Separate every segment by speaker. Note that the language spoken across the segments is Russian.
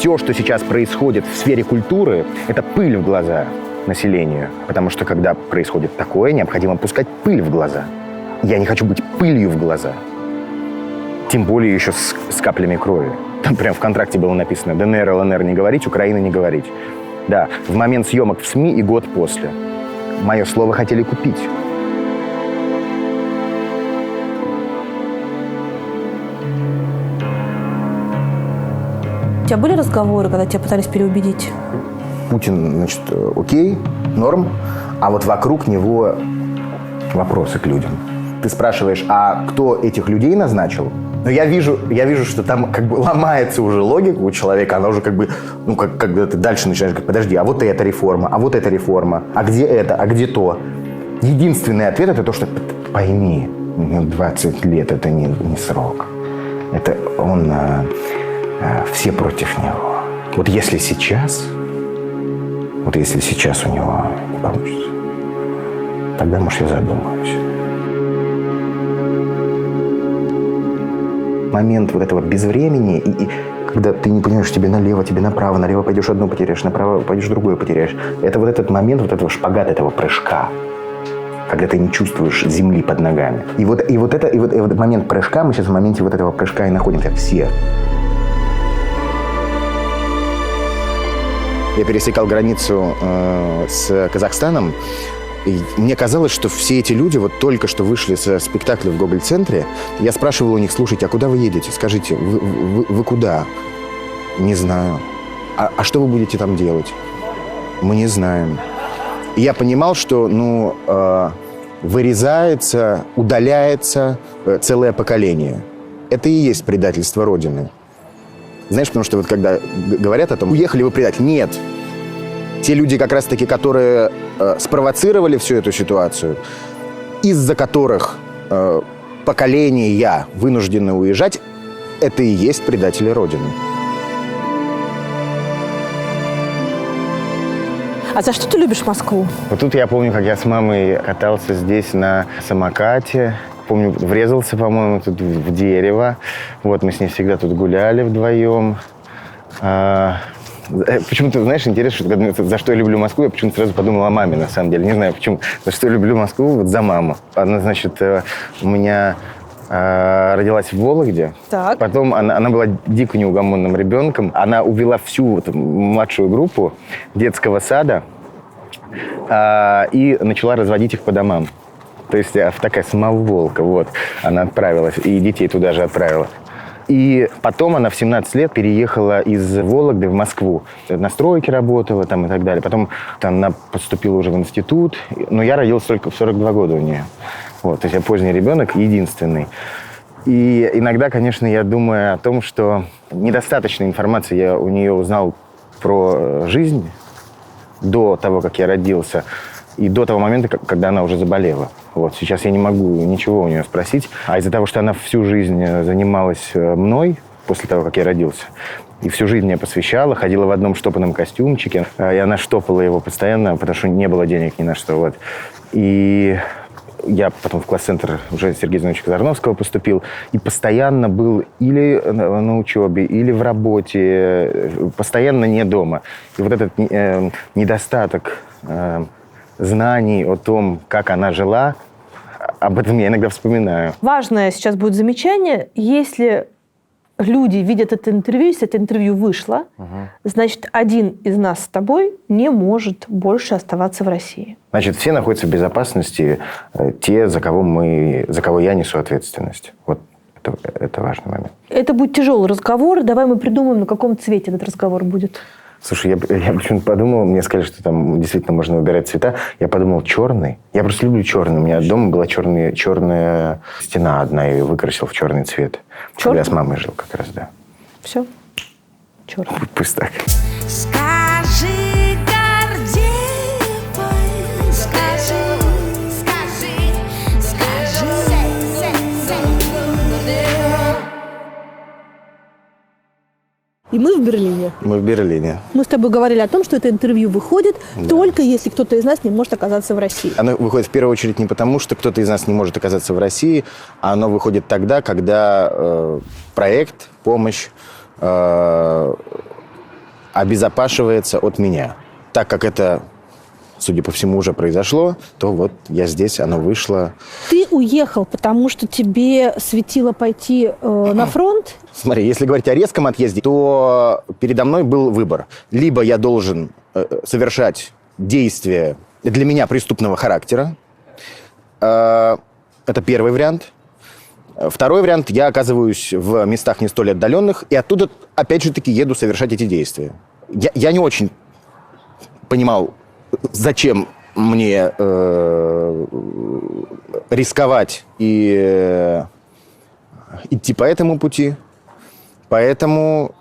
Speaker 1: все, что сейчас происходит в сфере культуры, это пыль в глаза населению. Потому что, когда происходит такое, необходимо пускать пыль в глаза. Я не хочу быть пылью в глаза. Тем более еще с каплями крови. Там прям в контракте было написано: ДНР, ЛНР не говорить, Украина не говорить. Да, в момент съемок в СМИ и год после. Мое слово хотели купить.
Speaker 2: У тебя были разговоры, когда тебя пытались переубедить?
Speaker 1: Путин, значит, окей, норм, а вот вокруг него вопросы к людям. Ты спрашиваешь, а кто этих людей назначил? Но я вижу, что там как бы ломается уже логика у человека, она уже как бы, ну, когда ты дальше начинаешь говорить: подожди, а вот эта реформа, а вот эта реформа, а где это, а где то? Единственный ответ – это то, что пойми, 20 лет – это не срок. Это он, все против него. Вот если сейчас у него не получится, тогда, может, я задумаюсь. Момент вот этого безвремени, и когда ты не понимаешь, тебе налево, тебе направо, налево пойдешь одно потеряешь, направо пойдешь другое потеряешь. Это вот этот момент, вот этого шпагата, этого прыжка, когда ты не чувствуешь земли под ногами. И вот этот момент прыжка, мы сейчас в моменте вот этого прыжка и находимся все. Я пересекал границу с Казахстаном, и мне казалось, что все эти люди вот только что вышли со спектакля в Гоголь-центре. Я спрашивал у них: слушайте, а куда вы едете? Скажите, вы куда? Не знаю. А что вы будете там делать? Мы не знаем. И я понимал, что, вырезается, удаляется целое поколение. Это и есть предательство Родины. Знаешь, потому что вот когда говорят о том: уехали вы, предатель. Нет. Те люди, как раз-таки, которые спровоцировали всю эту ситуацию, из-за которых поколения вынуждены уезжать, это и есть предатели Родины.
Speaker 2: А за что ты любишь Москву?
Speaker 1: Вот тут я помню, как я с мамой катался здесь на самокате. Помню, врезался, по-моему, тут в дерево. Вот, мы с ней всегда тут гуляли вдвоем. Почему-то, знаешь, интересно, что за что я люблю Москву, я почему-то сразу подумал о маме, на самом деле. Не знаю, почему. За что я люблю Москву, вот за маму. Она, значит, у меня родилась в Вологде.
Speaker 2: Так.
Speaker 1: Потом она была дико неугомонным ребенком. Она увела всю младшую группу детского сада и начала разводить их по домам. То есть такая самоволка, вот. Она отправилась, и детей туда же отправила. И потом она в 17 лет переехала из Вологды в Москву. На стройке работала там и так далее. Потом она поступила уже в институт. Но я родился только в 42 года у нее. Вот, то есть я поздний ребенок, единственный. И иногда, конечно, я думаю о том, что недостаточно информации я у нее узнал про жизнь до того, как я родился, и до того момента, когда она уже заболела. Вот. Сейчас я не могу ничего у нее спросить. А из-за того, что она всю жизнь занималась мной после того, как я родился, и всю жизнь мне посвящала, ходила в одном штопанном костюмчике, и она штопала его постоянно, потому что не было денег ни на что. Вот. И я потом в класс-центр уже Сергея Зиновича Казарновского поступил, и постоянно был или на учебе, или в работе, постоянно не дома. И вот этот недостаток знаний о том, как она жила, об этом я иногда вспоминаю.
Speaker 2: Важное сейчас будет замечание. Если люди видят это интервью, если это интервью вышло, значит, один из нас с тобой не может больше оставаться в России.
Speaker 1: Значит, все находятся в безопасности, те, за кого я несу ответственность. Вот это важный момент.
Speaker 2: Это будет тяжелый разговор. Давай мы придумаем, на каком цвете этот разговор будет.
Speaker 1: Слушай, я почему-то подумал, мне сказали, что там действительно можно выбирать цвета. Я подумал, черный. Я просто люблю черный. У меня дома была черная стена одна, я ее выкрасил в черный цвет. Когда я с мамой жил как раз, да.
Speaker 2: Все. Черный.
Speaker 1: Пусть так.
Speaker 3: Скажи, Гордеевой, скажи.
Speaker 2: И мы в Берлине.
Speaker 1: Мы в Берлине.
Speaker 2: Мы с тобой говорили о том, что это интервью выходит только если кто-то из нас не может оказаться в России.
Speaker 1: Оно выходит в первую очередь не потому, что кто-то из нас не может оказаться в России, а оно выходит тогда, когда проект, помощь обезопашивается от меня. Так как это, судя по всему, уже произошло, то вот я здесь, оно вышло.
Speaker 2: Ты уехал, потому что тебе светило пойти на фронт?
Speaker 1: Смотри, если говорить о резком отъезде, то передо мной был выбор. Либо я должен совершать действия для меня преступного характера. Это первый вариант. Второй вариант, я оказываюсь в местах не столь отдаленных, и оттуда, опять же таки, еду совершать эти действия. Я не очень понимал, зачем мне рисковать и идти по этому пути. Поэтому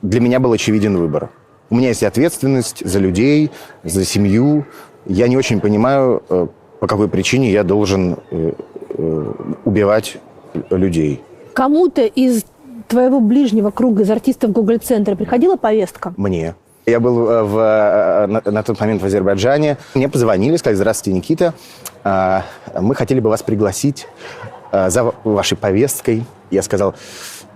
Speaker 1: для меня был очевиден выбор. У меня есть ответственность за людей, за семью. Я не очень понимаю, по какой причине я должен убивать людей.
Speaker 2: Кому-то из твоего ближнего круга, из артистов Гоголь-центра приходила повестка?
Speaker 1: Мне. Я был на тот момент в Азербайджане. Мне позвонили, сказали: здравствуйте, Никита. Мы хотели бы вас пригласить за вашей повесткой. Я сказал: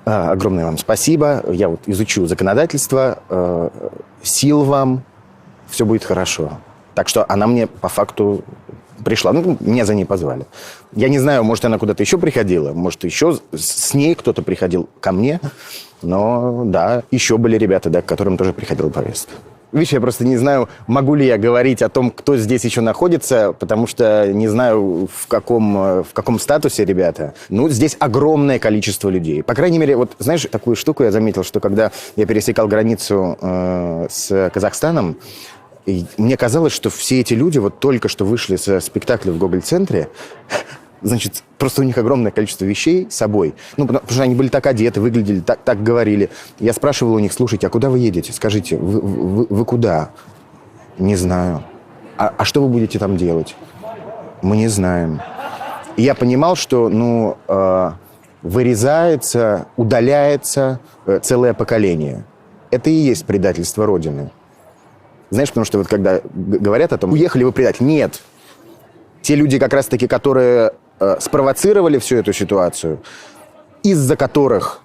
Speaker 1: огромное вам спасибо. Я вот изучу законодательство. Сил вам. Все будет хорошо. Так что она мне по факту пришла. Ну, меня за ней позвали. Я не знаю, может, она куда-то еще приходила. Может, еще с ней кто-то приходил ко мне. Но, да, еще были ребята, да, к которым тоже приходила повестка. Видишь, я просто не знаю, могу ли я говорить о том, кто здесь еще находится, потому что не знаю, в каком статусе ребята. Ну, здесь огромное количество людей. По крайней мере, вот, знаешь, такую штуку я заметил, что когда я пересекал границу с Казахстаном, и мне казалось, что все эти люди вот только что вышли со спектакля в Гоголь-центре. Значит, просто у них огромное количество вещей с собой. Ну, потому что они были так одеты, выглядели, так говорили. Я спрашивал у них: слушайте, а куда вы едете? Скажите, вы куда? Не знаю. А что вы будете там делать? Мы не знаем. И я понимал, что, вырезается, удаляется целое поколение. Это и есть предательство Родины. Знаешь, потому что вот когда говорят о том, уехали вы предатель. Нет. Те люди, как раз-таки, которые спровоцировали всю эту ситуацию, из-за которых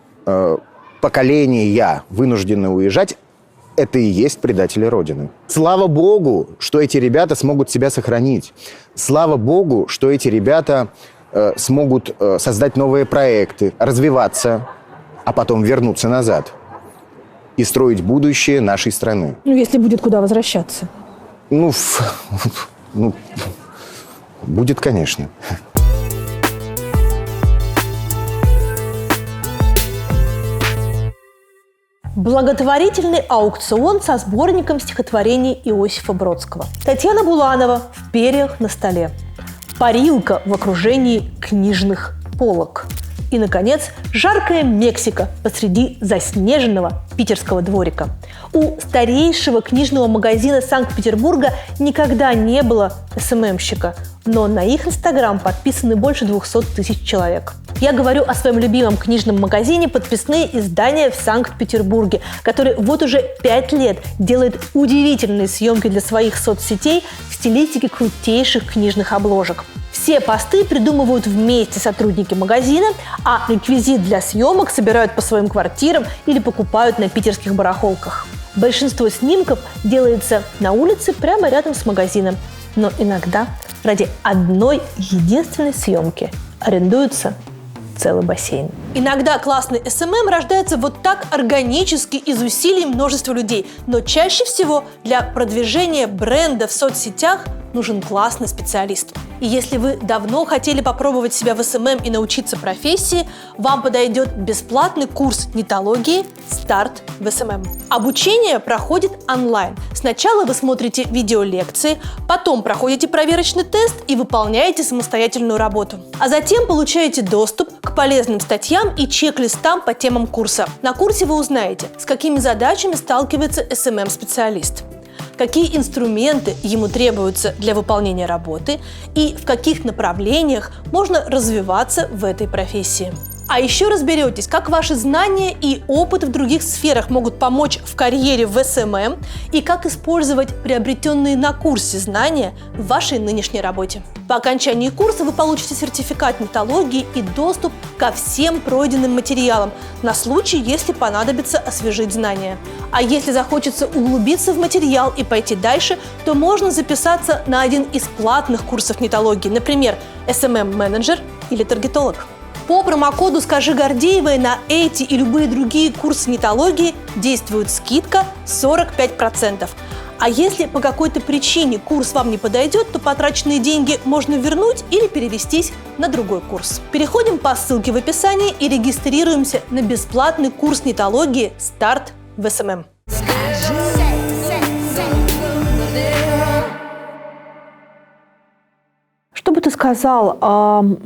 Speaker 1: поколения вынуждены уезжать, это и есть предатели Родины. Слава Богу, что эти ребята смогут себя сохранить. Слава Богу, что эти ребята смогут создать новые проекты, развиваться, а потом вернуться назад и строить будущее нашей страны.
Speaker 2: Ну, если будет куда возвращаться.
Speaker 1: Будет, конечно.
Speaker 2: Благотворительный аукцион со сборником стихотворений Иосифа Бродского. Татьяна Буланова в перьях на столе. Парилка в окружении книжных полок. И, наконец, жаркая Мексика посреди заснеженного питерского дворика. У старейшего книжного магазина Санкт-Петербурга никогда не было СММщика, но на их Инстаграм подписаны больше 200 тысяч человек. Я говорю о своем любимом книжном магазине «Подписные издания» в Санкт-Петербурге, который вот уже 5 лет делает удивительные съемки для своих соцсетей в стилистике крутейших книжных обложек. Все посты придумывают вместе сотрудники магазина, а реквизит для съемок собирают по своим квартирам или покупают на питерских барахолках. Большинство снимков делается на улице прямо рядом с магазином, но иногда ради одной единственной съемки арендуется целый бассейн. Иногда классный СММ рождается вот так органически из усилий множества людей, но чаще всего для продвижения бренда в соцсетях нужен классный специалист. И если вы давно хотели попробовать себя в СММ и научиться профессии, вам подойдет бесплатный курс нетологии «Старт в СММ». Обучение проходит онлайн. Сначала вы смотрите видеолекции, потом проходите проверочный тест и выполняете самостоятельную работу. А затем получаете доступ к полезным статьям и чек-листам по темам курса. На курсе вы узнаете, с какими задачами сталкивается СММ-специалист, какие инструменты ему требуются для выполнения работы и в каких направлениях можно развиваться в этой профессии. А еще разберетесь, как ваши знания и опыт в других сферах могут помочь в карьере в СММ и как использовать приобретенные на курсе знания в вашей нынешней работе. По окончании курса вы получите сертификат нетологии и доступ ко всем пройденным материалам на случай, если понадобится освежить знания. А если захочется углубиться в материал и пойти дальше, то можно записаться на один из платных курсов нетологии, например, SMM-менеджер или таргетолог. По промокоду «Скажи Гордеевой» на эти и любые другие курсы нетологии действует скидка 45%. А если по какой-то причине курс вам не подойдет, то потраченные деньги можно вернуть или перевестись на другой курс. Переходим по ссылке в описании и регистрируемся на бесплатный курс нетологии «Старт в СММ». Что бы ты сказал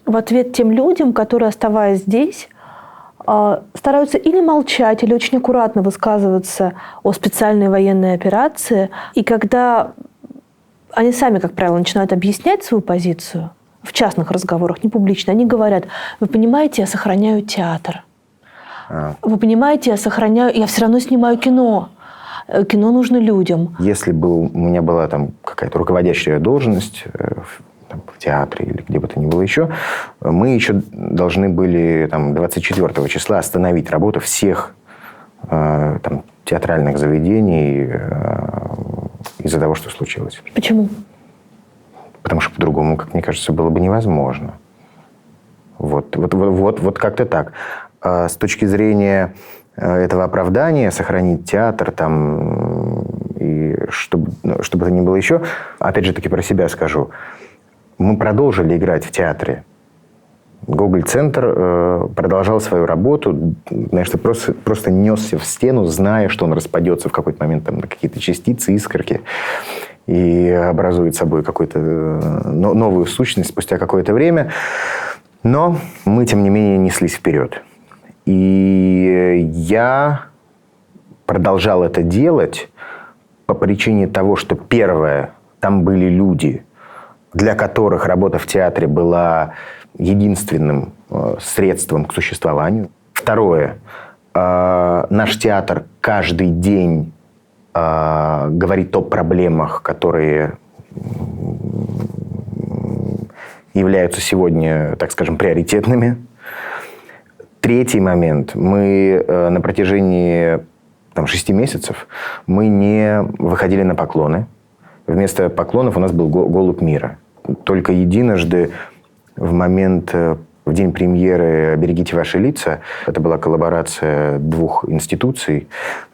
Speaker 2: в ответ тем людям, которые, оставаясь здесь, стараются или молчать, или очень аккуратно высказываться о специальной военной операции, и когда они сами, как правило, начинают объяснять свою позицию в частных разговорах, не публично, они говорят: вы понимаете, я сохраняю театр. Вы понимаете, я все равно снимаю кино. Кино нужно людям.
Speaker 1: Если бы у меня была там какая-то руководящая должность в театре или где бы то ни было еще, мы еще должны были 24 числа остановить работу всех театральных заведений из-за того, что случилось.
Speaker 2: Почему?
Speaker 1: Потому что по-другому, как мне кажется, было бы невозможно. Вот как-то так. С точки зрения этого оправдания, сохранить театр, и чтобы это ни было еще, опять же таки про себя скажу, мы продолжили играть в театре. Гоголь-центр продолжал свою работу, просто несся в стену, зная, что он распадется в какой-то момент на какие-то частицы, искорки, и образует собой какую-то новую сущность спустя какое-то время. Но мы, тем не менее, неслись вперед. И я продолжал это делать по причине того, что, первое, там были люди, для которых работа в театре была единственным средством к существованию. Второе, наш театр каждый день говорит о проблемах, которые являются сегодня, так скажем, приоритетными. Третий момент. Мы на протяжении 6 месяцев мы не выходили на поклоны. Вместо поклонов у нас был «Голубь мира». Только единожды в день премьеры «Берегите ваши лица», это была коллаборация 2 институций,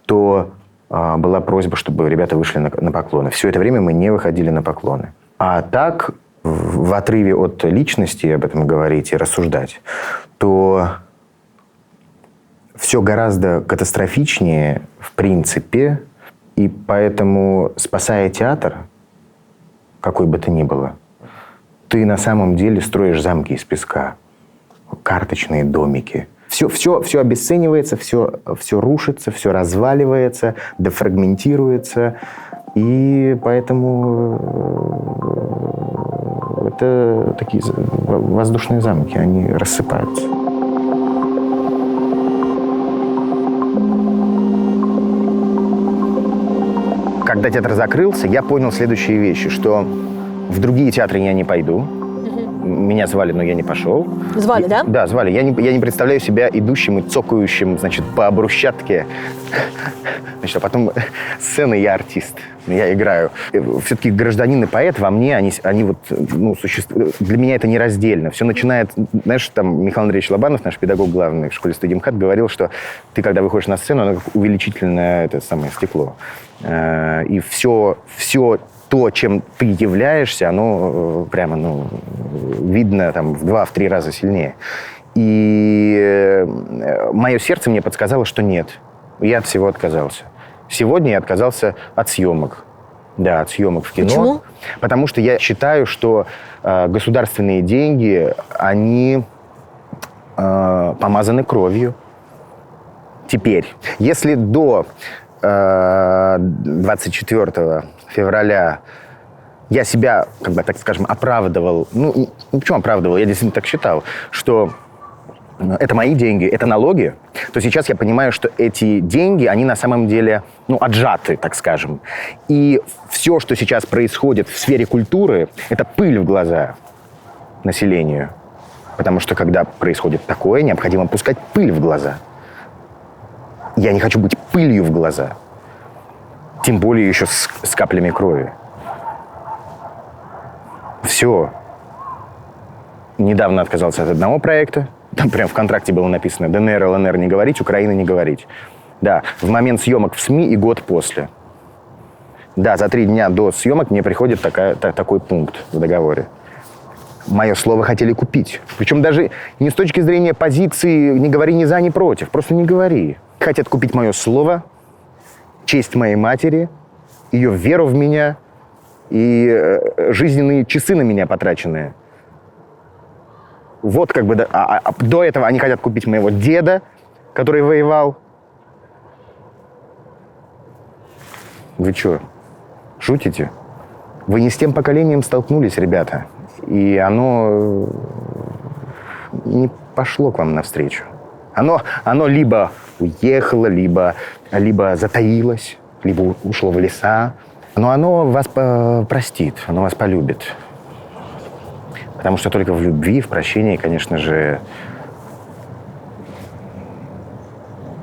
Speaker 1: то была просьба, чтобы ребята вышли на поклоны. Все это время мы не выходили на поклоны. А так, в отрыве от личности об этом говорить и рассуждать, то все гораздо катастрофичнее, в принципе, и поэтому, спасая театр, какой бы то ни было, ты на самом деле строишь замки из песка, карточные домики. Все обесценивается, все рушится, все разваливается, дефрагментируется. И поэтому это такие воздушные замки, они рассыпаются. Когда театр закрылся, я понял следующие вещи, что в другие театры я не пойду. Меня звали, но я не пошел.
Speaker 2: Звали, да?
Speaker 1: Да, звали. Я не представляю себя идущим и цокающим, по брусчатке. А потом сцена, я артист. Я играю. Все-таки гражданин и поэт во мне, они существуют. Для меня это нераздельно. Все начинает... Знаешь, Михаил Андреевич Лобанов, наш педагог главный в школе студии МХАТ, говорил, что ты, когда выходишь на сцену, оно как увеличительное стекло. И все то, чем ты являешься, оно прямо, видно в 2-3 раза сильнее. И мое сердце мне подсказало, что нет. Я от всего отказался. Сегодня я отказался от съемок. Да, от съемок в кино.
Speaker 2: Почему?
Speaker 1: Потому что я считаю, что государственные деньги, они помазаны кровью. Теперь, если до 24 февраля я себя, так скажем, оправдывал. Почему оправдывал? Я действительно так считал, что это мои деньги, это налоги, то сейчас я понимаю, что эти деньги, они на самом деле, отжаты, так скажем. И все, что сейчас происходит в сфере культуры, это пыль в глаза населению. Потому что, когда происходит такое, необходимо пускать пыль в глаза. Я не хочу быть пылью в глаза. Тем более еще с каплями крови. Все. Недавно отказался от одного проекта. Там прям в контракте было написано: ДНР, ЛНР не говорить, Украина не говорить. Да, в момент съемок в СМИ и год после. Да, за 3 дня до съемок мне приходит такой пункт в договоре. Мое слово хотели купить. Причем даже не с точки зрения позиции «не говори ни за, ни против». Просто не говори. Хотят купить мое слово, честь моей матери, ее веру в меня и жизненные часы на меня потраченные. Вот как бы... до этого они хотят купить моего деда, который воевал. Вы что, шутите? Вы не с тем поколением столкнулись, ребята. И оно не пошло к вам навстречу. Оно либо уехало, либо затаилось, либо ушло в леса. Но оно вас простит, оно вас полюбит. Потому что только в любви, в прощении, конечно же,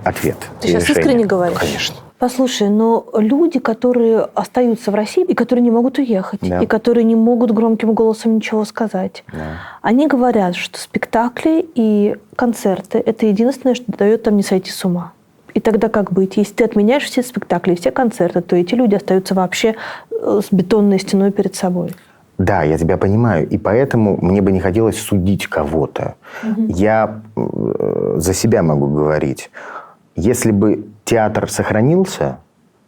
Speaker 1: ответ.
Speaker 2: Ты сейчас
Speaker 1: решение.
Speaker 2: искренне говоришь?
Speaker 1: Конечно.
Speaker 2: Послушай, но люди, которые остаются в России, и которые не могут уехать,
Speaker 1: Да.
Speaker 2: и которые не могут громким голосом ничего сказать,
Speaker 1: Да.
Speaker 2: они говорят, что спектакли и концерты – это единственное, что дает там не сойти с ума. И тогда как быть? Если ты отменяешь все спектакли и все концерты, то эти люди остаются вообще с бетонной стеной перед собой.
Speaker 1: Да, я тебя понимаю. И поэтому мне бы не хотелось судить кого-то. Я за себя могу говорить. Если бы театр сохранился,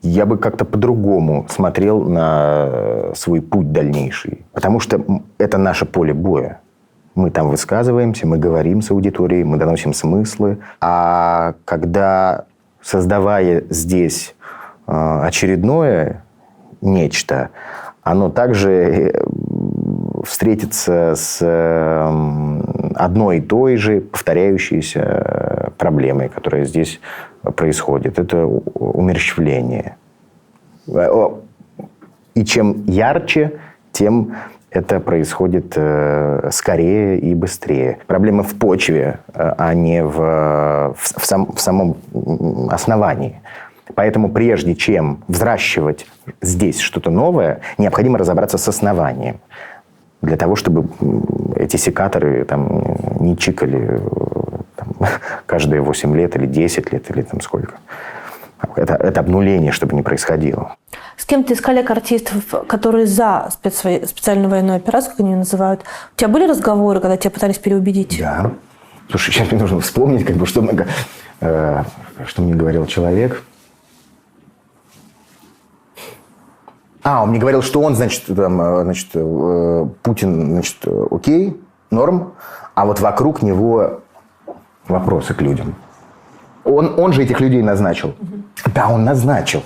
Speaker 1: я бы как-то по-другому смотрел на свой путь дальнейший. Потому что это наше поле боя. Мы там высказываемся, мы говорим с аудиторией, мы доносим смыслы. А когда, создавая здесь очередное нечто, оно также встретится с одной и той же повторяющейся проблемой, которая здесь происходит. Это умерщвление. И чем ярче, тем это происходит скорее и быстрее. Проблема в почве, а не в самом основании. Поэтому прежде чем взращивать здесь что-то новое, необходимо разобраться с основанием. Для того, чтобы эти секаторы там не чикали каждые 8 лет или 10 лет, или там сколько. Это обнуление, чтобы не происходило.
Speaker 2: С кем-то из коллег-артистов, которые за специальную военную операцию, как они ее называют, у тебя были разговоры, когда тебя пытались переубедить?
Speaker 1: Да. Слушай, сейчас мне нужно вспомнить, что мне говорил человек. Он мне говорил, что он, Путин, окей, норм, а вот вокруг него вопросы к людям. Он же этих людей назначил. Да, он назначил.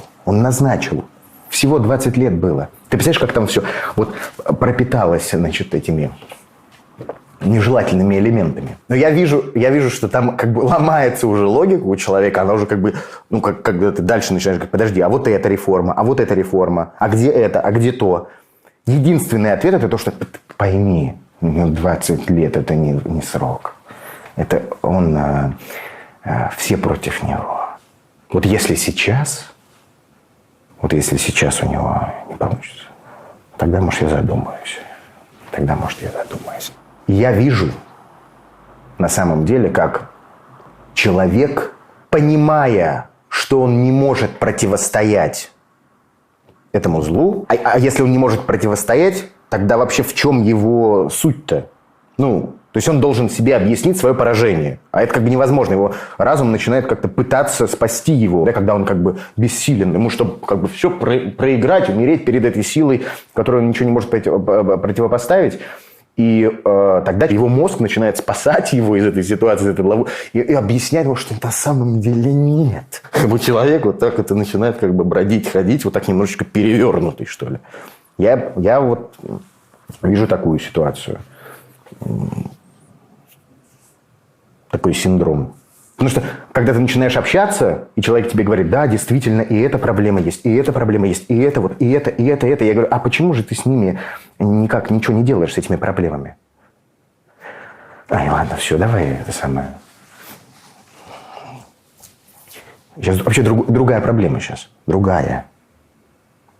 Speaker 1: Всего 20 лет было. Ты представляешь, как там все пропиталось, этими нежелательными элементами. Но я вижу, что там ломается уже логика у человека, она уже когда ты дальше начинаешь говорить: подожди, а вот эта реформа, а где это, а где то. Единственный ответ – это то, что пойми, 20 лет – это не срок. Это все против него. Вот если сейчас у него не получится, тогда, может, я задумаюсь. Я вижу, на самом деле, как человек, понимая, что он не может противостоять этому злу, а если он не может противостоять, тогда вообще в чем его суть-то? То есть он должен себе объяснить свое поражение. А это невозможно. Его разум начинает как-то пытаться спасти его, когда он бессилен. Ему, чтобы все проиграть, умереть перед этой силой, которую он ничего не может противопоставить. И тогда его мозг начинает спасать его из этой ситуации, из этой ловушки, и объяснять ему, что на самом деле нет. Человек начинает бродить, ходить, немножечко перевернутый, что ли. Я вижу такую ситуацию. такой синдром. Потому что, когда ты начинаешь общаться, и человек тебе говорит, да, действительно, и эта проблема есть, и эта проблема есть, и это вот, и это. Я говорю, а почему же ты с ними никак ничего не делаешь, с этими проблемами? Ай, ладно, все, давай это самое. Сейчас вообще другая проблема сейчас. Другая.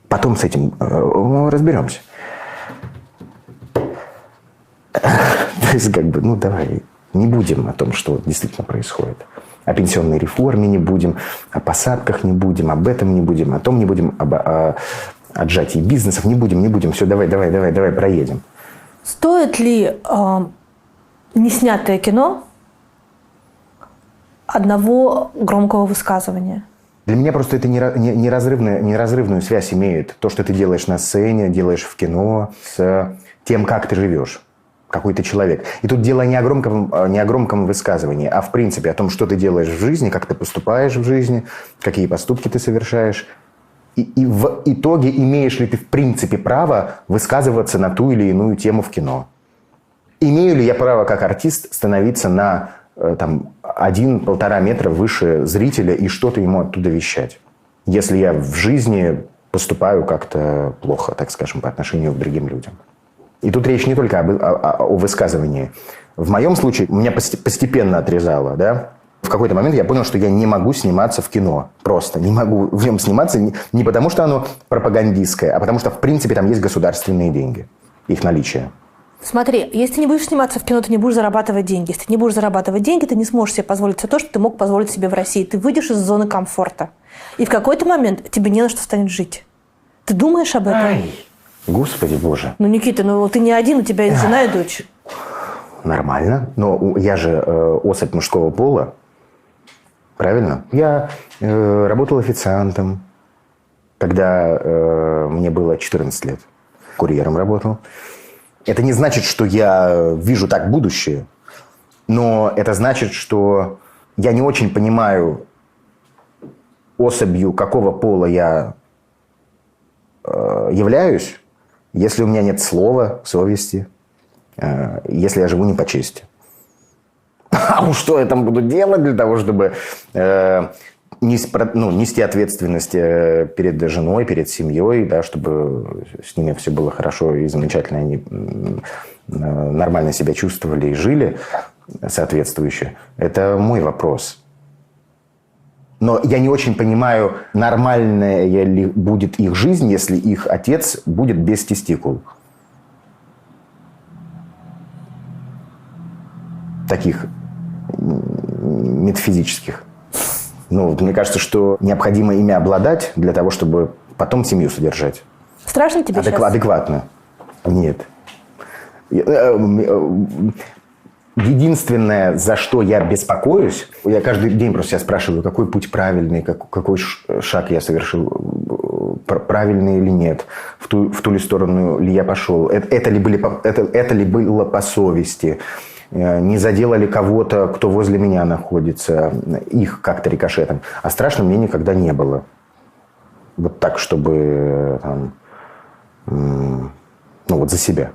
Speaker 1: Потом с этим разберемся. То есть, как бы, давай, не будем о том, что действительно происходит. О пенсионной реформе не будем, о посадках не будем, об этом не будем, о том не будем, о отжатии бизнесов не будем. Все, давай, проедем.
Speaker 2: Стоит ли неснятое кино одного громкого высказывания?
Speaker 1: Для меня просто это неразрывную связь имеет. То, что ты делаешь на сцене, делаешь в кино, с тем, как ты живешь. Какой ты человек. И тут дело не о громком высказывании, а в принципе о том, что ты делаешь в жизни, как ты поступаешь в жизни, какие поступки ты совершаешь. И в итоге имеешь ли ты в принципе право высказываться на ту или иную тему в кино. Имею ли я право как артист становиться на 1-1,5 метра выше зрителя и что-то ему оттуда вещать, если я в жизни поступаю как-то плохо, так скажем, по отношению к другим людям. И тут речь не только о высказывании. В моем случае меня постепенно отрезало, да. В какой-то момент я понял, что я не могу сниматься в кино. Просто не могу в нем сниматься не потому, что оно пропагандистское, а потому что, в принципе, там есть государственные деньги, их наличие.
Speaker 2: Смотри, если ты не будешь сниматься в кино, ты не будешь зарабатывать деньги. Если ты не будешь зарабатывать деньги, ты не сможешь себе позволить все то, что ты мог позволить себе в России. Ты выйдешь из зоны комфорта. И в какой-то момент тебе не на что станет жить. Ты думаешь об этом?
Speaker 1: Ай, Господи Боже.
Speaker 2: Никита, ты не один, у тебя есть жена и дочь.
Speaker 1: Нормально. Но я же особь мужского пола. Правильно? Я работал официантом, когда мне было 14 лет. Курьером работал. Это не значит, что я вижу так будущее, но это значит, что я не очень понимаю особью, какого пола я являюсь, если у меня нет слова, совести, если я живу не по чести. А уж что я там буду делать для того, чтобы нести ответственность перед женой, перед семьей, да, чтобы с ними все было хорошо и замечательно, они нормально себя чувствовали и жили соответствующе. Это мой вопрос. Но я не очень понимаю, нормальная ли будет их жизнь, если их отец будет без тестикул. Таких метафизических. Мне кажется, что необходимо ими обладать для того, чтобы потом семью содержать.
Speaker 2: Страшно тебе сейчас?
Speaker 1: Адекватно. Нет. Единственное, за что я беспокоюсь, я каждый день просто себя спрашиваю, какой путь правильный, какой шаг я совершил, правильный или нет, в ту ли сторону ли я пошел, это ли было по совести, не задело ли кого-то, кто возле меня находится, их как-то рикошетом. А страшно мне никогда не было. Вот так, чтобы за себя.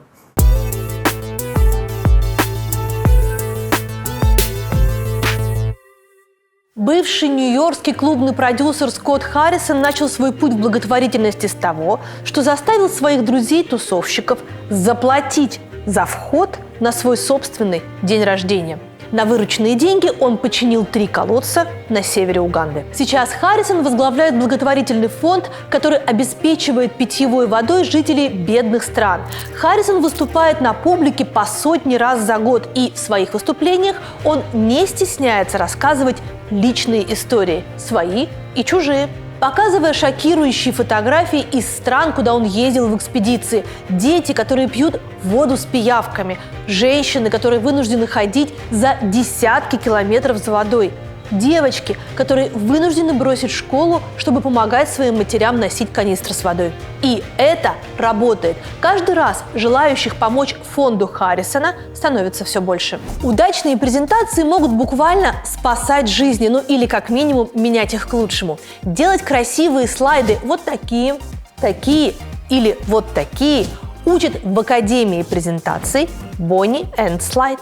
Speaker 2: Бывший нью-йоркский клубный продюсер Скотт Харрисон начал свой путь в благотворительности с того, что заставил своих друзей-тусовщиков заплатить за вход на свой собственный день рождения. На вырученные деньги он починил 3 колодца на севере Уганды. Сейчас Харрисон возглавляет благотворительный фонд, который обеспечивает питьевой водой жителей бедных стран. Харрисон выступает на публике по 100 раз за год, и в своих выступлениях он не стесняется рассказывать личные истории, свои и чужие, показывая шокирующие фотографии из стран, куда он ездил в экспедиции. Дети, которые пьют воду с пиявками, женщины, которые вынуждены ходить за десятки километров за водой, девочки, которые вынуждены бросить школу, чтобы помогать своим матерям носить канистры с водой. И это работает. Каждый раз желающих помочь фонду Харрисона становится все больше. Удачные презентации могут буквально спасать жизни, или как минимум менять их к лучшему. Делать красивые слайды вот такие, такие или вот такие учат в Академии презентаций Bonnie and Slide.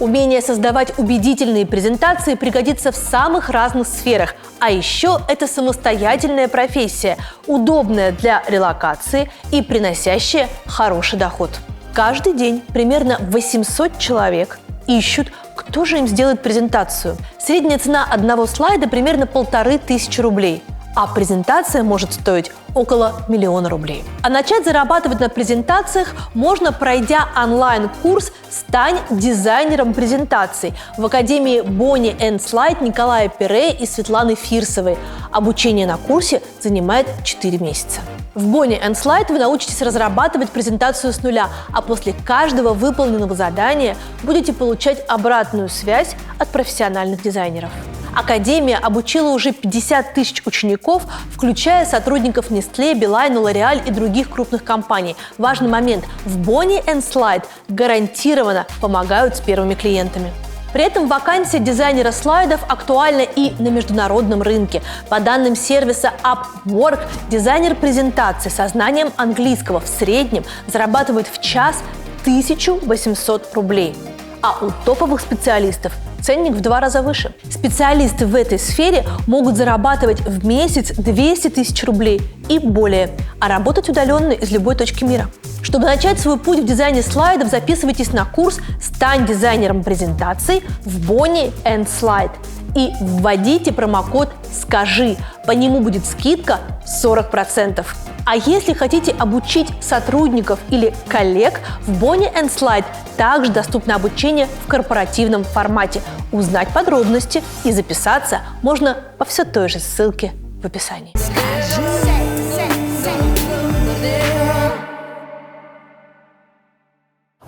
Speaker 2: Умение создавать убедительные презентации пригодится в самых разных сферах. А еще это самостоятельная профессия, удобная для релокации и приносящая хороший доход. Каждый день примерно 800 человек ищут, кто же им сделает презентацию. Средняя цена одного слайда примерно 1500 рублей. А презентация может стоить около 1 000 000 рублей. А начать зарабатывать на презентациях можно, пройдя онлайн-курс «Стань дизайнером презентаций» в Академии Bonnie and Slide Николая Пере и Светланы Фирсовой. Обучение на курсе занимает 4 месяца. В Bonnie and Slide вы научитесь разрабатывать презентацию с нуля, а после каждого выполненного задания будете получать обратную связь от профессиональных дизайнеров. Академия обучила уже 50 000 учеников, включая сотрудников Nestlé, Билайн, L'Oréal и других крупных компаний. Важный момент – в Bonnie and Slide гарантированно помогают с первыми клиентами. При этом вакансия дизайнера слайдов актуальна и на международном рынке. По данным сервиса Upwork, дизайнер презентации со знанием английского в среднем зарабатывает в час 1800 рублей. А у топовых специалистов ценник в 2 раза выше. Специалисты в этой сфере могут зарабатывать в месяц 200 000 рублей и более, а работать удаленно из любой точки мира. Чтобы начать свой путь в дизайне слайдов, записывайтесь на курс «Стань дизайнером презентаций» в Bonnie and Slide и вводите промокод «Скажи». По нему будет скидка 40%. А если хотите обучить сотрудников или коллег, в Bonnie and Slide также доступно обучение в корпоративном формате. Узнать подробности и записаться можно по все той же ссылке в описании.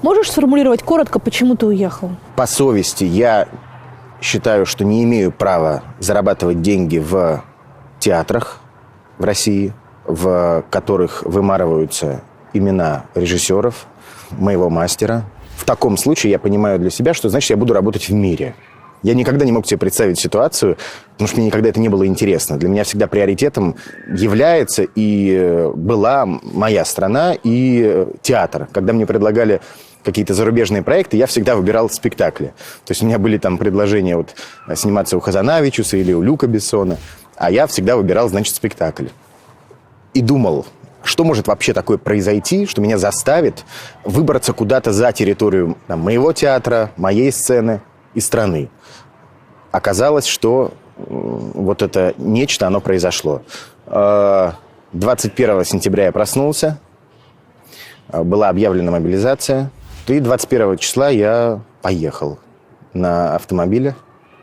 Speaker 2: Можешь сформулировать коротко, почему ты уехал?
Speaker 1: По совести я считаю, что не имею права зарабатывать деньги в театрах в России, в которых вымарываются имена режиссеров, моего мастера. В таком случае я понимаю для себя, что значит я буду работать в мире. Я никогда не мог себе представить ситуацию, потому что мне никогда это не было интересно. Для меня всегда приоритетом является и была моя страна и театр. Когда мне предлагали какие-то зарубежные проекты, я всегда выбирал спектакли. То есть у меня были там предложения вот сниматься у Хазанавичуса или у Люка Бессона, а я всегда выбирал, значит, спектакль. И думал, что может вообще такое произойти, что меня заставит выбраться куда-то за территорию там, моего театра, моей сцены и страны. Оказалось, что вот это нечто, оно произошло. 21 сентября я проснулся, была объявлена мобилизация, и 21 числа я поехал на автомобиле.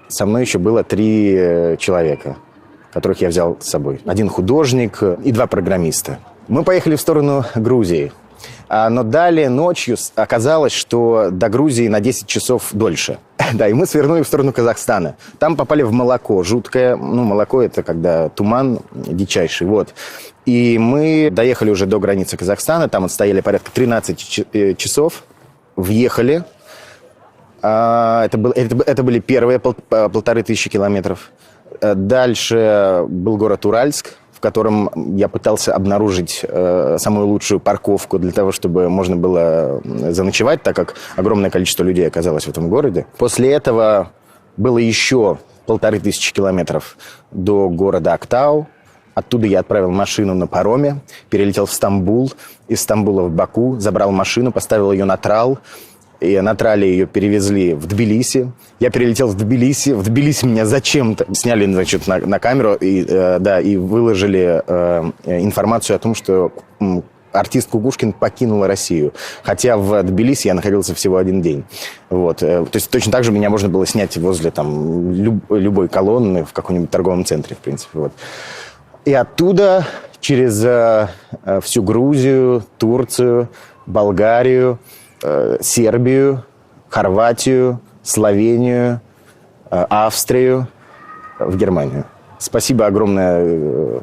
Speaker 1: Со мной еще было 3 человека, которых я взял с собой. 1 художник и 2 программиста. Мы поехали в сторону Грузии. Но далее ночью оказалось, что до Грузии на 10 часов дольше. Да, и мы свернули в сторону Казахстана. Там попали в молоко жуткое. Ну, молоко – это когда туман дичайший. Вот. И мы доехали уже до границы Казахстана. Там отстояли порядка 13 часов. Въехали. Это были первые 1500 километров. Дальше был город Уральск, в котором я пытался обнаружить самую лучшую парковку для того, чтобы можно было заночевать, так как огромное количество людей оказалось в этом городе. После этого было еще 1500 километров до города Актау. Оттуда я отправил машину на пароме, перелетел в Стамбул, из Стамбула в Баку, забрал машину, поставил ее на трал. И на трале ее перевезли в Тбилиси. Я перелетел в Тбилиси. В Тбилиси меня зачем-то сняли, значит, на камеру и выложили информацию о том, что артист Кукушкин покинула Россию. Хотя в Тбилиси я находился всего 1 день. Вот. То есть точно так же меня можно было снять возле там, любой колонны в каком-нибудь торговом центре, в принципе. Вот. И оттуда через всю Грузию, Турцию, Болгарию, Сербию, Хорватию, Словению, Австрию, в Германию. Спасибо огромное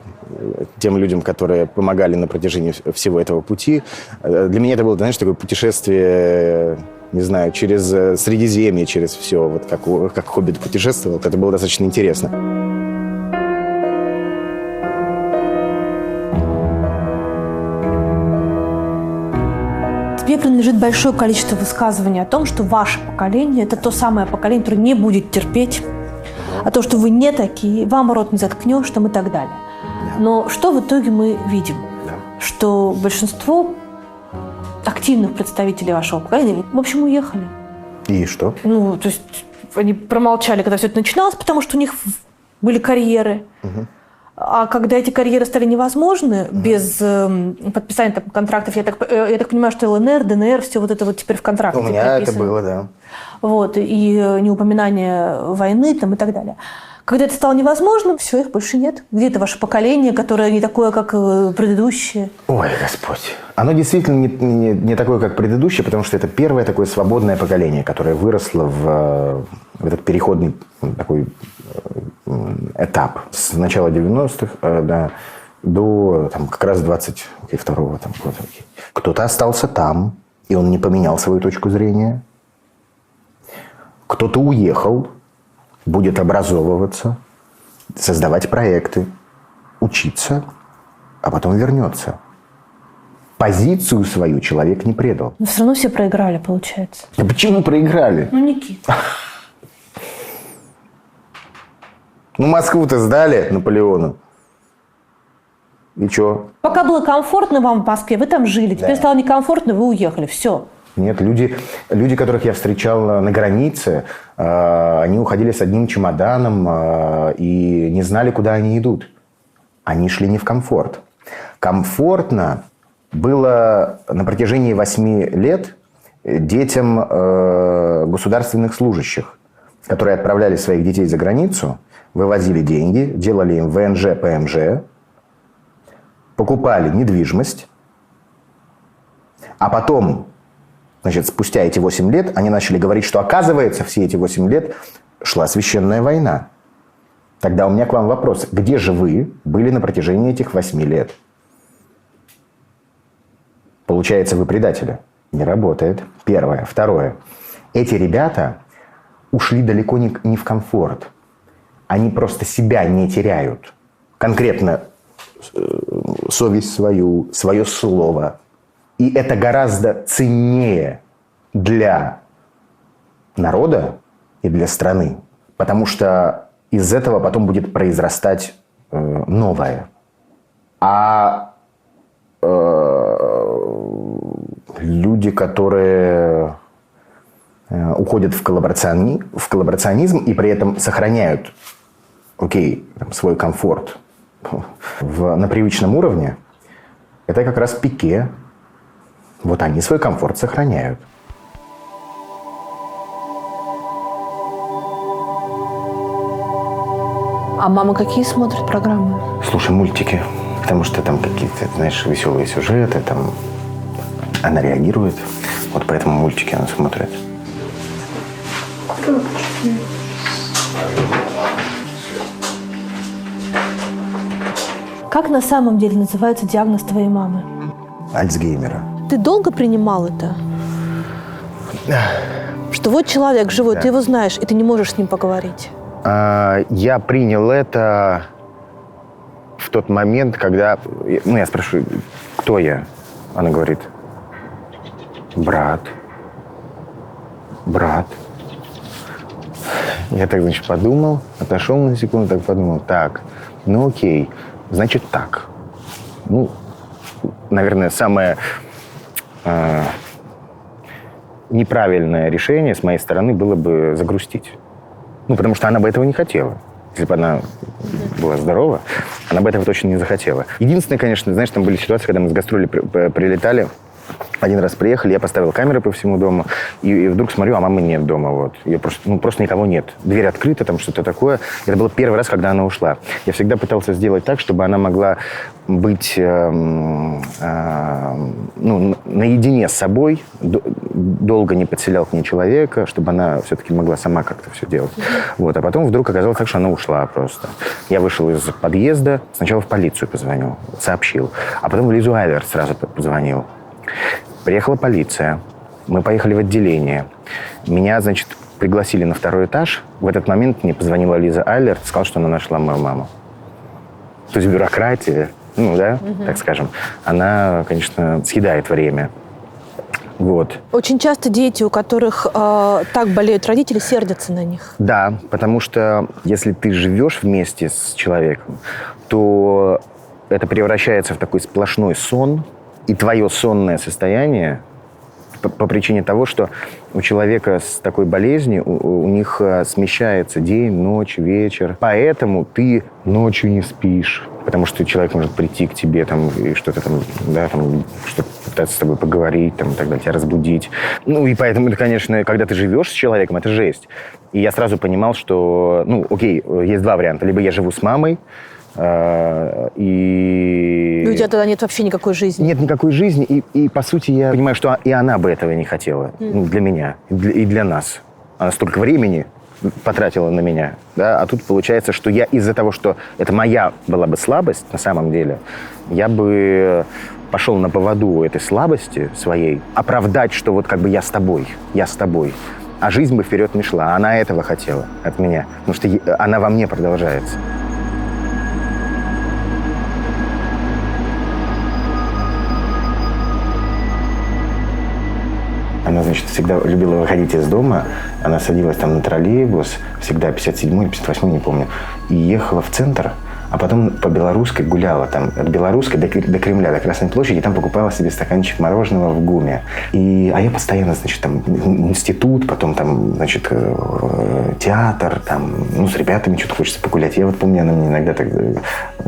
Speaker 1: тем людям, которые помогали на протяжении всего этого пути. Для меня это было, знаешь, такое путешествие, не знаю, через Средиземье, через все, вот как «Хоббит» путешествовал. Это было достаточно интересно.
Speaker 2: Москве принадлежит большое количество высказываний о том, что ваше поколение – это то самое поколение, которое не будет терпеть, о том, что вы не такие, вам рот не заткнешь, там и так далее. Но что в итоге мы видим? Что большинство активных представителей вашего поколения, в общем, уехали.
Speaker 1: И что?
Speaker 2: Ну, то есть они промолчали, когда все это начиналось, потому что у них были карьеры. А когда эти карьеры стали невозможны без подписания там, контрактов, я так понимаю, что ЛНР, ДНР, все вот это вот теперь в контрактах.
Speaker 1: У меня это было, да.
Speaker 2: Вот, и неупоминание войны там, и так далее. Когда это стало невозможным, все, их больше нет. Где это ваше поколение, которое не такое, как предыдущее?
Speaker 1: Ой, Господь. Оно действительно не такое, как предыдущее, потому что это первое такое свободное поколение, которое выросло в этот переходный такой этап с начала 90-х до там, как раз 22-го там, года. Кто-то остался там, и он не поменял свою точку зрения. Кто-то уехал, будет образовываться, создавать проекты, учиться, а потом вернется. Позицию свою человек не предал.
Speaker 2: Но все равно все проиграли, получается.
Speaker 1: А почему проиграли?
Speaker 2: Ну, Никита.
Speaker 1: Ну, Москву-то сдали Наполеону. И чё?
Speaker 2: Пока было комфортно вам в Москве, вы там жили. Теперь стало некомфортно, вы уехали. Все.
Speaker 1: Нет, люди, которых я встречал на границе, они уходили с одним чемоданом и не знали, куда они идут. Они шли не в комфорт. Комфортно было на протяжении 8 лет детям государственных служащих, которые отправляли своих детей за границу, вывозили деньги, делали им ВНЖ, ПМЖ, покупали недвижимость, а потом, значит, спустя эти 8 лет они начали говорить, что, оказывается, все эти 8 лет шла священная война. Тогда у меня к вам вопрос. Где же вы были на протяжении этих 8 лет? Получается, вы предатели. Не работает. Первое. Второе. Эти ребята ушли далеко не в комфорт. Они просто себя не теряют. Конкретно совесть свою, свое слово. И это гораздо ценнее для народа и для страны. Потому что из этого потом будет произрастать новое. А люди, которые уходят в коллаборационизм и при этом сохраняют, свой комфорт на привычном уровне, это как раз пике. Вот они свой комфорт сохраняют.
Speaker 2: А мама какие смотрит программы?
Speaker 1: Слушай, мультики. Потому что там какие-то, знаешь, веселые сюжеты, там она реагирует. Вот поэтому мультики она смотрит.
Speaker 2: Как на самом деле называется диагноз твоей мамы?
Speaker 1: Альцгеймера.
Speaker 2: Ты долго принимал это? Что вот человек живой, ты его знаешь, и ты не можешь с ним поговорить.
Speaker 1: Я принял это в тот момент, когда... я спрашиваю, кто я? Она говорит, брат. Я так, значит, подумал, отошел на секунду, так подумал, окей, значит так. Наверное, самое неправильное решение с моей стороны было бы загрустить. Потому что она бы этого не хотела. Если бы она была здорова, она бы этого точно не захотела. Единственное, конечно, знаешь, там были ситуации, когда мы с гастроли прилетали. Один раз приехали, я поставил камеры по всему дому, и вдруг смотрю, а мамы нет дома. Вот. Ее просто никого нет. Дверь открыта, там что-то такое. Это был первый раз, когда она ушла. Я всегда пытался сделать так, чтобы она могла быть наедине с собой, долго не подселял к ней человека, чтобы она все-таки могла сама как-то все делать. Вот. А потом вдруг оказалось так, что она ушла просто. Я вышел из подъезда, сначала в полицию позвонил, сообщил, а потом в Лизу Айлер сразу позвонил. Приехала полиция, мы поехали в отделение. Меня, значит, пригласили на 2-й этаж. В этот момент мне позвонила Лиза Айлер, сказала, что она нашла мою маму. То есть бюрократия, так скажем, она, конечно, съедает время. Вот.
Speaker 2: Очень часто дети, у которых так болеют родители, сердятся на них.
Speaker 1: Да, потому что если ты живешь вместе с человеком, то это превращается в такой сплошной сон, и твое сонное состояние по причине того, что у человека с такой болезнью у них смещается день, ночь, вечер. Поэтому ты ночью не спишь, потому что человек может прийти к тебе там, и что-то там, да, там, что-то пытаться с тобой поговорить, там, и так далее, тебя разбудить. Ну, и поэтому, конечно, когда ты живешь с человеком, это жесть. И я сразу понимал, что, ну, окей, есть два варианта. Либо я живу с мамой, и...
Speaker 2: И у тебя тогда нет вообще никакой жизни.
Speaker 1: Нет никакой жизни, и по сути я понимаю, что и она бы этого не хотела. Ну, для меня и для нас. Она столько времени потратила на меня, да, а тут получается, что я из-за того, что это моя была бы слабость, на самом деле, я бы пошел на поводу у этой слабости своей, оправдать, что вот как бы я с тобой, а жизнь бы вперед не шла. Она этого хотела от меня, потому что она во мне продолжается. Она, значит, всегда любила выходить из дома. Она садилась там на троллейбус, всегда 57-й или 58-й, не помню, и ехала в центр, а потом по Белорусской гуляла там от Белорусской до Кремля, до Красной площади, и там покупала себе стаканчик мороженого в ГУМе. А я постоянно, значит, там институт, потом там, значит, театр, там, ну, с ребятами что-то хочется погулять. Я вот помню, она мне иногда так,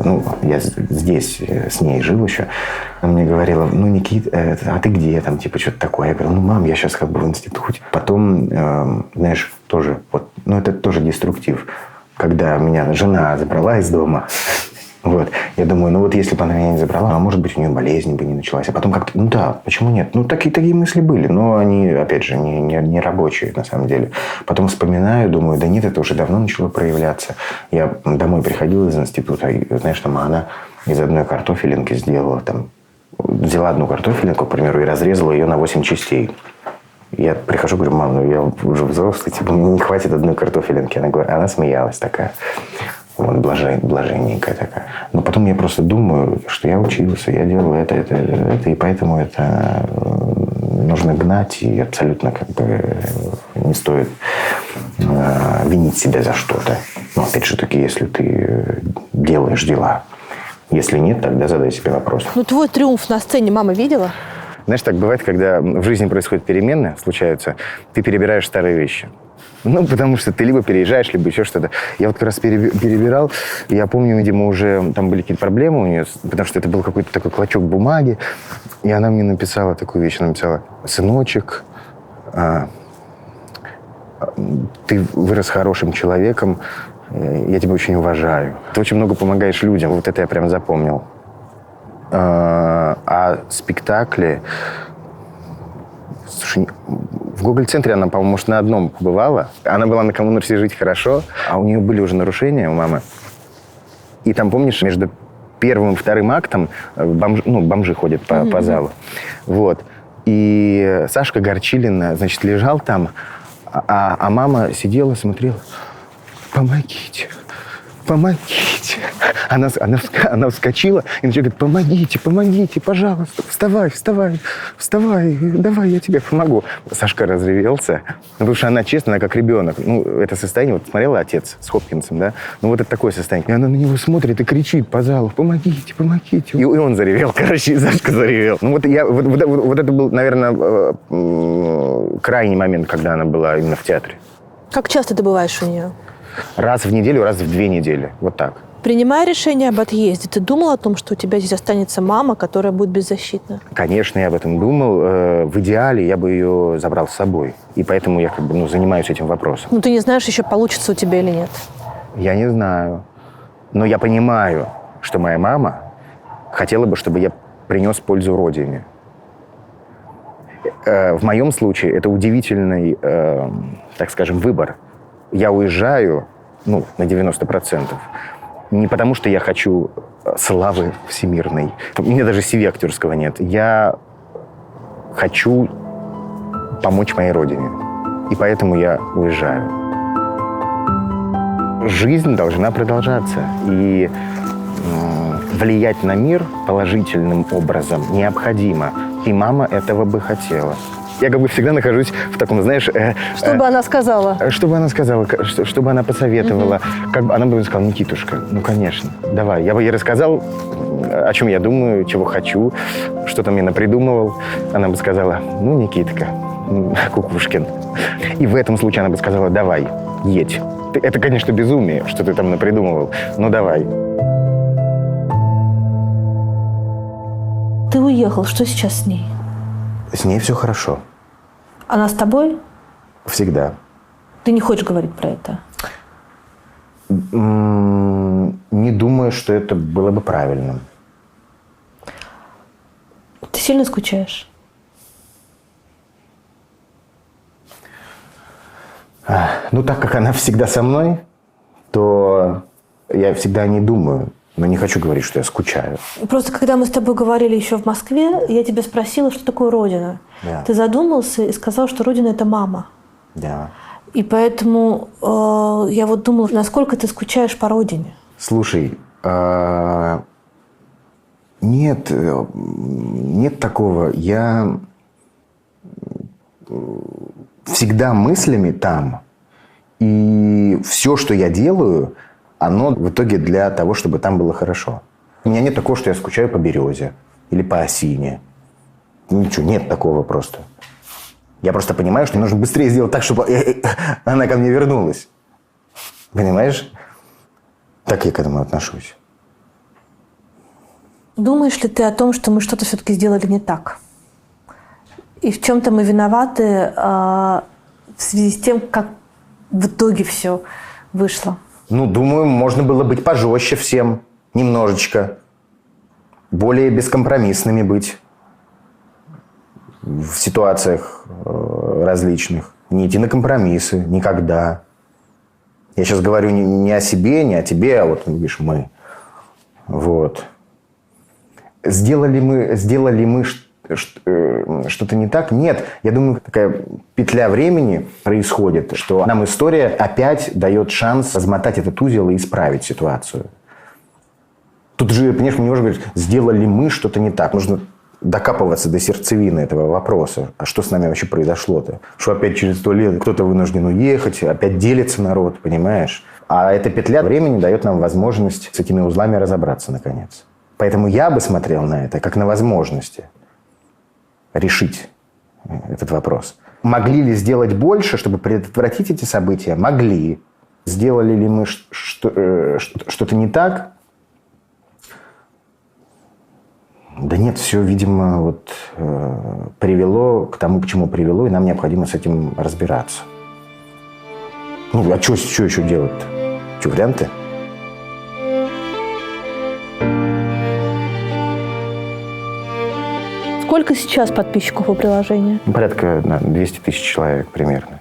Speaker 1: ну, я здесь с ней жил еще, она мне говорила, ну, Никит, а ты где там, типа, что-то такое? Я говорю, ну, мам, я сейчас как бы в институте. Потом, знаешь, тоже, вот, ну, это тоже деструктив. Когда меня жена забрала из дома, вот, я думаю, ну вот если бы она меня не забрала, а может быть, у нее болезнь бы не началась. А потом как-то, ну да, почему нет? Ну, такие мысли были, но они, опять же, не рабочие на самом деле. Потом вспоминаю, думаю, да нет, это уже давно начало проявляться. Я домой приходил из института, и, знаешь, там она из одной картофелинки сделала, там, взяла одну картофелинку, к примеру, и разрезала ее на 8 частей. Я прихожу, говорю, мам, ну я уже взрослый, типа, мне не хватит одной картофелинки. Она смеялась такая, вот, блаженненькая такая. Но потом я просто думаю, что я учился, я делал это, и поэтому это нужно гнать, и абсолютно как бы не стоит винить себя за что-то. Но опять же таки, если ты делаешь дела. Если нет, тогда задай себе вопрос.
Speaker 2: Ну, твой триумф на сцене мама видела?
Speaker 1: Знаешь, так бывает, когда в жизни происходят перемены, случаются, ты перебираешь старые вещи. Ну, потому что ты либо переезжаешь, либо еще что-то. Я вот как раз перебирал, и я помню, видимо, уже там были какие-то проблемы у нее, потому что это был какой-то такой клочок бумаги, и она мне написала такую вещь, она написала: «Сыночек, ты вырос хорошим человеком, я тебя очень уважаю. Ты очень много помогаешь людям». Вот это я прям запомнил. А спектакли... Слушай, в Гоголь-центре она, по-моему, может, на одном побывала. Она была на «Кому на Руси жить хорошо», а у нее были уже нарушения у мамы. И там, помнишь, между первым и вторым актом бомжи ходят по залу. Вот. И Сашка Горчилина, значит, лежал там, а мама сидела, смотрела: «Помогите, помогите». Она вскочила и начала говорить: «Помогите, помогите, пожалуйста, вставай, давай, я тебе помогу». Сашка разревелся, потому что она, честно, она как ребенок. Ну, это состояние, вот смотрела «Отец» с Хопкинсом, да? Ну, вот это такое состояние. И она на него смотрит и кричит по залу: «Помогите, помогите». И он заревел, короче, и Сашка заревел. Ну, вот это был, наверное, крайний момент, когда она была именно в театре.
Speaker 2: Как часто ты бываешь у нее?
Speaker 1: Раз в неделю, раз в 2 недели. Вот так.
Speaker 2: Принимая решение об отъезде, ты думал о том, что у тебя здесь останется мама, которая будет беззащитна?
Speaker 1: Конечно, я об этом думал. В идеале я бы ее забрал с собой. И поэтому я как бы, занимаюсь этим вопросом.
Speaker 2: Ну, ты не знаешь еще, получится у тебя или нет?
Speaker 1: Я не знаю. Но я понимаю, что моя мама хотела бы, чтобы я принес пользу родине. В моем случае это удивительный, так скажем, выбор. Я уезжаю, на 90%. Не потому, что я хочу славы всемирной. У меня даже CV актерского нет. Я хочу помочь моей родине. И поэтому я уезжаю. Жизнь должна продолжаться. И влиять на мир положительным образом необходимо. И мама этого бы хотела. Я как бы всегда нахожусь в таком, знаешь...
Speaker 2: Что бы она сказала?
Speaker 1: Что бы она сказала, что бы она посоветовала. Как бы она бы сказала: Никитушка, ну, конечно, давай. Я бы ей рассказал, о чем я думаю, чего хочу, что там я напридумывал. Она бы сказала: ну, Никитка, Кукушкин. И в этом случае она бы сказала: давай, едь. Это, конечно, безумие, что ты там напридумывал, но давай.
Speaker 2: Ты уехал, что сейчас с ней?
Speaker 1: С ней все хорошо.
Speaker 2: Она с тобой?
Speaker 1: Всегда.
Speaker 2: Ты не хочешь говорить про это?
Speaker 1: Не думаю, что это было бы правильным.
Speaker 2: Ты сильно скучаешь?
Speaker 1: Ну, так как она всегда со мной, то я всегда о ней думаю. Но не хочу говорить, что я скучаю.
Speaker 2: Просто когда мы с тобой говорили еще в Москве, я тебя спросила, что такое Родина.
Speaker 1: Да.
Speaker 2: Ты задумался и сказал, что Родина – это мама.
Speaker 1: Да.
Speaker 2: И поэтому я вот думала, насколько ты скучаешь по родине.
Speaker 1: Слушай, нет такого. Я всегда мыслями там. И все, что я делаю, оно в итоге для того, чтобы там было хорошо. У меня нет такого, что я скучаю по березе или по осине. Ничего, нет такого просто. Я просто понимаю, что мне нужно быстрее сделать так, чтобы она ко мне вернулась. Понимаешь? Так я к этому отношусь.
Speaker 2: Думаешь ли ты о том, что мы что-то все-таки сделали не так? И в чем-то мы виноваты в связи с тем, как в итоге все вышло?
Speaker 1: Ну, думаю, можно было быть пожестче всем. Немножечко. Более бескомпромиссными быть. В ситуациях различных. Не идти на компромиссы. Никогда. Я сейчас говорю не о себе, не о тебе, а вот, видишь, мы. Вот. Сделали мы что-то не так? Нет. Я думаю, такая петля времени происходит, что нам история опять дает шанс размотать этот узел и исправить ситуацию. Тут же, понимаешь, мы не можем говорить, сделали мы что-то не так. Нужно докапываться до сердцевины этого вопроса. А что с нами вообще произошло-то? Что опять через 100 лет кто-то вынужден уехать, опять делится народ, понимаешь? А эта петля времени дает нам возможность с этими узлами разобраться, наконец. Поэтому я бы смотрел на это как на возможности решить этот вопрос. Могли ли сделать больше, чтобы предотвратить эти события? Могли. Сделали ли мы что-то не так? Да нет, все, видимо, вот, привело к тому, к чему привело, и нам необходимо с этим разбираться. Ну, а что еще делать-то? Что, варианты?
Speaker 2: Сколько сейчас подписчиков у приложения?
Speaker 1: Порядка 200 тысяч человек примерно.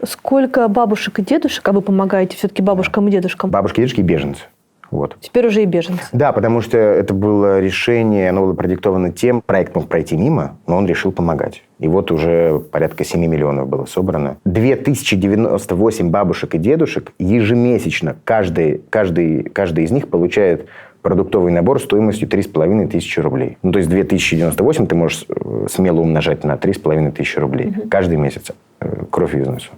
Speaker 2: Сколько бабушек и дедушек, а вы помогаете все-таки бабушкам и дедушкам?
Speaker 1: Бабушки, дедушки и беженцы. Вот.
Speaker 2: Теперь уже и беженцы.
Speaker 1: Да, потому что это было решение, оно было продиктовано тем, проект мог пройти мимо, но он решил помогать. И вот уже порядка 7 миллионов было собрано. 2098 бабушек и дедушек ежемесячно, каждый из них получает продуктовый набор стоимостью 3500 рублей. Ну, то есть 2098 ты можешь смело умножать на 3500 рублей. Каждый месяц кровь из носу.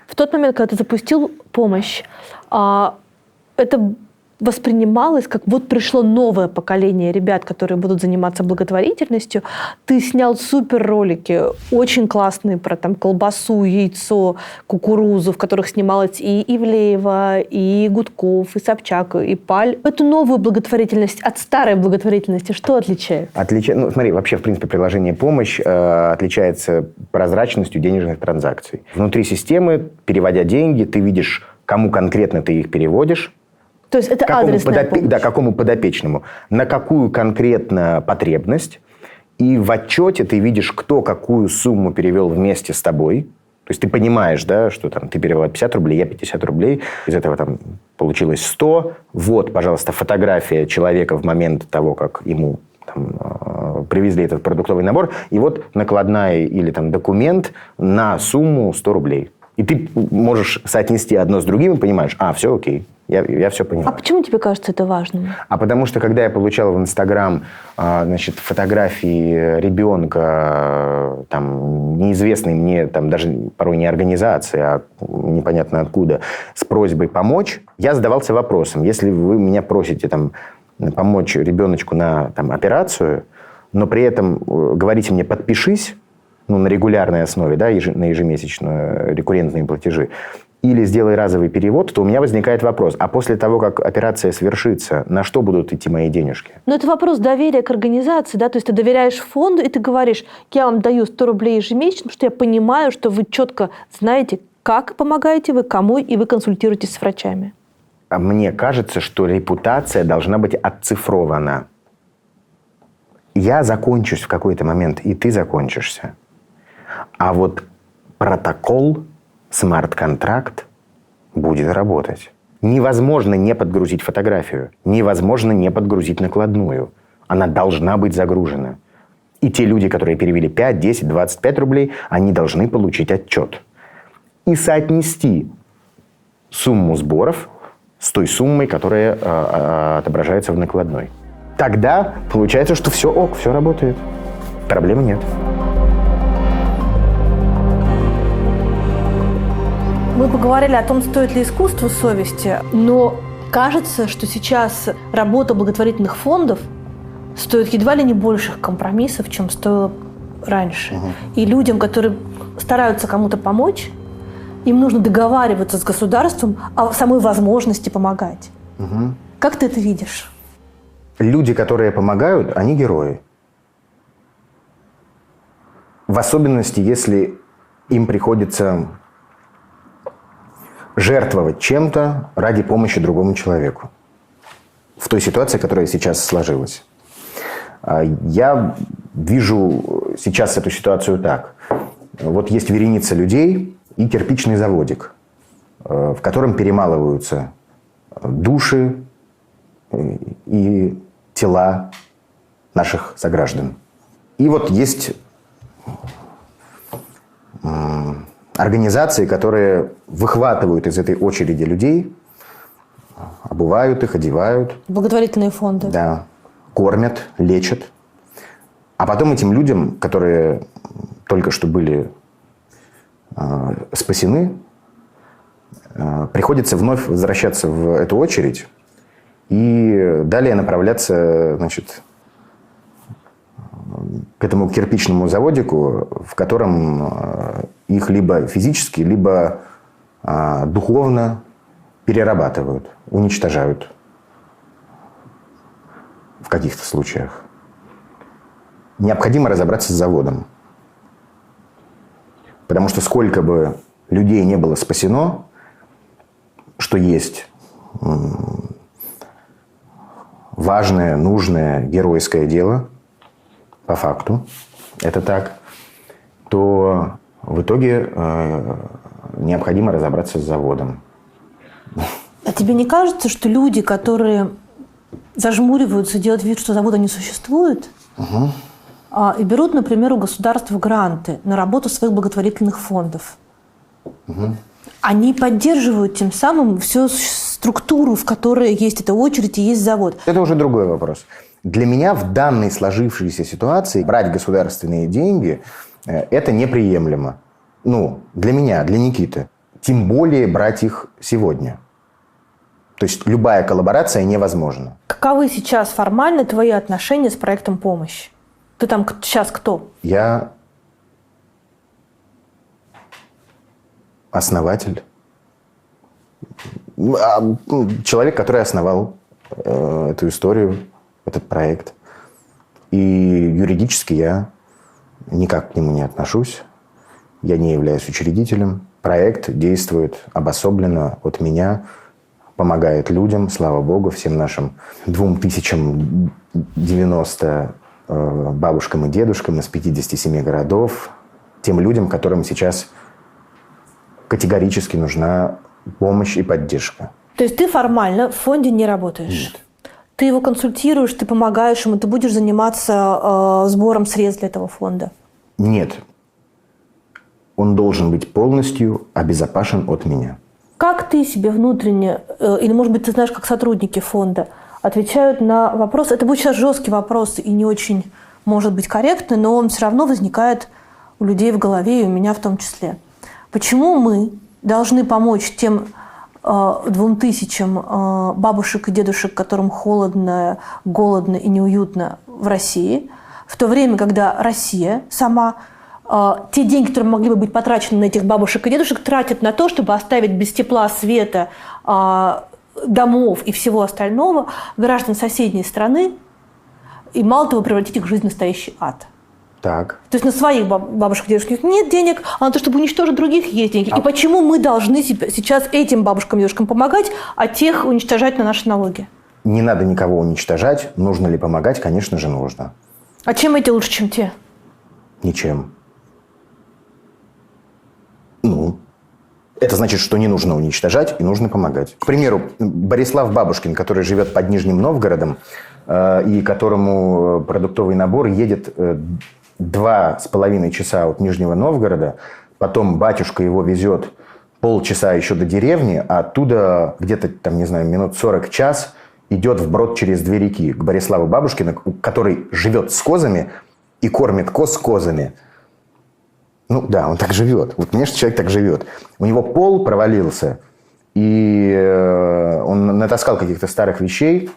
Speaker 2: В тот момент, когда ты запустил помощь, это воспринималось как вот пришло новое поколение ребят, которые будут заниматься благотворительностью. Ты снял супер ролики, очень классные про там колбасу, яйцо, кукурузу, в которых снималась и Ивлеева, и Гудков, и Собчак, и Паль. Эту новую благотворительность от старой благотворительности что отличает?
Speaker 1: Ну, смотри, вообще, в принципе, приложение «Помощь» отличается прозрачностью денежных транзакций. Внутри системы, переводя деньги, ты видишь, кому конкретно ты их переводишь.
Speaker 2: То есть это адресная помощь?
Speaker 1: Да, какому подопечному. На какую конкретно потребность. И в отчете ты видишь, кто какую сумму перевел вместе с тобой. То есть ты понимаешь, да, что там, ты перевела 50 рублей, я 50 рублей. Из этого там получилось 100. Вот, пожалуйста, фотография человека в момент того, как ему там, привезли этот продуктовый набор. И вот накладная или там, документ на сумму 100 рублей. И ты можешь соотнести одно с другим и понимаешь, все окей. Я все понимаю.
Speaker 2: А почему тебе кажется это важным?
Speaker 1: А потому что, когда я получал в Инстаграм, фотографии ребенка, там, неизвестной мне там даже порой не организации, а непонятно откуда, с просьбой помочь, я задавался вопросом, если вы меня просите там помочь ребеночку на там, операцию, но при этом говорите мне «подпишись», на регулярной основе, да, на ежемесячно рекуррентные платежи, или сделай разовый перевод, то у меня возникает вопрос, а после того, как операция свершится, на что будут идти мои денежки?
Speaker 2: Но это вопрос доверия к организации, да, то есть ты доверяешь фонду, и ты говоришь, я вам даю 100 рублей ежемесячно, потому что я понимаю, что вы четко знаете, как помогаете вы, кому, и вы консультируетесь с врачами.
Speaker 1: А мне кажется, что репутация должна быть отцифрована. Я закончусь в какой-то момент, и ты закончишься. А вот протокол, смарт-контракт будет работать. Невозможно не подгрузить фотографию. Невозможно не подгрузить накладную. Она должна быть загружена. И те люди, которые перевели 5, 10, 25 рублей, они должны получить отчет. И соотнести сумму сборов с той суммой, которая отображается в накладной. Тогда получается, что все ок, все работает. Проблем нет.
Speaker 2: Мы поговорили о том, стоит ли искусство совести, но кажется, что сейчас работа благотворительных фондов стоит едва ли не больших компромиссов, чем стоило раньше. И людям, которые стараются кому-то помочь, им нужно договариваться с государством о самой возможности помогать. Как ты это видишь?
Speaker 1: Люди, которые помогают, они герои. В особенности, если им приходится жертвовать чем-то ради помощи другому человеку. В той ситуации, которая сейчас сложилась. Я вижу сейчас эту ситуацию так. Вот есть вереница людей и кирпичный заводик, в котором перемалываются души и тела наших сограждан. И вот есть организации, которые выхватывают из этой очереди людей, обувают их, одевают.
Speaker 2: Благотворительные фонды.
Speaker 1: Да. Кормят, лечат. А потом этим людям, которые только что были спасены, приходится вновь возвращаться в эту очередь и далее направляться, значит, к этому кирпичному заводику, в котором их либо физически, либо духовно перерабатывают, уничтожают в каких-то случаях. Необходимо разобраться с заводом. Потому что сколько бы людей не было спасено, что есть важное, нужное, геройское дело, по факту, это так, то в итоге необходимо разобраться с заводом.
Speaker 2: А тебе не кажется, что люди, которые зажмуриваются, делают вид, что завода не существует, и берут, например, у государства гранты на работу своих благотворительных фондов, они поддерживают тем самым всю структуру, в которой есть эта очередь и есть завод?
Speaker 1: Это уже другой вопрос. Для меня в данной сложившейся ситуации брать государственные деньги – это неприемлемо. Для меня, для Никиты. Тем более брать их сегодня. То есть любая коллаборация невозможна.
Speaker 2: Каковы сейчас формально твои отношения с проектом «Помощь»? Ты там сейчас кто?
Speaker 1: Я основатель. Человек, который основал эту историю, этот проект. И юридически я никак к нему не отношусь. Я не являюсь учредителем. Проект действует обособленно от меня, помогает людям, слава богу, всем нашим 2090 бабушкам и дедушкам из 57 городов, тем людям, которым сейчас категорически нужна помощь и поддержка.
Speaker 2: То есть ты формально в фонде не работаешь?
Speaker 1: Нет.
Speaker 2: Ты его консультируешь, ты помогаешь ему, ты будешь заниматься сбором средств для этого фонда?
Speaker 1: Нет. Он должен быть полностью обезопасен от меня.
Speaker 2: Как ты себе внутренне, или, может быть, ты знаешь, как сотрудники фонда, отвечают на вопрос? Это будет сейчас жесткий вопрос и не очень, может быть, корректный, но он все равно возникает у людей в голове, и у меня в том числе. Почему мы должны помочь тем 2000 бабушек и дедушек, которым холодно, голодно и неуютно в России, в то время, когда Россия сама те деньги, которые могли бы быть потрачены на этих бабушек и дедушек, тратит на то, чтобы оставить без тепла, света, домов и всего остального граждан соседней страны, и мало того, превратить их в жизнь в настоящий ад.
Speaker 1: Так.
Speaker 2: То есть на своих бабушек и дедушек нет денег, а на то, чтобы уничтожить других, есть деньги. И почему мы должны сейчас этим бабушкам и дедушкам помогать, а тех уничтожать на наши налоги?
Speaker 1: Не надо никого уничтожать. Нужно ли помогать? Конечно же, нужно.
Speaker 2: А чем эти лучше, чем те?
Speaker 1: Ничем. Это значит, что не нужно уничтожать и нужно помогать. К примеру, Борислав Бабушкин, который живет под Нижним Новгородом, и которому продуктовый набор едет 2,5 часа от Нижнего Новгорода, потом батюшка его везет полчаса еще до деревни, а оттуда где-то, там, не знаю, минут 40-час идет вброд через 2 реки к Бориславу Бабушкину, который живет с козами и кормит коз козами. Ну да, он так живет. Вот, конечно, человек так живет. У него пол провалился, и он натаскал каких-то старых вещей,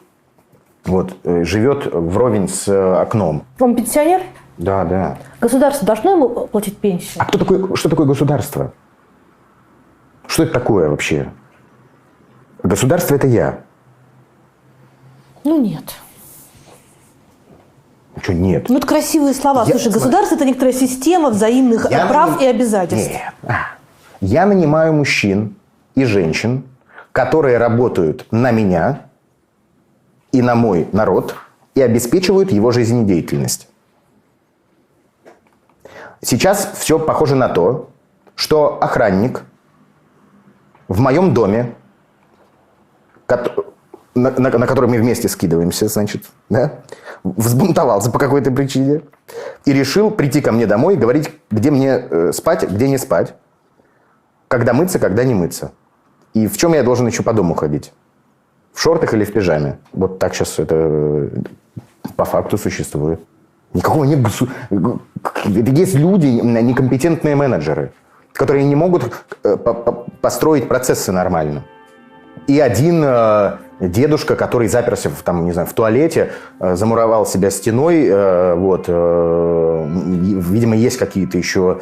Speaker 1: вот, живет вровень с окном.
Speaker 2: Он пенсионер?
Speaker 1: Да, да.
Speaker 2: Государство должно ему платить пенсию?
Speaker 1: А что такое государство? Что это такое вообще? Государство – это я.
Speaker 2: Ну, нет.
Speaker 1: Что нет?
Speaker 2: Ну, это красивые слова. Слушай, государство – это некоторая система взаимных прав и обязательств.
Speaker 1: Нет. Я нанимаю мужчин и женщин, которые работают на меня и на мой народ и обеспечивают его жизнедеятельность. Сейчас все похоже на то, что охранник в моем доме, на который мы вместе скидываемся, значит, да, взбунтовался по какой-то причине и решил прийти ко мне домой и говорить, где мне спать, где не спать, когда мыться, когда не мыться. И в чем я должен еще по дому ходить? В шортах или в пижаме? Вот так сейчас это по факту существует. Никакого нет есть люди, некомпетентные менеджеры, которые не могут построить процессы нормально. И один дедушка, который заперся там, не знаю, в туалете, замуровал себя стеной, вот, видимо, есть какие-то еще,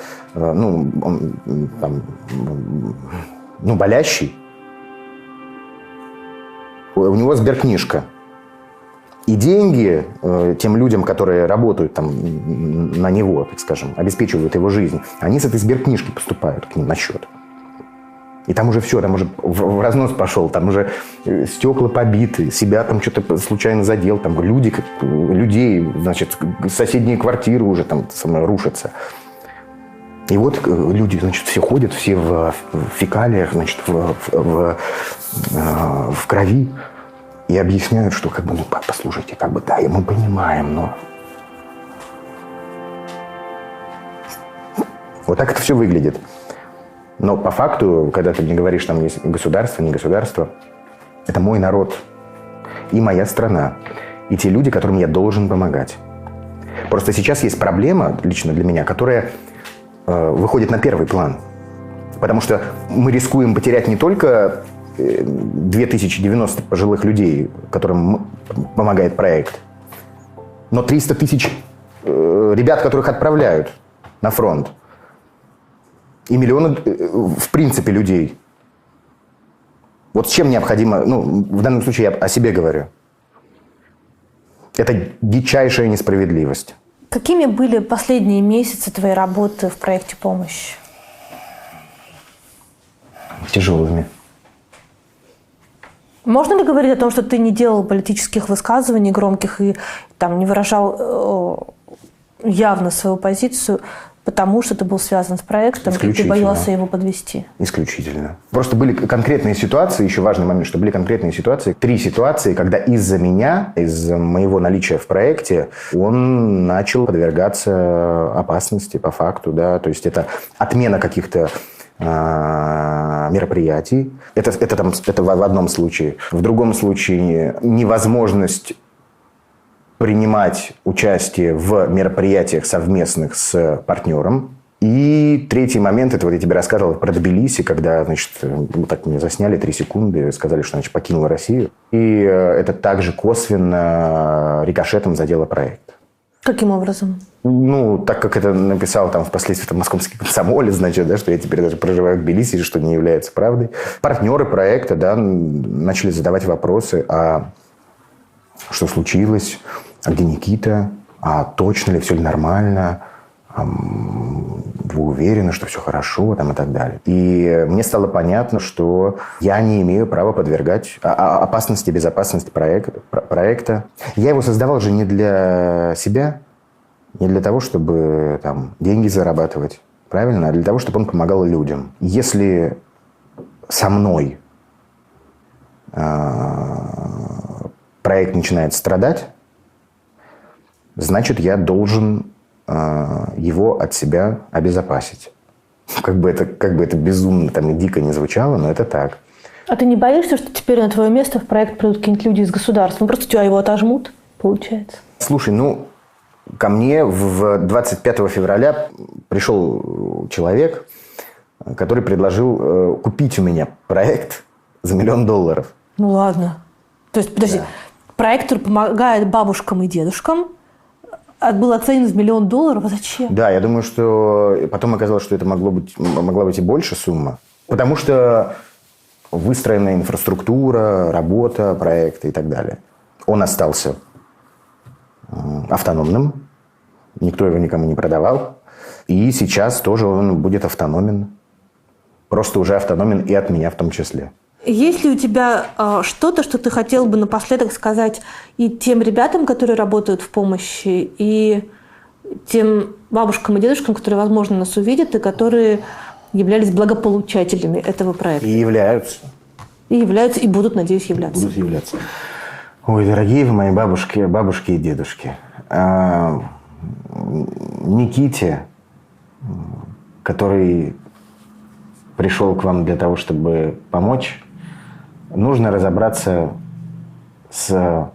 Speaker 1: болящий. У него сберкнижка. И деньги тем людям, которые работают там на него, так скажем, обеспечивают его жизнь, они с этой сберкнижки поступают к ним на счет. И там уже все, там уже в разнос пошел, там уже стекла побиты, себя там что-то случайно задел, там людей, значит, соседние квартиры уже там рушатся. И вот люди, значит, все ходят, все в фекалиях, значит, в крови. И объясняют, что как бы, послушайте, как бы, да, и мы понимаем, но... Вот так это все выглядит. Но по факту, когда ты мне говоришь, там есть государство, не государство, это мой народ и моя страна. И те люди, которым я должен помогать. Просто сейчас есть проблема, лично для меня, которая выходит на первый план. Потому что мы рискуем потерять не только 2090 пожилых людей, которым помогает проект, но 300 тысяч ребят, которых отправляют на фронт. И миллионы, в принципе, людей. Вот с чем необходимо, в данном случае я о себе говорю. Это дичайшая несправедливость.
Speaker 2: Какими были последние месяцы твоей работы в проекте «Помощь»?
Speaker 1: Тяжелыми.
Speaker 2: Можно ли говорить о том, что ты не делал политических высказываний громких и там, не выражал явно свою позицию, потому что ты был связан с проектом, и ты боялся его подвести?
Speaker 1: Исключительно. Просто были конкретные ситуации, еще важный момент, что были конкретные ситуации, 3 ситуации, когда из-за меня, из-за моего наличия в проекте, он начал подвергаться опасности по факту, да, то есть это отмена каких-то мероприятий. Это в одном случае. В другом случае невозможность принимать участие в мероприятиях совместных с партнером. И третий момент, это вот я тебе рассказывал про Тбилиси, когда, значит, так меня засняли 3 секунды, сказали, что, значит, покинула Россию. И это также косвенно рикошетом задело проект.
Speaker 2: Каким образом?
Speaker 1: Ну, так как это написал там впоследствии там, московский комсомолец, значит, да, что я теперь даже проживаю в Тбилиси, что не является правдой. Партнеры проекта, да, начали задавать вопросы, а что случилось, а где Никита, а точно ли, все ли нормально, вы уверены, что все хорошо, там, и так далее. И мне стало понятно, что я не имею права подвергать опасности, безопасности проекта. Я его создавал же не для себя, не для того, чтобы там, деньги зарабатывать, правильно, а для того, чтобы он помогал людям. Если со мной проект начинает страдать, значит, я должен его от себя обезопасить. Как бы это безумно там, и дико не звучало, но это так.
Speaker 2: А ты не боишься, что теперь на твое место в проект придут какие-нибудь люди из государства? Ну, просто тебя его отожмут, получается?
Speaker 1: Слушай, ко мне в 25 февраля пришел человек, который предложил купить у меня проект за $1 миллион.
Speaker 2: Ну, ладно. То есть, подожди, да. Проект, который помогает бабушкам и дедушкам, был оценен в $1 миллион. А зачем?
Speaker 1: Да, я думаю, что потом оказалось, что это могла быть и больше сумма. Потому что выстроена инфраструктура, работа, проекты и так далее. Он остался автономным. Никто его никому не продавал. И сейчас тоже он будет автономен. Просто уже автономен и от меня в том числе.
Speaker 2: Есть ли у тебя что-то, что ты хотел бы напоследок сказать и тем ребятам, которые работают в помощи, и тем бабушкам и дедушкам, которые, возможно, нас увидят, и которые являлись благополучателями этого проекта?
Speaker 1: И являются.
Speaker 2: И являются, и будут, надеюсь, являться.
Speaker 1: Будут являться. Ой, дорогие вы мои бабушки и дедушки. Никите, который пришел к вам для того, чтобы помочь, нужно разобраться с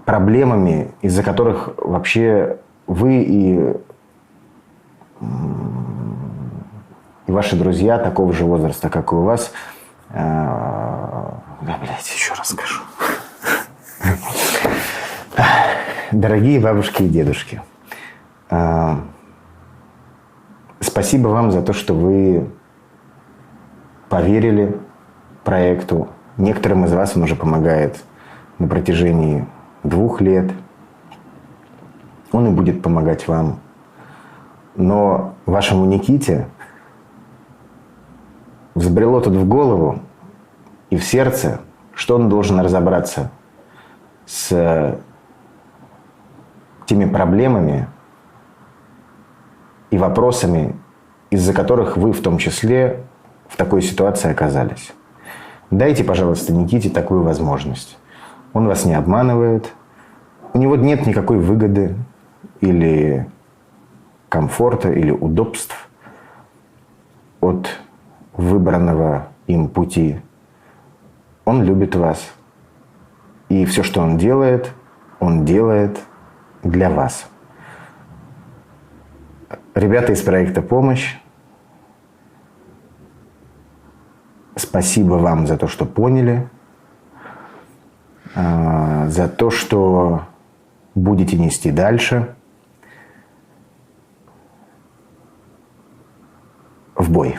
Speaker 1: проблемами, из-за которых вообще вы и ваши друзья такого же возраста, как и у вас. Еще раз скажу. Дорогие бабушки и дедушки, спасибо вам за то, что вы поверили проекту. Некоторым из вас он уже помогает на протяжении 2 лет. Он и будет помогать вам. Но вашему Никите взбрело тут в голову и в сердце, что он должен разобраться с теми проблемами и вопросами, из-за которых вы в том числе в такой ситуации оказались. Дайте, пожалуйста, Никите такую возможность. Он вас не обманывает. У него нет никакой выгоды или комфорта, или удобств от выбранного им пути. Он любит вас. И все, что он делает для вас. Ребята из проекта «Помощь», спасибо вам за то, что поняли, за то, что будете нести дальше. В бой.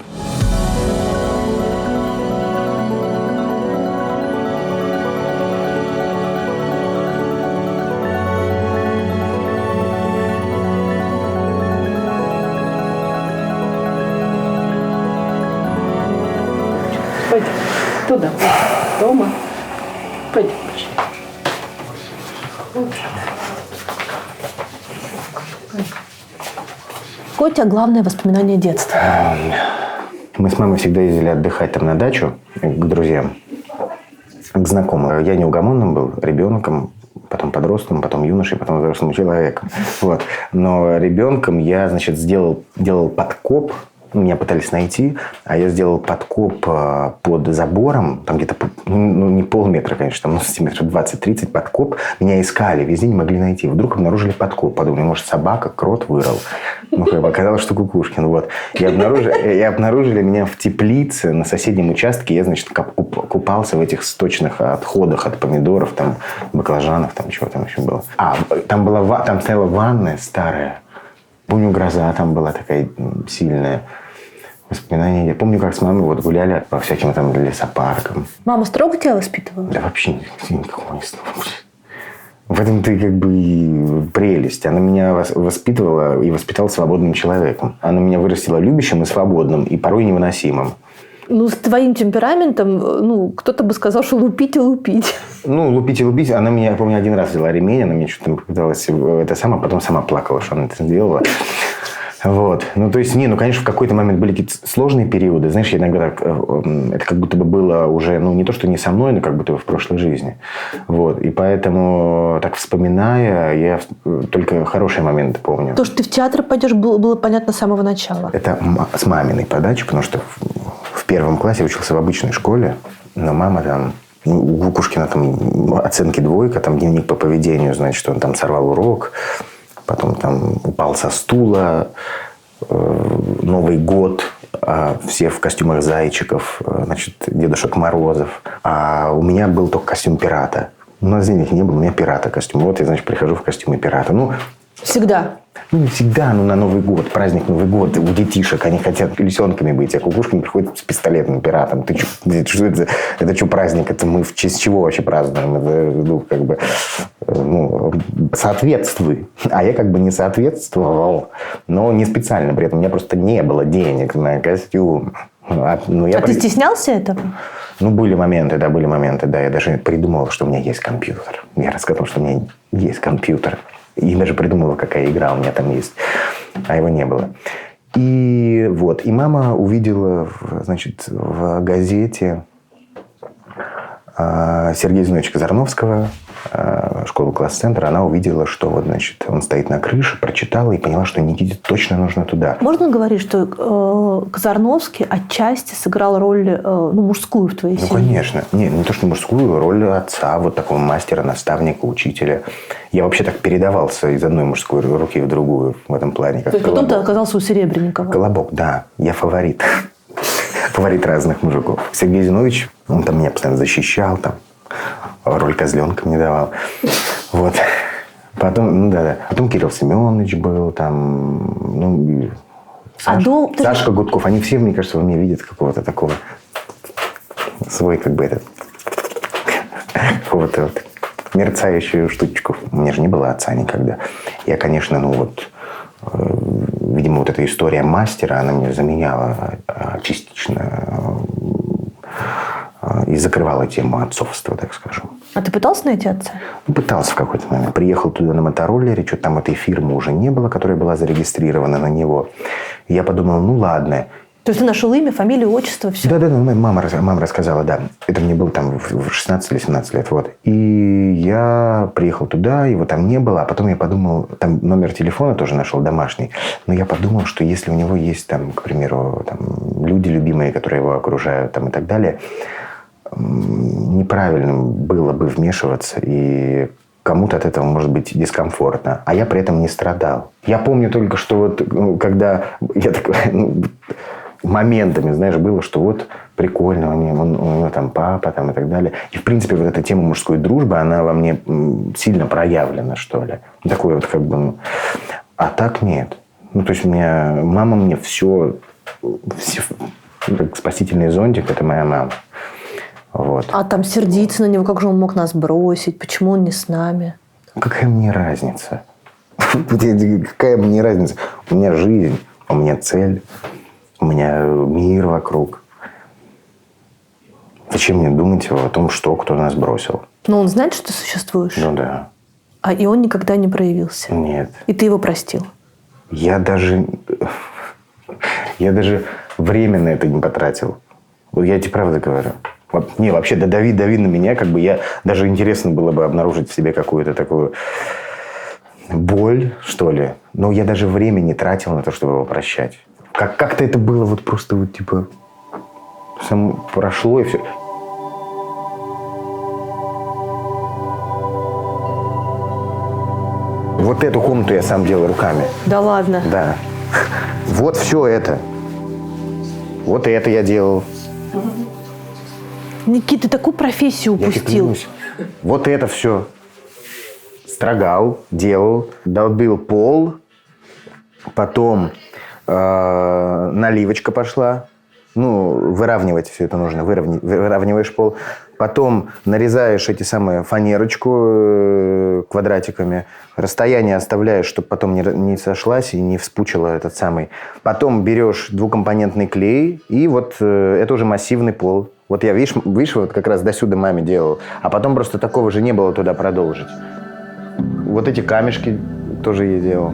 Speaker 2: Пойдем туда, дома. Пойдем. Какое у тебя главное воспоминание детства?
Speaker 1: Мы с мамой всегда ездили отдыхать там на дачу к друзьям, к знакомым. Я неугомонным был, ребенком, потом подростком, потом юношей, потом взрослым человеком. Вот. Но ребенком я, значит, делал подкоп Меня пытались найти, а я сделал подкоп под забором, там где-то, не полметра, конечно, там сантиметров 20-30 подкоп. Меня искали, везде не могли найти. Вдруг обнаружили подкоп. Подумали, может, собака, крот вырыл. Оказалось, что Кукушкин. Вот. И обнаружили меня в теплице на соседнем участке. Я, значит, купался в этих сточных отходах от помидоров, там, баклажанов, там, чего там еще было. Там стояла ванная старая. Помню, гроза там была такая сильная. Воспоминания. Я помню, как с мамой вот гуляли по всяким там лесопаркам.
Speaker 2: Мама строго тебя воспитывала?
Speaker 1: Да вообще никакого не стало. В этом ты как бы и прелесть. Она меня воспитывала и воспитала свободным человеком. Она меня вырастила любящим и свободным, и порой невыносимым.
Speaker 2: Ну, с твоим темпераментом, кто-то бы сказал, что лупить и лупить.
Speaker 1: Лупить и лупить. Она меня, я помню, один раз взяла ремень, она мне что-то пыталась а потом сама плакала, что она это сделала. Вот. Конечно, в какой-то момент были какие-то сложные периоды. Знаешь, я иногда это как будто бы было уже, не то, что не со мной, но как будто бы в прошлой жизни. Вот. И поэтому, так вспоминая, я только хорошие моменты помню.
Speaker 2: То, что ты в театр пойдешь, было понятно с самого начала.
Speaker 1: Это с маминой подачи, потому что в 1 классе я учился в обычной школе, но мама там... У Кукушкина там оценки 2, там дневник по поведению, значит, что он там сорвал урок, потом там упал со стула, Новый год, все в костюмах зайчиков, значит, Дедушек Морозов. А у меня был только костюм пирата. У нас денег не было, у меня пирата костюм. Вот я, значит, прихожу в костюме пирата.
Speaker 2: Всегда?
Speaker 1: Не всегда, но на Новый год, праздник Новый год. У детишек они хотят лисенками быть, а Кукушкин приходит с пистолетным пиратом. Ты что это? Это что праздник? Это мы в честь чего вообще празднуем? Это, соответствуй. А я как бы не соответствовал, но не специально. При этом у меня просто не было денег на костюм.
Speaker 2: Ты стеснялся этого?
Speaker 1: Были моменты, да. Я даже придумал, что у меня есть компьютер. Я рассказал, что у меня есть компьютер. И даже придумала, какая игра у меня там есть. А его не было. И мама увидела, значит, в газете Сергея Зиновьевича Казарновского, школу класс-центра, она увидела, что он стоит на крыше, прочитала и поняла, что Никите точно нужно туда.
Speaker 2: Можно говорить, что Казарновский отчасти сыграл роль мужскую в твоей семье?
Speaker 1: Конечно. Не то, что мужскую, роль отца, такого мастера, наставника, учителя. Я вообще так передавался из одной мужской руки в другую в этом плане.
Speaker 2: То есть потом ты оказался у Серебренникова?
Speaker 1: Колобок, да. Я фаворит. Фаворит разных мужиков. Сергей Зиновьевич, он там меня постоянно защищал, там роль козленка мне давал. Вот. Потом, Потом Кирилл Семенович был, там, Сашка Гудков. Они все, мне кажется, во мне видят какого-то такого свой, какого-то мерцающую штучку. У меня же не было отца никогда. Я, конечно, видимо, эта история мастера, она меня заменяла частично и закрывала тему отцовства, так скажем.
Speaker 2: А ты пытался найти отца?
Speaker 1: Пытался в какой-то момент. Приехал туда на мотороллере, что-то там этой фирмы уже не было, которая была зарегистрирована на него. И я подумал, ладно.
Speaker 2: То есть ты нашел имя, фамилию, отчество, все?
Speaker 1: Да, мама рассказала, да. Это мне было там в 16 или 17 лет, вот. И я приехал туда, его там не было, а потом я подумал, там номер телефона тоже нашел домашний, но я подумал, что если у него есть там, к примеру, там, люди любимые, которые его окружают, там, и так далее, неправильным было бы вмешиваться, и кому-то от этого может быть дискомфортно. А я при этом не страдал. Я помню только, что когда я такой... моментами, знаешь, было, что прикольно, у него там папа там, и так далее. И, в принципе, эта тема мужской дружбы, она во мне сильно проявлена, что ли. Такой А так нет. То есть мама мне все как спасительный зонтик, это моя мама. Вот.
Speaker 2: А там сердиться на него, как же он мог нас бросить, почему он не с нами?
Speaker 1: Какая мне разница? Какая мне разница? У меня жизнь, у меня цель. У меня мир вокруг. Зачем мне думать о том, кто нас бросил?
Speaker 2: Но он знает, что ты существуешь?
Speaker 1: Ну да.
Speaker 2: И он никогда не проявился?
Speaker 1: Нет.
Speaker 2: И ты его простил?
Speaker 1: Я даже время на это не потратил. Я тебе правда говорю. Не, вообще, дави на меня, я даже интересно было бы обнаружить в себе какую-то такую боль, что ли. Но я даже время не тратил на то, чтобы его прощать. Как-то это было вот просто вот типа само прошло и все. Вот эту комнату я сам делал руками.
Speaker 2: Да ладно.
Speaker 1: Да. Вот все это. Вот это я делал.
Speaker 2: Никита, ты такую профессию
Speaker 1: Я тебе
Speaker 2: упустил.
Speaker 1: клянусь. Вот это все. Строгал, делал, долбил пол. Потом наливочка пошла. Ну, выравнивать все это нужно. Выравниваешь пол. Потом нарезаешь эти самые фанерочку квадратиками. Расстояние оставляешь, чтобы потом не сошлась и не вспучила этот самый. Потом берешь двухкомпонентный клей. И вот это уже массивный пол. Вот я, видишь, вот как раз до сюда маме делал. А потом просто такого же не было туда продолжить. Вот эти камешки тоже я делал.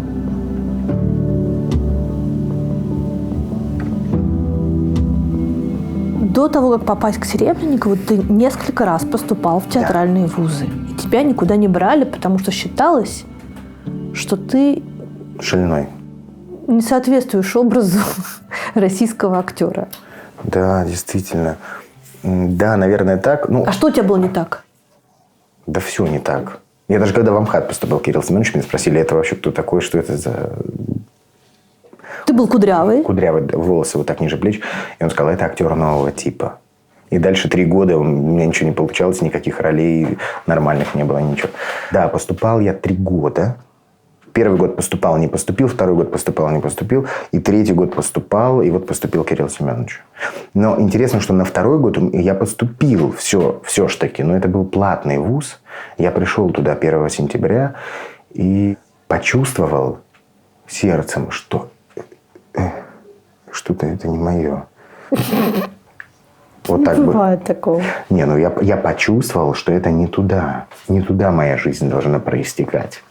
Speaker 2: До того, как попасть к Серебренникову, ты несколько раз поступал в театральные вузы. И тебя никуда не брали, потому что считалось, что ты
Speaker 1: Шальной.
Speaker 2: не соответствуешь образу российского актера.
Speaker 1: Да, действительно. Да, наверное, так. Ну,
Speaker 2: А что у тебя было не так?
Speaker 1: да все не так. Я даже когда в МХАТ поступал, Кирилл Семенович, меня спросили, это вообще кто такой, что это за
Speaker 2: Ты был кудрявый.
Speaker 1: кудрявые волосы вот так ниже плеч. И он сказал, это актер нового типа. И дальше 3 года у меня ничего не получалось, никаких ролей нормальных не было, ничего. Да, поступал я 3 года. 1 год поступал, не поступил, 2 год поступал, не поступил, и 3 год поступал, и вот поступил Кирилл Семенович. Но интересно, что на 2 год я поступил все ж таки, но это был платный вуз. Я пришел туда 1 сентября и почувствовал сердцем, что что-то это не мое. Вот так
Speaker 2: Не
Speaker 1: бы.
Speaker 2: бывает такого.
Speaker 1: Не, ну я почувствовал, что это не туда. Не туда моя жизнь должна проистекать.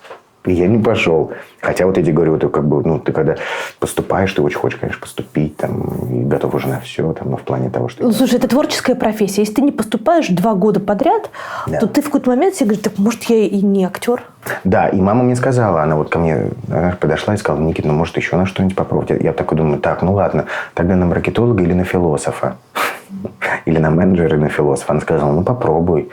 Speaker 1: И я не пошел. Хотя вот я тебе говорю, как бы, ну, ты когда поступаешь, ты очень хочешь, конечно, поступить, там, и готов уже на все, там, но в плане того, что...
Speaker 2: Ну, слушай, это творческая профессия. Если ты не поступаешь 2 года подряд,
Speaker 1: Да.
Speaker 2: то ты в какой-то момент себе говоришь, так может, я и не актер?
Speaker 1: Да, и мама мне сказала, она вот ко мне подошла и сказала, Никита, ну, может, еще на что-нибудь попробовать. Я такой думаю, так, ну, ладно, тогда на маркетолога или на философа. Или на менеджера, или на философа. Она сказала, ну, попробуй.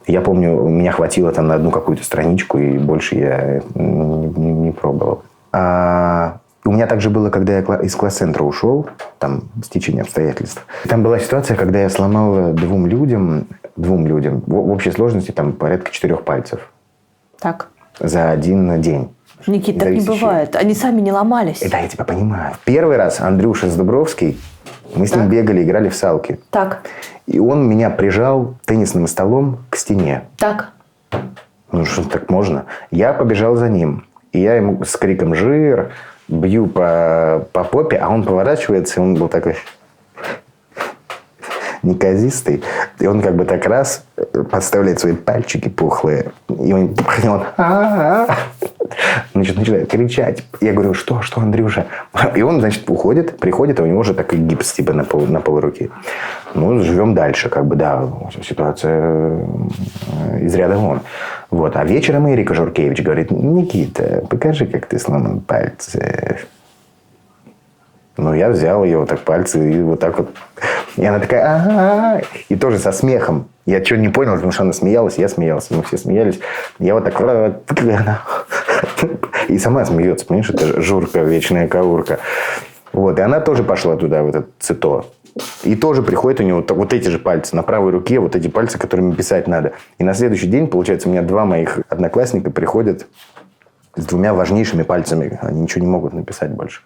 Speaker 1: Я помню, меня хватило там на одну какую-то страничку, и больше я не пробовал. У меня также было, когда я из класс-центра ушел, там, стечение обстоятельств. Там была ситуация, когда я сломал 2 людям, в общей сложности там порядка 4 пальцев
Speaker 2: Так.
Speaker 1: за 1 день.
Speaker 2: Никит, так не
Speaker 1: Зависящие.
Speaker 2: бывает. Они сами не ломались.
Speaker 1: Да, я тебя понимаю. Первый раз Андрюша Сдубровский, мы с ним бегали, играли в салки.
Speaker 2: Так.
Speaker 1: И он меня прижал теннисным столом к стене.
Speaker 2: Так.
Speaker 1: Ну, что так можно? Я побежал за ним. И я ему с криком «Жир!» бью по попе, а он поворачивается, и он был такой неказистый. И он как бы так раз подставляет свои пальчики пухлые. И он значит, начинает кричать. Я говорю, что, Андрюша? И он, значит, приходит, а у него уже такой гипс типа на пол руки. Ну, живем дальше, как бы, да, ситуация из ряда вон. Вот. А вечером Эрика Журкевич говорит, Никита, покажи, как ты сломал пальцы. Ну, я взял ее вот так пальцы и вот так вот. И она такая, ага. И тоже со смехом. Я что-то не понял, потому что она смеялась, я смеялся. Мы все смеялись. Я вот так... И сама смеется, понимаешь? Это Журка, вечная каурка. Вот. И она тоже пошла туда, в этот ЦИТО. И тоже приходит у него вот эти же пальцы на правой руке, вот эти пальцы, которыми писать надо. И на следующий день, получается, у меня 2 моих одноклассника приходят с 2 важнейшими пальцами. Они ничего не могут написать больше.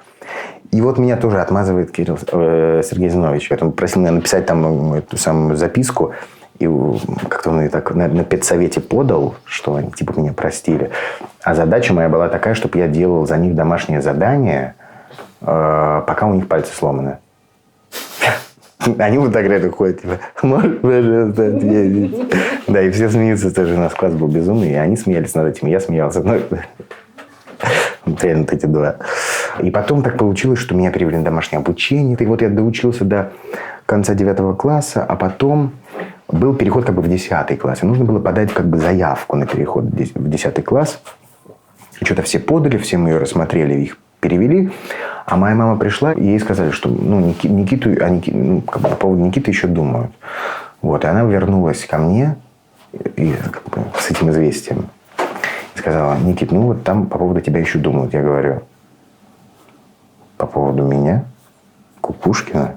Speaker 1: И вот меня тоже отмазывает Сергей Зинович. Он просил меня написать там эту самую записку. И как-то он ее так на педсовете подал, что они типа меня простили. А задача моя была такая, чтобы я делал за них домашнее задание, пока у них пальцы сломаны. Они вот так рядом ходят, типа, можешь, пожалуйста, ответить? Да, и все смеются тоже. У нас класс был безумный, и они смеялись над этим, и я смеялся. Ну, реально вот эти 2. И потом так получилось, что меня перевели на домашнее обучение. И вот я доучился до конца 9 класса, а потом был переход как бы в 10 класс. И нужно было подать как бы заявку на переход в 10 класс. И что-то все подали, все мы ее рассмотрели, их перевели. А моя мама пришла, и ей сказали, что Никиту, по поводу Никиты еще думают. Вот, и она вернулась ко мне с этим известием. И сказала: Никит, вот там по поводу тебя еще думают. Я говорю: по поводу меня? Кукушкина?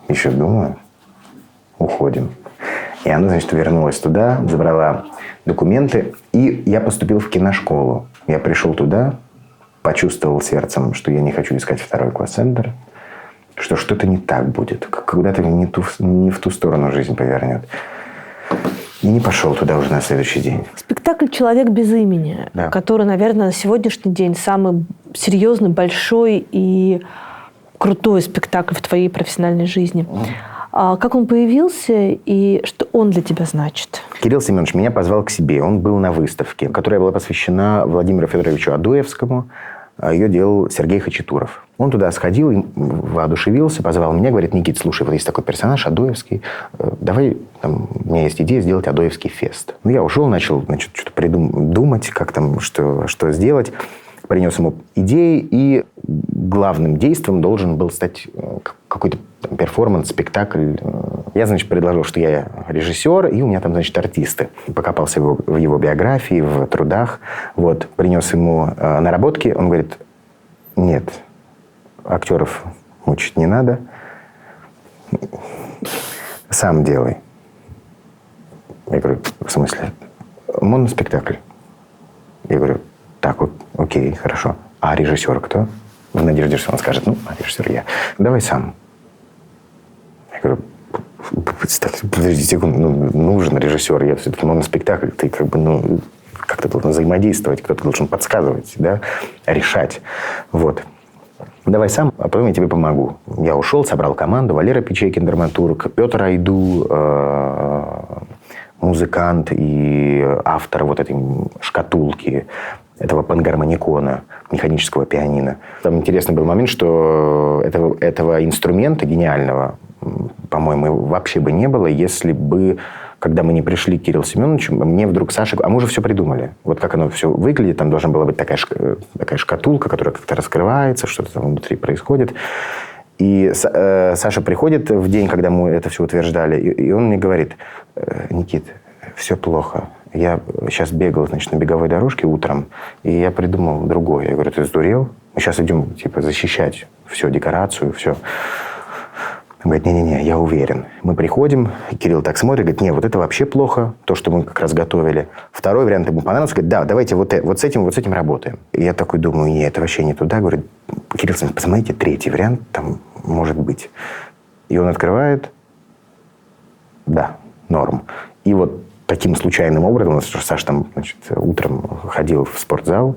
Speaker 1: Еще думают? Уходим. И она, значит, вернулась туда, забрала документы, и я поступил в киношколу. Я пришел туда, почувствовал сердцем, что я не хочу искать 2 класс-центр, что что-то не так будет, куда-то не в ту сторону жизнь повернет. И не пошел туда уже на следующий день.
Speaker 2: Спектакль «Человек без имени»,
Speaker 1: да,
Speaker 2: который, наверное, на сегодняшний день самый серьезный, большой и крутой спектакль в твоей профессиональной жизни. Как он появился и что он для тебя значит?
Speaker 1: Кирилл Семенович меня позвал к себе. Он был на выставке, которая была посвящена Владимиру Федоровичу Адоевскому. Ее делал Сергей Хачатуров. Он туда сходил, воодушевился, позвал меня, говорит: Никит, слушай, вот есть такой персонаж Адоевский, давай, у меня есть идея сделать Адоевский фест. Я ушел, начал, значит, что-то думать, как там, что сделать. Принес ему идеи, и главным действием должен был стать какой-то перформанс, спектакль. Я, значит, предложил, что я режиссер, и у меня там, значит, артисты. Покопался в его биографии, в трудах. Вот. Принес ему наработки. Он говорит: нет, актеров мучить не надо. Сам делай. Я говорю: в смысле? Моноспектакль. Я говорю: так, вот, окей, хорошо. А режиссер кто? В надежде, что он скажет: а режиссер я. Давай сам. Я говорю: подожди секунду, нужен режиссер. Я все-таки моноспектакль. Ты как-то должен взаимодействовать, кто-то должен подсказывать, да, решать. Вот. Давай сам, а потом я тебе помогу. Я ушел, собрал команду. Валера Печейкин, драматург, Петр Айду, музыкант и автор вот этой шкатулки, этого пангармоникона, механического пианино. Там интересный был момент, что этого инструмента гениального, по-моему, вообще бы не было, если бы, когда мы не пришли к Кириллу Семеновичу, мне вдруг Саша... А мы уже все придумали. Вот как оно все выглядит. Там должна была быть такая шкатулка, которая как-то раскрывается, что-то там внутри происходит. И Саша приходит в день, когда мы это все утверждали, и он мне говорит: Никит, все плохо. Я сейчас бегал, значит, на беговой дорожке утром, и я придумал другое. Я говорю: ты сдурел? Мы сейчас идем, защищать всю декорацию, все. Он говорит: не-не-не, я уверен. Мы приходим, Кирилл так смотрит, говорит: не, вот это вообще плохо, то, что мы как раз готовили. Второй вариант ему понравился, говорит: да, давайте вот с этим работаем. И я такой думаю: нет, это вообще не туда. Говорит: Кирилл, посмотрите, третий вариант там может быть. И он открывает: да, норм. И вот таким случайным образом, Саша там, значит, утром ходил в спортзал,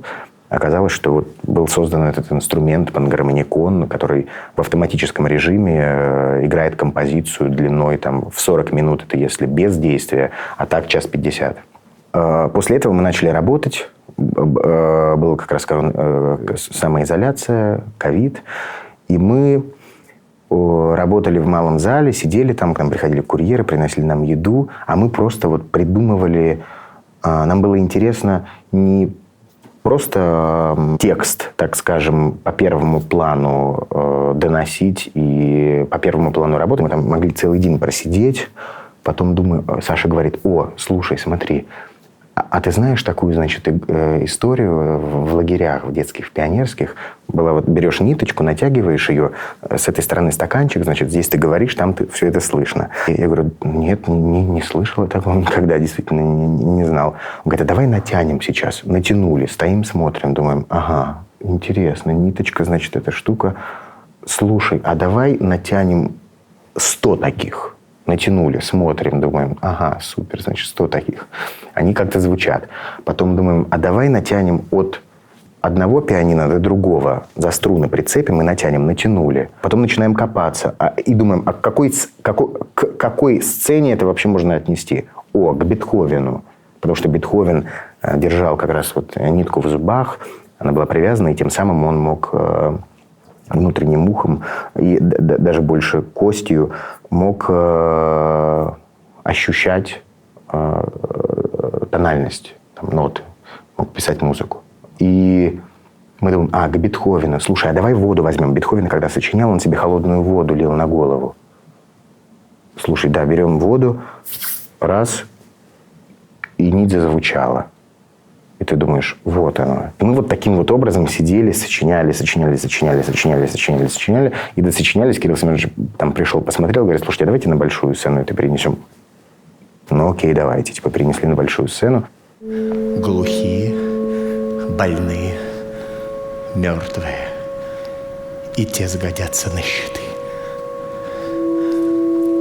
Speaker 1: оказалось, что вот был создан этот инструмент пангармоникон, который в автоматическом режиме играет композицию длиной там, в 40 минут, это если без действия, а так 1:50. После этого мы начали работать. Была как раз самоизоляция, ковид. И мы работали в малом зале, сидели там, к нам приходили курьеры, приносили нам еду, а мы просто вот придумывали... Нам было интересно не просто текст, так скажем, по первому плану доносить и по первому плану работать. Мы там могли целый день просидеть. Потом думаю, Саша говорит: о, слушай, смотри, а ты знаешь такую, значит, историю в лагерях, в детских, в пионерских? Была вот, берешь ниточку, натягиваешь ее, с этой стороны стаканчик, значит, здесь ты говоришь, там все это слышно. Я говорю: нет, не слышал такого никогда, действительно не знал. Он говорит: а давай натянем сейчас. Натянули, стоим, смотрим, думаем: ага, интересно, ниточка, значит, эта штука. Слушай, а давай натянем 100 таких. Натянули, смотрим, думаем: ага, супер, значит, 100 таких. Они как-то звучат. Потом думаем: а давай натянем от одного пианино до другого, за струны прицепим и натянем. Натянули. Потом начинаем копаться. И думаем: а к какой сцене это вообще можно отнести? О, к Бетховену. Потому что Бетховен держал как раз вот нитку в зубах, она была привязана, и тем самым он мог... внутренним ухом и даже больше костью мог ощущать тональность, там, ноты, мог писать музыку. И Мы думаем, к Бетховену. Слушай, а давай воду возьмем. Бетховен, когда сочинял, он себе холодную воду лил на голову. Слушай, да, берем воду, раз, и нить зазвучала. И ты думаешь, вот оно. И мы вот таким вот образом сидели, сочиняли. И досочинялись. Кирилл Семенович там пришел, посмотрел, говорит, слушайте, давайте на большую сцену это перенесем. Ну окей, давайте. Типа перенесли на большую сцену.
Speaker 4: Глухие, больные, мертвые. И те сгодятся на щиты.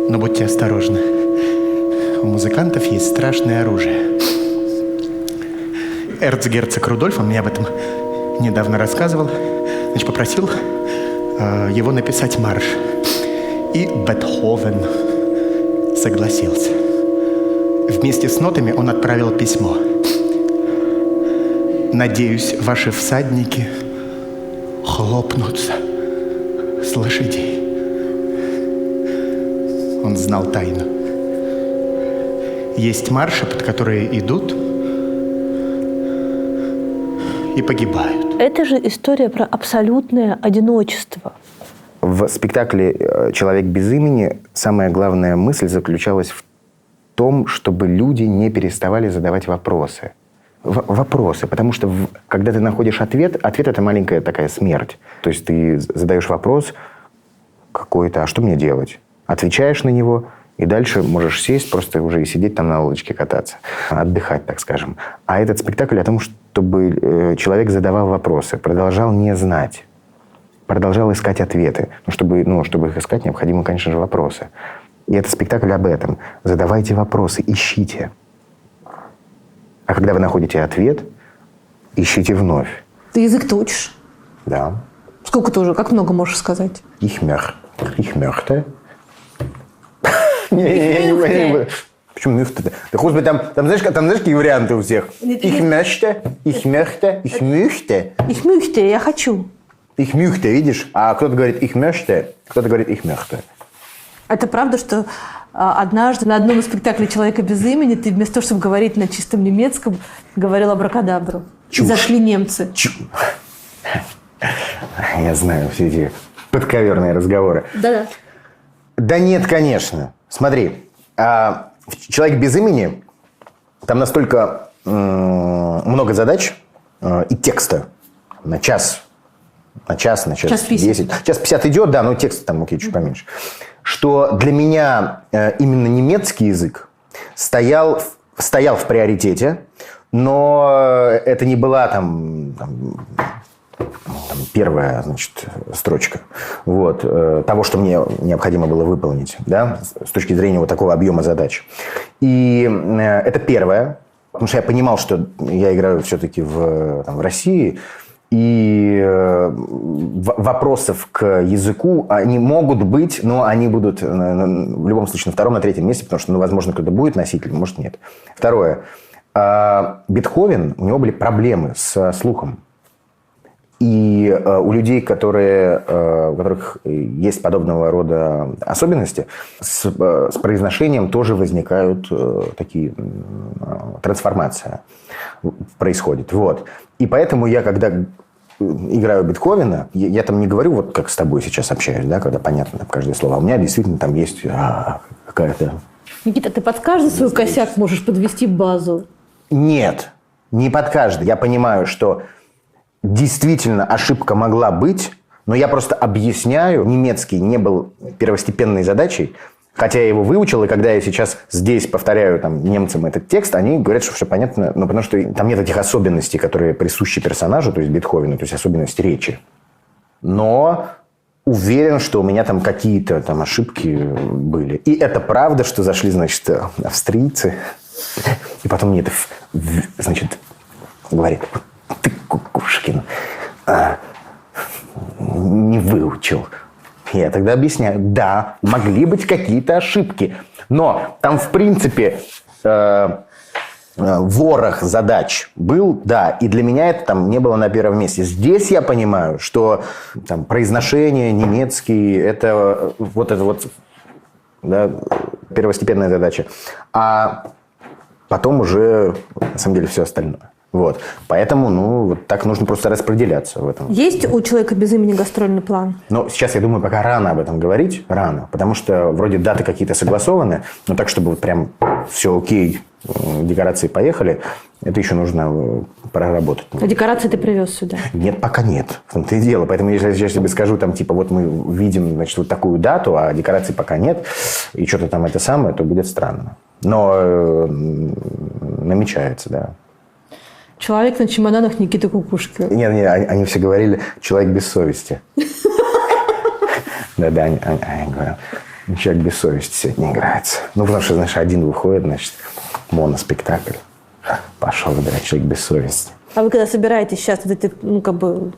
Speaker 4: Но будьте осторожны. У музыкантов есть страшное оружие. Эрцгерцог Рудольф, он мне об этом недавно рассказывал, значит, попросил его написать марш. И Бетховен согласился. Вместе с нотами он отправил письмо. «Надеюсь, ваши всадники хлопнутся с лошадей». Он знал тайну. Есть марши, под которые идут и погибают.
Speaker 2: Это же история про абсолютное одиночество.
Speaker 1: В спектакле «Человек без имени» самая главная мысль заключалась в том, чтобы люди не переставали задавать вопросы. Вопросы. Потому что когда ты находишь ответ, ответ – это маленькая такая смерть. То есть ты задаешь вопрос какой-то, а что мне делать? Отвечаешь на него, и дальше можешь сесть просто уже и сидеть там на лодочке кататься. Отдыхать, так скажем. А этот спектакль о том, чтобы человек задавал вопросы, продолжал не знать, продолжал искать ответы. Чтобы их искать, необходимы, конечно же, вопросы. И это спектакль об этом. Задавайте вопросы, ищите. А когда вы находите ответ, ищите вновь.
Speaker 2: Ты язык-то учишь?
Speaker 1: Да.
Speaker 2: Сколько ты уже? Как много можешь сказать?
Speaker 1: Ich möchte. Не. Почему möchte? Да хоть бы там знаешь, какие варианты у всех? Ich möchte.
Speaker 2: Ich möchte, я хочу.
Speaker 1: Ich möchte, видишь? А кто-то говорит ich möchte, кто-то говорит ich möchte.
Speaker 2: Это правда, что однажды на одном из спектаклей «Человека без имени» ты вместо того, чтобы говорить на чистом немецком, говорил абракадабру. И зашли немцы.
Speaker 1: Я знаю все эти подковерные разговоры.
Speaker 2: Да-да.
Speaker 1: Да нет, конечно. Смотри, «Человек без имени» там настолько много задач и текста на час 10. 1:50 идет, да, но текст там, окей, чуть поменьше. Что для меня именно немецкий язык стоял в приоритете, но это не была там первая, значит, строчка того, что мне необходимо было выполнить, да, с точки зрения вот такого объема задач. И это первое, потому что я понимал, что я играю все-таки в России, и вопросов к языку, они могут быть, но они будут в любом случае на втором, на третьем месте, потому что, возможно, кто-то будет носителем, может, нет. Второе. Бетховен, у него были проблемы со слухом. И у людей, у которых есть подобного рода особенности, с произношением тоже возникают такие трансформации происходит. Вот. И поэтому я, когда играю Бетховена, я там не говорю, вот как с тобой сейчас общаюсь, да, когда понятно там каждое слово. А у меня действительно там есть какая-то...
Speaker 2: Никита, ты под каждый свой косяк можешь подвести базу?
Speaker 1: Нет, не под каждый. Я понимаю, что действительно ошибка могла быть, но я просто объясняю. Немецкий не был первостепенной задачей, хотя я его выучил, и когда я сейчас здесь повторяю немцам этот текст, они говорят, что все понятно, потому что там нет этих особенностей, которые присущи персонажу, то есть Бетховену, то есть особенности речи. Но уверен, что у меня там какие-то ошибки были. И это правда, что зашли, значит, австрийцы, и потом мне это, значит, говорит: ты, Кукушкин, не выучил. Я тогда объясняю, да, могли быть какие-то ошибки, но там, в принципе, ворох задач был, да, и для меня это там не было на первом месте. Здесь я понимаю, что там произношение, немецкий, это вот да, первостепенная задача, а потом уже, на самом деле, все остальное. Вот. Поэтому, вот так нужно просто распределяться в этом.
Speaker 2: Есть у человека без имени гастрольный план?
Speaker 1: Но сейчас, я думаю, пока рано об этом говорить. Рано. Потому что вроде даты какие-то согласованы, но так, чтобы вот прям все окей, декорации поехали, это еще нужно проработать.
Speaker 2: А декорации ты привез сюда?
Speaker 1: Нет, пока нет. В том-то и дело. Поэтому если я тебе скажу, там, типа, вот мы видим, значит, вот такую дату, а декораций пока нет, и что-то там это самое, то будет странно. Но намечается, да.
Speaker 2: Человек на чемоданах Никиты Кукушкина.
Speaker 1: Нет, они все говорили «человек без совести». Да, они говорят, человек без совести сегодня играется. Потому что, знаешь, один выходит, значит, моноспектакль. Пошел играть «человек без совести».
Speaker 2: А вы когда собираетесь сейчас вот этой,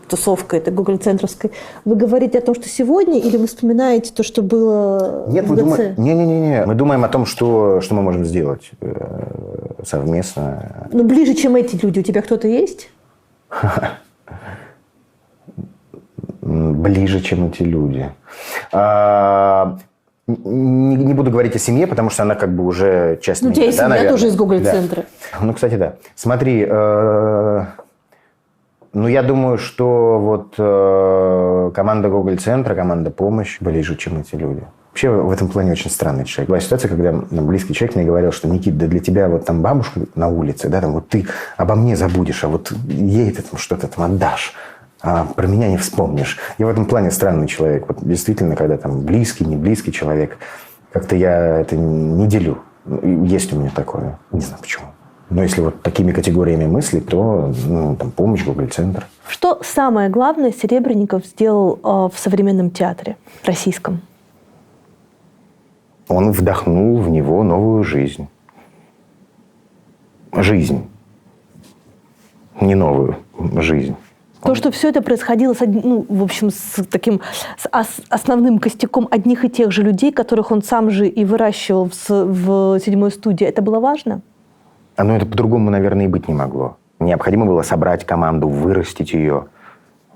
Speaker 2: тусовкой, этой Гоголь-центровской, вы говорите о том, что сегодня, или вы вспоминаете то, что было
Speaker 1: Нет,
Speaker 2: в
Speaker 1: мы
Speaker 2: ГЦ?
Speaker 1: думаем... Не. Мы думаем о том, что мы можем сделать совместно.
Speaker 2: Ближе, чем эти люди, у тебя кто-то есть?
Speaker 1: Ближе, чем эти люди. Не буду говорить о семье, потому что она как бы уже часть меня.
Speaker 2: У тебя есть семья
Speaker 1: наверное.
Speaker 2: тоже из Гоголь-центра.
Speaker 1: Да. Кстати, да. Смотри, я думаю, что вот команда Гоголь-центра, команда «Помощь» ближе, чем эти люди. Вообще в этом плане очень странный человек. Была ситуация, когда близкий человек мне говорил, что Никит, да для тебя вот там бабушка на улице, да, там вот ты обо мне забудешь, а вот ей ты там что-то там отдашь. А про меня не вспомнишь. Я в этом плане странный человек. Вот действительно, когда там близкий, не близкий человек, как-то я это не делю. Есть у меня такое. Не знаю почему. Но если вот такими категориями мыслей, то там «Помощь», Гоголь-центр.
Speaker 2: Что самое главное Серебренников сделал в современном театре российском?
Speaker 1: Он вдохнул в него новую жизнь. Жизнь. Не новую жизнь.
Speaker 2: То, что все это происходило с таким основным костяком одних и тех же людей, которых он сам же и выращивал в «Седьмой студии», это было важно?
Speaker 1: Это по-другому, наверное, и быть не могло. Необходимо было собрать команду, вырастить ее,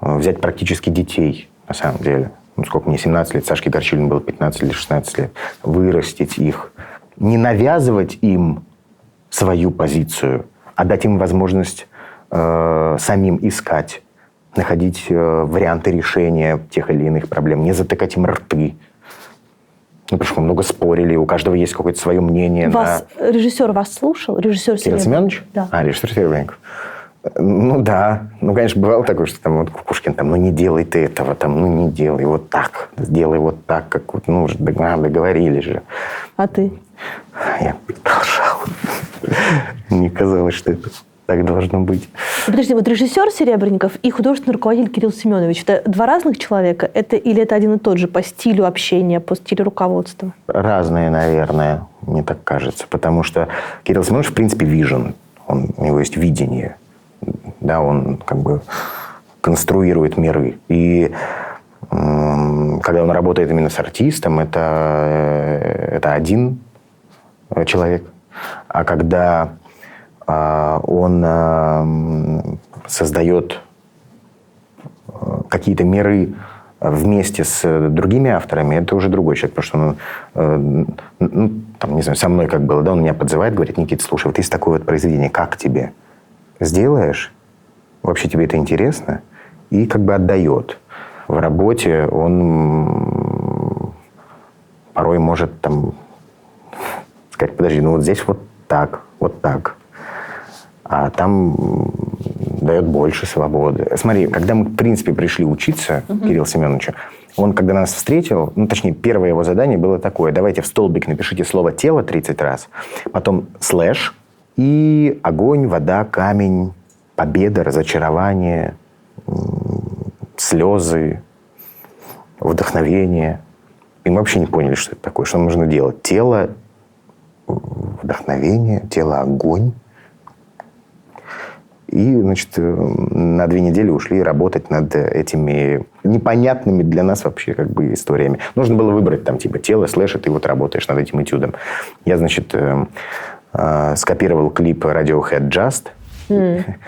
Speaker 1: взять практически детей, на самом деле. Сколько мне, 17 лет, Сашке Горчилину было 15 или 16 лет. Вырастить их. Не навязывать им свою позицию, а дать им возможность самим искать, находить варианты решения тех или иных проблем, не затыкать им рты. Потому что мы много спорили, у каждого есть какое-то свое мнение.
Speaker 2: Режиссер вас слушал? Режиссер
Speaker 1: Кирилл Семенович?
Speaker 2: Да.
Speaker 1: Режиссер Серебренников. Да. Конечно, бывало такое, что там вот Кукушкин там, не делай ты этого, там, не делай вот так, сделай вот так, как вот, договорились же.
Speaker 2: А ты?
Speaker 1: Я продолжал. Мне казалось, что это так должно быть.
Speaker 2: Подожди, вот режиссер Серебренников и художественный руководитель Кирилл Семенович – это два разных человека? Или это один и тот же по стилю общения, по стилю руководства?
Speaker 1: Разные, наверное, мне так кажется. Потому что Кирилл Семенович, в принципе, вижен. У него есть видение. Да, он как бы конструирует миры. И когда он работает именно с артистом, это один человек. А когда он создает какие-то миры вместе с другими авторами, это уже другой человек. Потому что не знаю, со мной как было, да, он меня подзывает, говорит: Никита, слушай, вот есть такое вот произведение, как тебе? Сделаешь? Вообще тебе это интересно? И как бы отдает. В работе он порой может там сказать: подожди, вот здесь вот так. А там дает больше свободы. Смотри, когда мы, в принципе, пришли учиться Кириллу Семеновичу, он, когда нас встретил, точнее, первое его задание было такое: давайте в столбик напишите слово «тело» 30 раз, потом слэш и огонь, вода, камень, победа, разочарование, слезы, вдохновение. И мы вообще не поняли, что это такое, что нужно делать. Тело, вдохновение, тело, огонь. И, значит, на 2 недели ушли работать над этими непонятными для нас вообще как бы историями. Нужно было выбрать там типа тело, слэш, и ты вот работаешь над этим этюдом. Я, значит, скопировал клип Radiohead «Just»,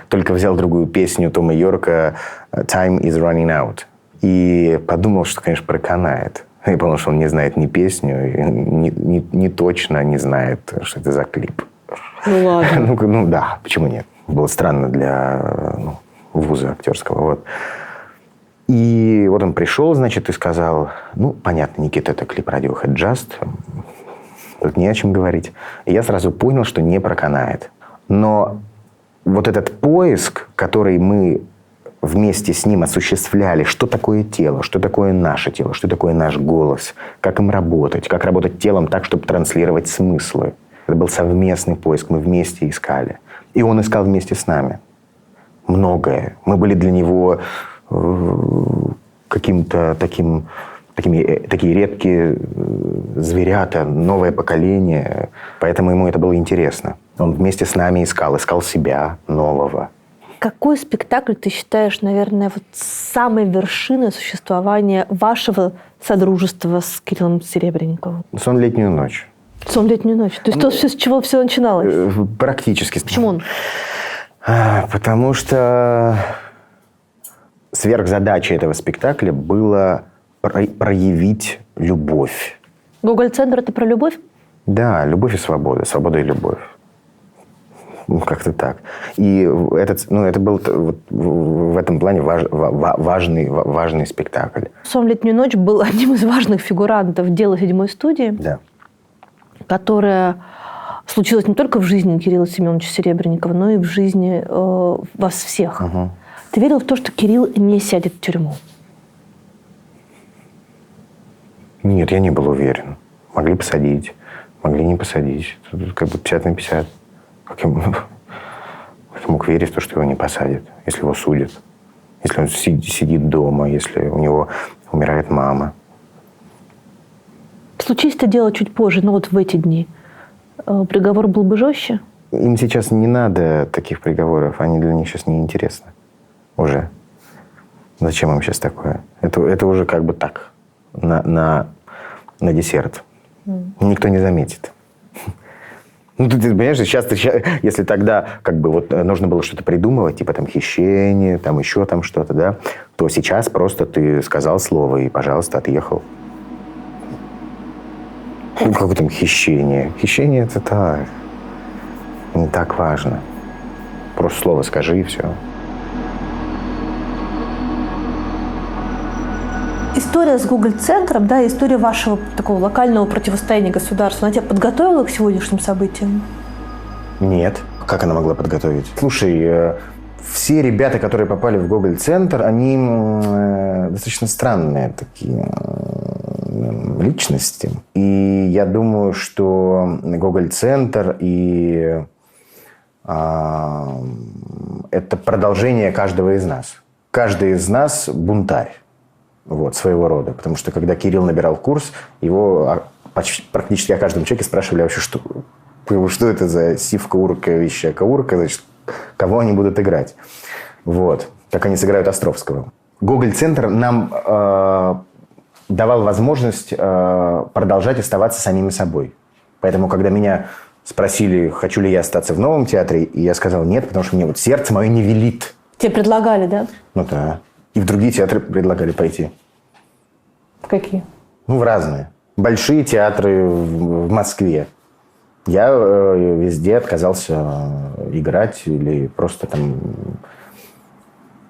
Speaker 1: только взял другую песню Тома Йорка «Time is running out». И подумал, что, конечно, проканает. Я понял, что он не знает ни песню, не точно не знает, что это за клип.
Speaker 2: Ну ладно.
Speaker 1: Ну да, почему нет? Было странно для вуза актерского. Вот. И вот он пришел, значит, и сказал, понятно, Никита, это клип Radiohead Just, тут не о чем говорить. И я сразу понял, что не проканает. Но вот этот поиск, который мы вместе с ним осуществляли, что такое тело, что такое наше тело, что такое наш голос, как им работать, как работать телом так, чтобы транслировать смыслы. Это был совместный поиск, мы вместе искали. И он искал вместе с нами. Многое. Мы были для него каким-то такие редкие зверята, новое поколение. Поэтому ему это было интересно. Он вместе с нами искал себя нового.
Speaker 2: Какой спектакль ты считаешь, наверное, самой вершиной существования вашего содружества с Кириллом Серебренниковым?
Speaker 1: «Сон в летнюю ночь».
Speaker 2: «Сон в летнюю ночь». То есть то, с чего все начиналось?
Speaker 1: Практически.
Speaker 2: Почему он?
Speaker 1: Потому что сверхзадача этого спектакля была проявить любовь.
Speaker 2: «Гоголь-центр» — это про любовь?
Speaker 1: Да, любовь и свобода. Свобода и любовь. Как-то так. И это был в этом плане важный спектакль.
Speaker 2: «Сон в летнюю ночь» был одним из важных фигурантов дела седьмой студии,
Speaker 1: Да.
Speaker 2: которое случилось не только в жизни Кирилла Семеновича Серебренникова, но и в жизни вас всех.
Speaker 1: Угу.
Speaker 2: Ты верил в то, что Кирилл не сядет в тюрьму?
Speaker 1: Нет, я не был уверен. Могли посадить, могли не посадить. Тут как бы 50 на 50. Как я мог верить в то, что его не посадят, если его судят? Если он сидит дома, если у него умирает мама.
Speaker 2: Случись это дело чуть позже, но вот в эти дни, приговор был бы жестче?
Speaker 1: Им сейчас не надо таких приговоров, они для них сейчас неинтересны. Уже. Зачем им сейчас такое? Это уже как бы так, на десерт. Никто не заметит. Ты понимаешь, сейчас, если тогда как бы нужно было что-то придумывать, типа там хищение, там еще там что-то, да, то сейчас просто ты сказал слово и, пожалуйста, отъехал. Какое там хищение? Хищение — это так. Не так важно. Просто слово скажи и все.
Speaker 2: История с Гоголь-центром, да, история вашего такого локального противостояния государству, она тебя подготовила к сегодняшним событиям?
Speaker 1: Нет. Как она могла подготовить? Слушай, все ребята, которые попали в Гоголь-центр, они достаточно странные такие личности. И я думаю, что Гоголь-центр и это продолжение каждого из нас. Каждый из нас бунтарь. Своего рода. Потому что, когда Кирилл набирал курс, его практически о каждом человеке спрашивали вообще, что это за сивка-урка, вещака-урка, значит, кого они будут играть. Как они сыграют Островского. Гоголь-центр нам давал возможность продолжать оставаться самими собой. Поэтому, когда меня спросили, хочу ли я остаться в Новом театре, и я сказал нет, потому что мне сердце мое не велит.
Speaker 2: Тебе предлагали, да?
Speaker 1: Да. И в другие театры предлагали пойти.
Speaker 2: Какие?
Speaker 1: В разные. Большие театры в Москве. Я везде отказался играть или просто там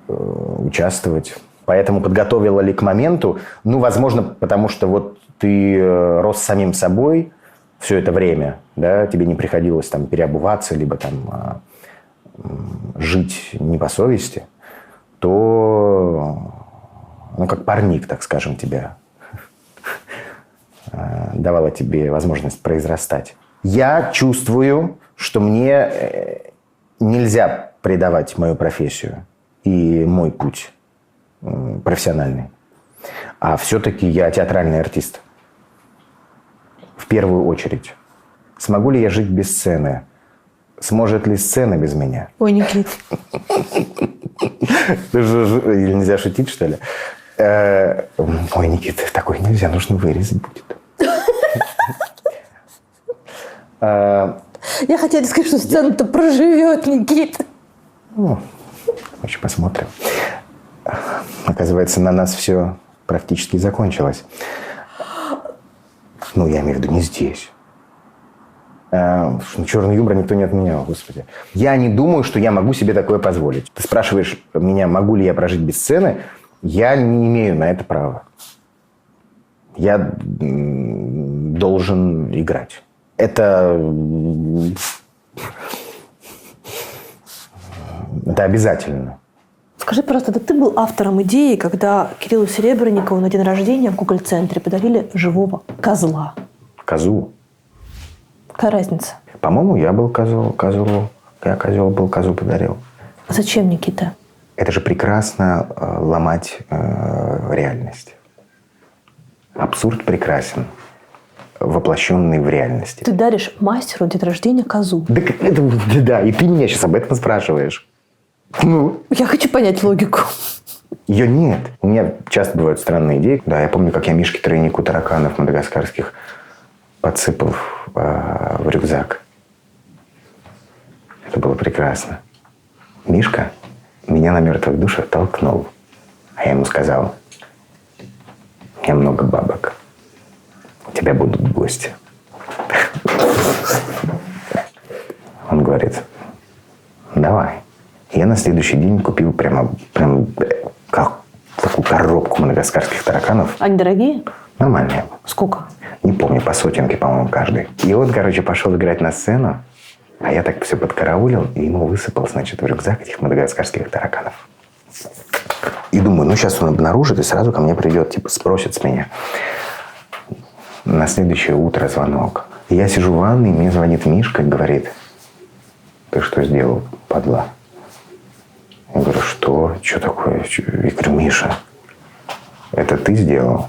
Speaker 1: участвовать. Поэтому подготовила ли к моменту? Возможно, потому что ты рос самим собой все это время, да, тебе не приходилось там переобуваться, либо там жить не по совести, то, как парник, так скажем, тебя давала тебе возможность произрастать. Я чувствую, что мне нельзя предавать мою профессию и мой путь профессиональный. А все-таки я театральный артист. В первую очередь. Смогу ли я жить без сцены? Сможет ли сцена без меня?
Speaker 2: Ой, Никит.
Speaker 1: Нельзя шутить, что ли? Ой, Никита, такой нельзя, нужно вырезать будет.
Speaker 2: Я хотела сказать, что сцена-то проживет, Никита.
Speaker 1: Еще посмотрим. Оказывается, на нас все практически закончилось. Я имею в виду не здесь. Черный юмор никто не отменял, господи. Я не думаю, что я могу себе такое позволить. Ты спрашиваешь меня, могу ли я прожить без сцены? Я не имею на это права. Я должен играть. Это обязательно.
Speaker 2: Скажи, пожалуйста, ты был автором идеи, когда Кириллу Серебренникову на день рождения в Гоголь-центре подарили живого козла?
Speaker 1: Козу.
Speaker 2: Какая разница?
Speaker 1: По-моему, я был козел. Я козел был, козу подарил.
Speaker 2: Зачем, Никита?
Speaker 1: Это же прекрасно ломать реальность. Абсурд прекрасен, воплощенный в реальности.
Speaker 2: Ты даришь мастеру на день рождения козу.
Speaker 1: Да, и ты меня сейчас об этом спрашиваешь.
Speaker 2: Я хочу понять логику.
Speaker 1: Ее нет. У меня часто бывают странные идеи. Да, я помню, как я Мишке тройнику тараканов мадагаскарских подсыпал в рюкзак. Это было прекрасно. Мишка меня на мертвых душах толкнул. А я ему сказал: у меня много бабок. У тебя будут гости. Он говорит: давай. Я на следующий день купил прям как такую коробку мадагаскарских тараканов.
Speaker 2: Они дорогие?
Speaker 1: Нормальные.
Speaker 2: Сколько?
Speaker 1: Не помню, по сотенке, по-моему, каждый. И он, пошел играть на сцену, а я так все подкараулил, и ему высыпал, в рюкзак этих мадагаскарских тараканов. И думаю, сейчас он обнаружит и сразу ко мне придет, спросит с меня. На следующее утро звонок. И я сижу в ванной, и мне звонит Мишка и говорит: ты что сделал, падла? Я говорю: что? Что такое? Я говорю: Миша, это ты сделал?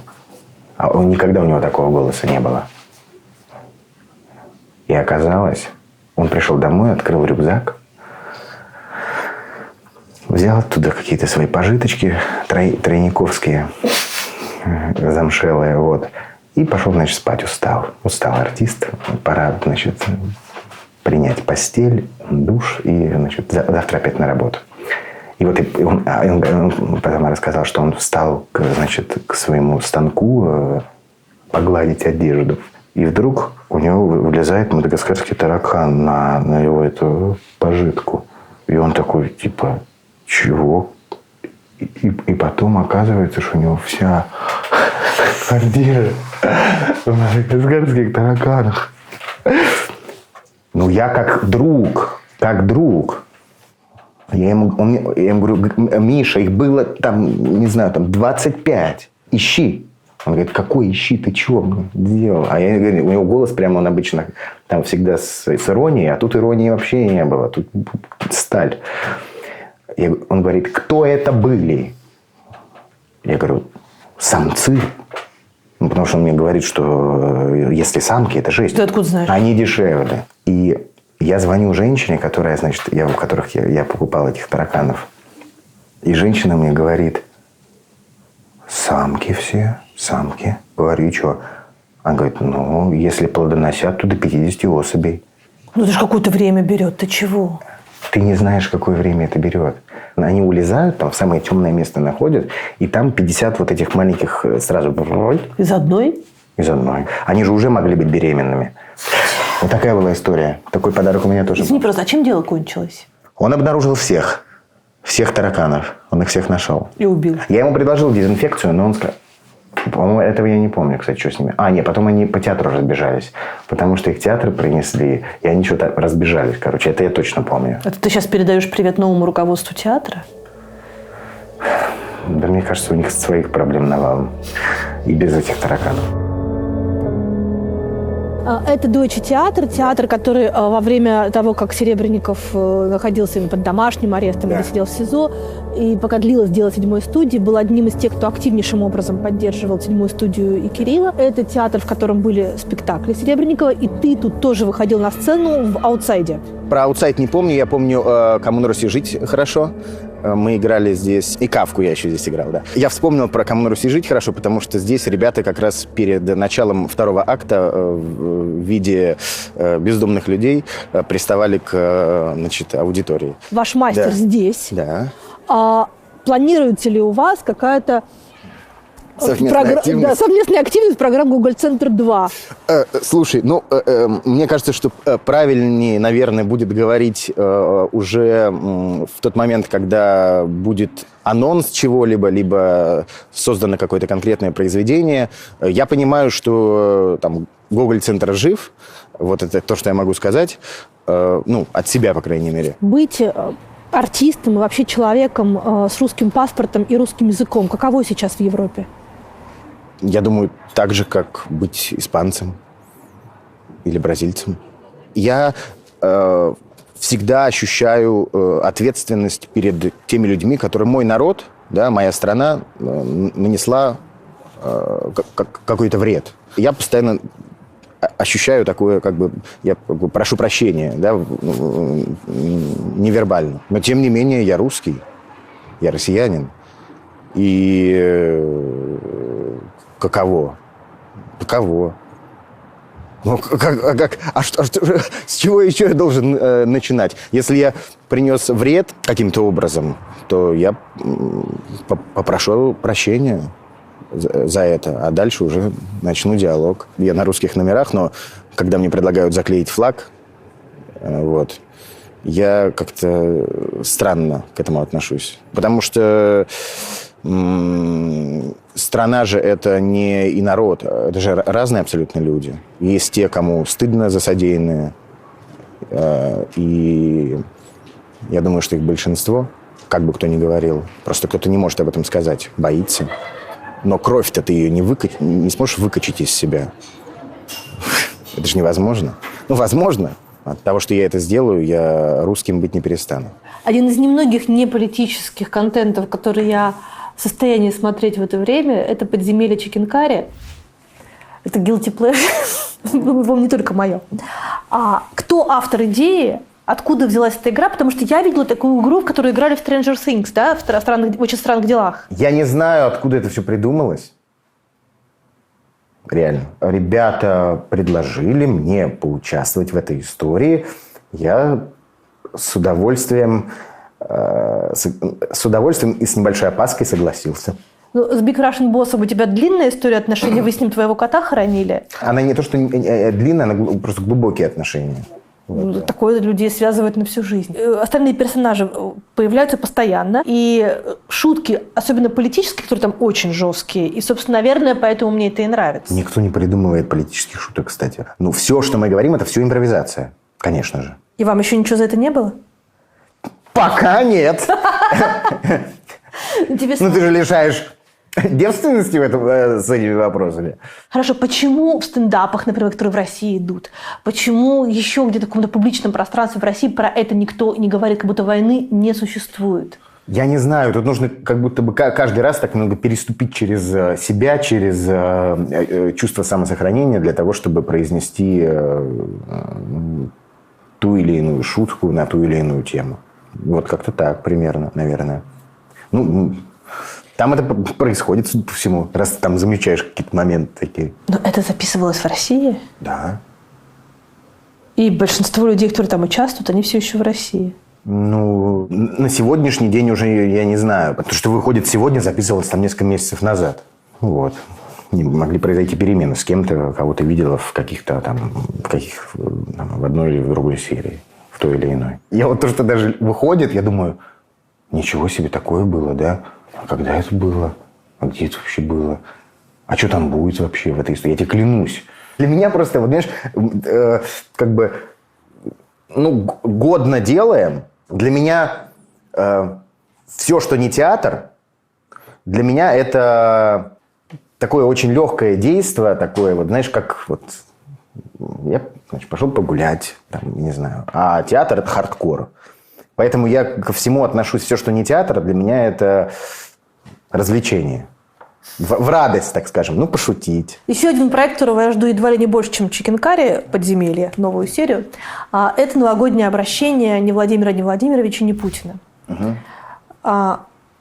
Speaker 1: А никогда у него такого голоса не было. И оказалось, он пришел домой, открыл рюкзак, взял оттуда какие-то свои пожиточки тройниковские, замшелые, и пошел, спать. Устал артист. Пора, принять постель, душ и, завтра опять на работу. И он потом рассказал, что он встал, к своему станку погладить одежду. И вдруг у него вылезает мадагаскарский таракан на его эту пожитку. И он такой, чего? И потом оказывается, что у него вся квартира в мадагаскарских тараканах. Я как друг. Я ему говорю: Миша, их было 25. Ищи. Он говорит: какой ищи? Ты чего сделал? А я говорю, у него голос прямо, он обычно там всегда с иронией, а тут иронии вообще не было. Тут сталь. Он говорит: кто это были? Я говорю: самцы. Потому что он мне говорит, что если самки, это жесть.
Speaker 2: Ты откуда знаешь?
Speaker 1: Они дешевле. И я звоню женщине, которая, у которых я покупал этих тараканов. И женщина мне говорит: самки все, самки. Говорю: и что? Она говорит: если плодоносят, то до 50 особей.
Speaker 2: Это же какое-то время берет. Ты чего?
Speaker 1: Ты не знаешь, какое время это берет. Они улезают, там в самое темное место находят, и там 50 вот этих маленьких сразу...
Speaker 2: Из одной?
Speaker 1: Из одной. Они же уже могли быть беременными. Вот такая была история. Такой подарок у меня тоже
Speaker 2: Извини,
Speaker 1: был.
Speaker 2: просто, а чем дело кончилось?
Speaker 1: Он обнаружил всех тараканов. Он их всех нашел.
Speaker 2: И убил.
Speaker 1: Я ему предложил дезинфекцию, но он сказал... По-моему, этого я не помню, кстати, что с ними. Нет, потом они по театру разбежались. Потому что их театры принесли, и они что-то разбежались. Это я точно помню.
Speaker 2: Это ты сейчас передаешь привет новому руководству театра?
Speaker 1: Да мне кажется, у них своих проблем навалом. И без этих тараканов.
Speaker 2: Это Deutsche театр, который во время того, как Серебренников находился под домашним арестом, или сидел в СИЗО, и пока длилось дело седьмой студии, был одним из тех, кто активнейшим образом поддерживал седьмую студию и Кирилла. Это театр, в котором были спектакли Серебренникова, и ты тут тоже выходил на сцену в «Аутсайде».
Speaker 1: Про «Аутсайд» не помню. Я помню «Кому на Руси жить» хорошо. Мы играли здесь, и «Кавку» я еще здесь играл, да. Я вспомнил про «Кому на Руси жить» хорошо, потому что здесь ребята как раз перед началом второго акта в виде бездомных людей приставали к, аудитории.
Speaker 2: Ваш мастер здесь.
Speaker 1: Да.
Speaker 2: Планируется ли у вас какая-то
Speaker 1: Совместная активность.
Speaker 2: Да, совместная активность программ Google Центр 2.
Speaker 1: Слушай, мне кажется, что правильнее, наверное, будет говорить уже в тот момент, когда будет анонс чего-либо, либо создано какое-то конкретное произведение. Я понимаю, что там Google Центр жив. Вот это то, что я могу сказать. От себя, по крайней мере.
Speaker 2: Быть артистом и вообще человеком с русским паспортом и русским языком, каково сейчас в Европе?
Speaker 1: Я думаю, так же, как быть испанцем или бразильцем. Я всегда ощущаю ответственность перед теми людьми, которые мой народ, да, моя страна нанесла какой-то вред. Я постоянно ощущаю такое, я прошу прощения, да, невербально. Но, тем не менее, я русский, я россиянин. И каково? С чего еще я должен начинать? Если я принес вред каким-то образом, то я попрошу прощения за это, а дальше уже начну диалог. Я на русских номерах, но когда мне предлагают заклеить флаг, я как-то странно к этому отношусь. Потому что страна же это не и народ, это же разные абсолютно люди. Есть те, кому стыдно за содеянное, и я думаю, что их большинство, как бы кто ни говорил, просто кто-то не может об этом сказать, боится. Но кровь-то ты ее не сможешь выкачать из себя. Это же невозможно. Возможно. От того, что я это сделаю, я русским быть не перестану.
Speaker 2: Один из немногих неполитических контентов, который я в состоянии смотреть в это время, это «Подземелье Чикенкари». Это guilty pleasure. Не только мое. Кто автор идеи? Откуда взялась эта игра? Потому что я видела такую игру, в которую играли в Stranger Things, да, в очень странных делах.
Speaker 1: Я не знаю, откуда это все придумалось. Реально. Ребята предложили мне поучаствовать в этой истории. Я с удовольствием и с небольшой опаской согласился.
Speaker 2: С Big Russian Boss'ом у тебя длинная история отношений? Вы с ним твоего кота хоронили?
Speaker 1: Она не то, что длинная, она просто глубокие отношения.
Speaker 2: Такое людей связывает на всю жизнь. Остальные персонажи появляются постоянно. И шутки, особенно политические, которые там очень жесткие. И, собственно, наверное, поэтому мне это и нравится.
Speaker 1: Никто не придумывает политических шуток, кстати. Все, что мы говорим, это все импровизация. Конечно же.
Speaker 2: И вам еще ничего за это не было?
Speaker 1: Пока нет. Ты же лишаешь девственности с этими вопросами.
Speaker 2: Хорошо, почему в стендапах, например, которые в России идут, почему еще где-то в каком-то публичном пространстве в России про это никто не говорит, как будто войны не существует?
Speaker 1: Я не знаю, тут нужно как будто бы каждый раз так много переступить через себя, через чувство самосохранения для того, чтобы произнести ту или иную шутку на ту или иную тему. Вот как-то так примерно, наверное. Там это происходит, судя по всему, раз ты там замечаешь какие-то моменты такие.
Speaker 2: Но это записывалось в России?
Speaker 1: Да.
Speaker 2: И большинство людей, которые там участвуют, они все еще в России?
Speaker 1: На сегодняшний день уже я не знаю. Потому что выходит сегодня, записывалось там несколько месяцев назад. Могли произойти перемены с кем-то, кого ты видела в каких-то в одной или в другой серии, в той или иной. Я то, что даже выходит, я думаю, ничего себе, такое было, да? А когда это было? А где это вообще было? А что там будет вообще в этой истории? Я тебе клянусь. Для меня просто, годно делаем. Для меня все, что не театр, для меня это такое очень легкое действие, такое я пошел погулять, не знаю. А театр – это хардкор. Поэтому я ко всему отношусь, все, что не театр, для меня это развлечение. В радость, так скажем, пошутить.
Speaker 2: Еще один проект, которого я жду едва ли не больше, чем «Чикенкари», «Подземелье», новую серию, это новогоднее обращение ни Владимира Владимировича, ни Путина. Угу.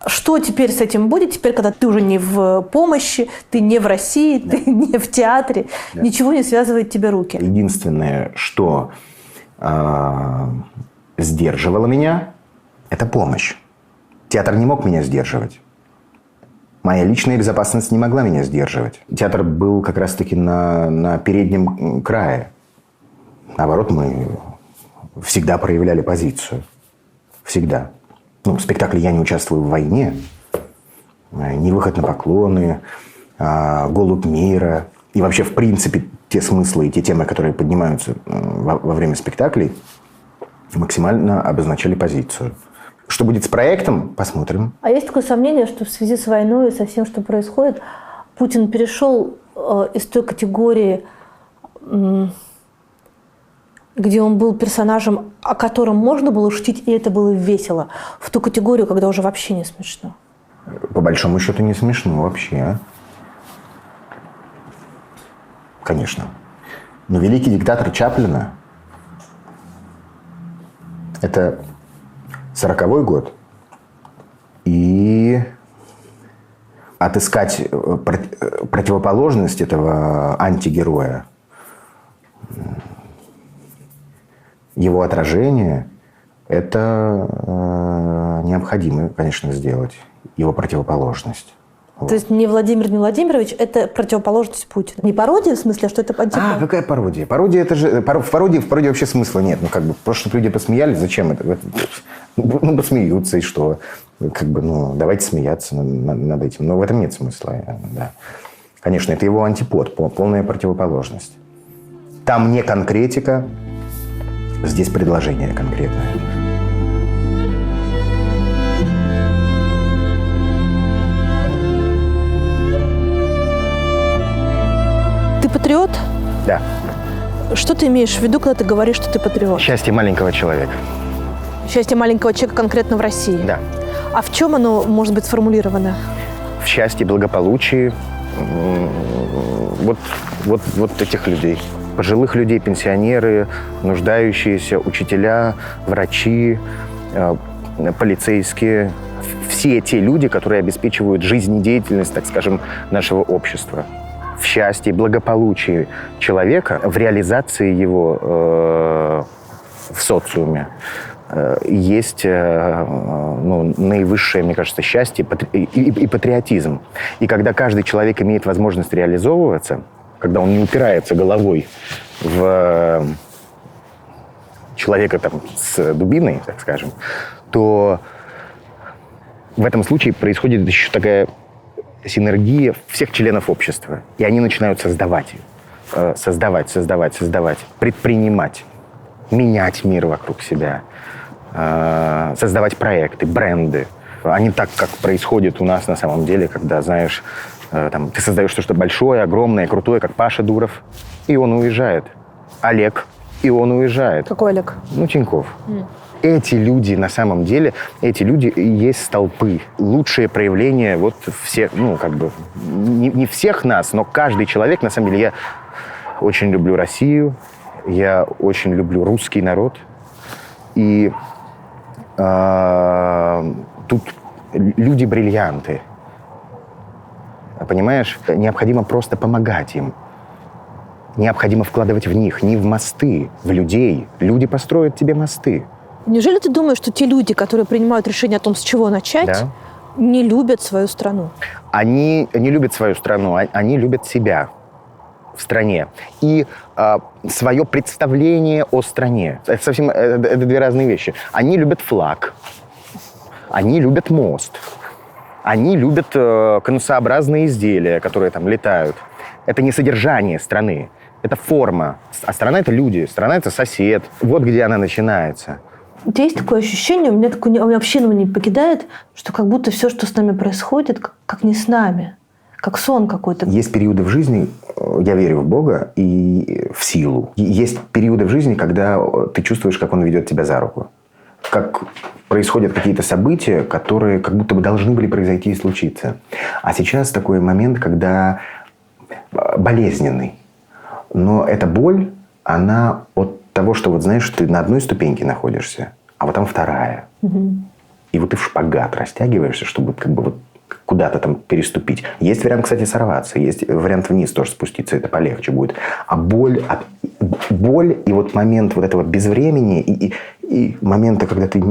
Speaker 2: Что теперь с этим будет? Теперь, когда ты уже не в помощи, ты не в России, да. Ты не в театре, да. Ничего не связывает тебе руки.
Speaker 1: Единственное, что сдерживало меня, это помощь. Театр не мог меня сдерживать. Моя личная безопасность не могла меня сдерживать. Театр был как раз-таки на переднем крае. Наоборот, мы всегда проявляли позицию. Всегда. В спектакле «Я не участвую в войне», «Не выход на поклоны», «Голубь мира». И вообще, в принципе, те смыслы и те темы, которые поднимаются во время спектаклей, максимально обозначали позицию. Что будет с проектом, посмотрим.
Speaker 2: А есть такое сомнение, что в связи с войной и со всем, что происходит, Путин перешел из той категории, где он был персонажем, о котором можно было шутить, и это было весело, в ту категорию, когда уже вообще не смешно?
Speaker 1: По большому счету не смешно вообще. Конечно. Но великий диктатор Чаплина – это 40-й год. И отыскать противоположность этого антигероя, его отражение, это необходимо, конечно, сделать. Его противоположность.
Speaker 2: То есть не Владимир не Владимирович, это противоположность Путина. Не пародия, в смысле, а что это антипод?
Speaker 1: Какая пародия? Пародия, это же... В пародии вообще смысла нет. Просто чтобы люди посмеялись, зачем это? Посмеются, и что? Давайте смеяться над этим. Но в этом нет смысла. Да. Конечно, это его антипод, полная противоположность. Там не конкретика, здесь предложение конкретное.
Speaker 2: Ты патриот?
Speaker 1: Да.
Speaker 2: Что ты имеешь в виду, когда ты говоришь, что ты патриот?
Speaker 1: Счастье маленького человека.
Speaker 2: Счастье маленького человека конкретно в России?
Speaker 1: Да.
Speaker 2: А в чем оно может быть сформулировано?
Speaker 1: В счастье, благополучии вот этих людей. Пожилых людей, пенсионеры, нуждающиеся, учителя, врачи, полицейские. Все те люди, которые обеспечивают жизнедеятельность, так скажем, нашего общества. В счастье, благополучии человека, в реализации его в социуме есть наивысшее, мне кажется, счастье и патриотизм. И когда каждый человек имеет возможность реализовываться, когда он не упирается головой в человека с дубиной, так скажем, то в этом случае происходит еще такая синергия всех членов общества. И они начинают создавать, предпринимать, менять мир вокруг себя, создавать проекты, бренды. А не так, как происходит у нас на самом деле, когда, знаешь, ты создаешь что-то большое, огромное, крутое, как Паша Дуров, и он уезжает. Олег, и он уезжает.
Speaker 2: Какой Олег?
Speaker 1: Тиньков. Эти люди, на самом деле, эти люди и есть столпы. Лучшее проявление всех, не всех нас, но каждый человек, на самом деле, я очень люблю Россию, я очень люблю русский народ. И тут люди-бриллианты. Понимаешь? Необходимо просто помогать им. Необходимо вкладывать в них, не в мосты, в людей. Люди построят тебе мосты.
Speaker 2: Неужели ты думаешь, что те люди, которые принимают решение о том, с чего начать,
Speaker 1: Да.
Speaker 2: не любят свою страну?
Speaker 1: Они не любят свою страну, они любят себя в стране. И свое представление о стране. Это две разные вещи. Они любят флаг. Они любят мост. Они любят конусообразные изделия, которые там летают. Это не содержание страны. Это форма. А страна – это люди. Страна – это сосед. Вот где она начинается.
Speaker 2: У тебя есть такое ощущение, у меня вообще не покидает, что как будто все, что с нами происходит, как не с нами, как сон какой-то.
Speaker 1: Есть периоды в жизни, я верю в Бога и в силу. Есть периоды в жизни, когда ты чувствуешь, как Он ведет тебя за руку. Как происходят какие-то события, которые как будто бы должны были произойти и случиться. А сейчас такой момент, когда болезненный. Но эта боль, она от того, что, знаешь, ты на одной ступеньке находишься, а вот там вторая.
Speaker 2: Угу.
Speaker 1: И вот ты в шпагат растягиваешься, чтобы куда-то там переступить. Есть вариант, кстати, сорваться. Есть вариант вниз тоже спуститься. Это полегче будет. А боль и вот момент вот этого безвремени и момента, когда ты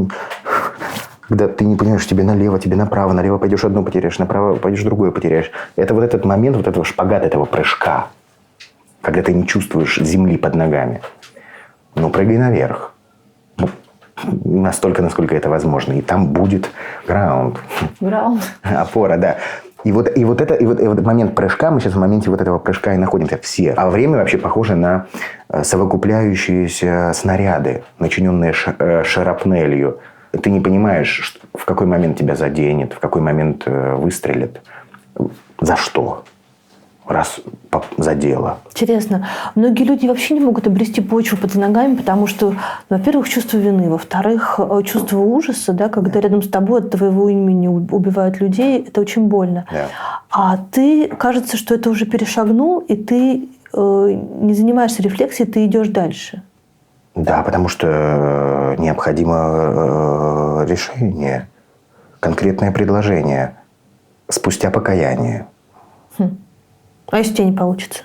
Speaker 1: когда ты не понимаешь, тебе налево, тебе направо, налево пойдешь одно потеряешь, направо пойдешь другое потеряешь. Это вот этот момент, вот этого шпагата, этого прыжка, когда ты не чувствуешь земли под ногами. Ну, прыгай наверх. Ну, настолько, насколько это возможно. И там будет граунд.
Speaker 2: Граунд.
Speaker 1: Опора, да. И вот этот момент прыжка, мы сейчас в моменте вот этого прыжка и находимся все. А время вообще похоже на совокупляющиеся снаряды, начиненные шарапнелью. Ты не понимаешь, в какой момент тебя заденет, в какой момент выстрелит. За что? Раз задело.
Speaker 2: Интересно. Многие люди вообще не могут обрести почву под ногами, потому что, во-первых, чувство вины, во-вторых, чувство ужаса, да, когда рядом с тобой от твоего имени убивают людей, это очень больно.
Speaker 1: Да.
Speaker 2: А ты, кажется, что это уже перешагнул, и ты не занимаешься рефлексией, ты идешь дальше.
Speaker 1: Да, потому что необходимо решение, конкретное предложение, спустя покаяние.
Speaker 2: А если у тебя не получится?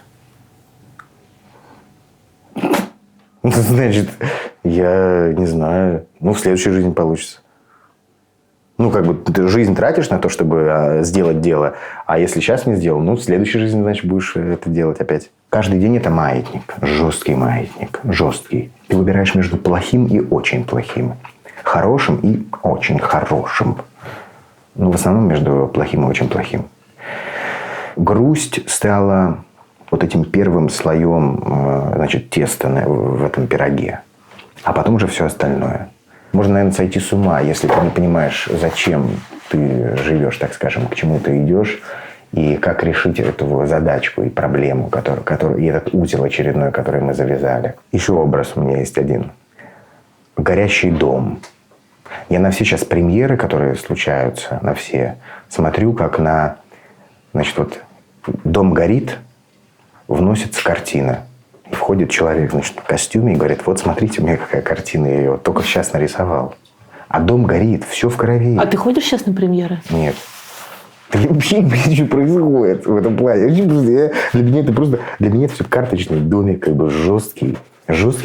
Speaker 1: Значит, я не знаю. Ну, в следующей жизни получится. Ну, как бы ты жизнь тратишь на то, чтобы сделать дело. А если сейчас не сделал, ну, в следующей жизни, значит, будешь это делать опять. Каждый день это маятник. Жесткий маятник. Жесткий. Ты выбираешь между плохим и очень плохим. Хорошим и очень хорошим. Ну, в основном между плохим и очень плохим. Грусть стала вот этим первым слоем, значит, теста в этом пироге. А потом уже все остальное. Можно, наверное, сойти с ума, если ты не понимаешь, зачем ты живешь, так скажем, к чему ты идешь, и как решить эту задачку и проблему, и этот узел очередной, который мы завязали. Еще образ у меня есть один. Горящий дом. Я на все сейчас премьеры, которые случаются, на все, смотрю, как на... Значит, вот дом горит, вносится картина. И входит человек, значит, в костюме и говорит: вот смотрите, у меня какая картина, я ее вот только сейчас нарисовал. А дом горит, все в крови.
Speaker 2: А ты ходишь сейчас на премьеры?
Speaker 1: Нет. Я вообще не понимаю, что происходит в этом плане. Для меня это все карточный домик, как бы жесткий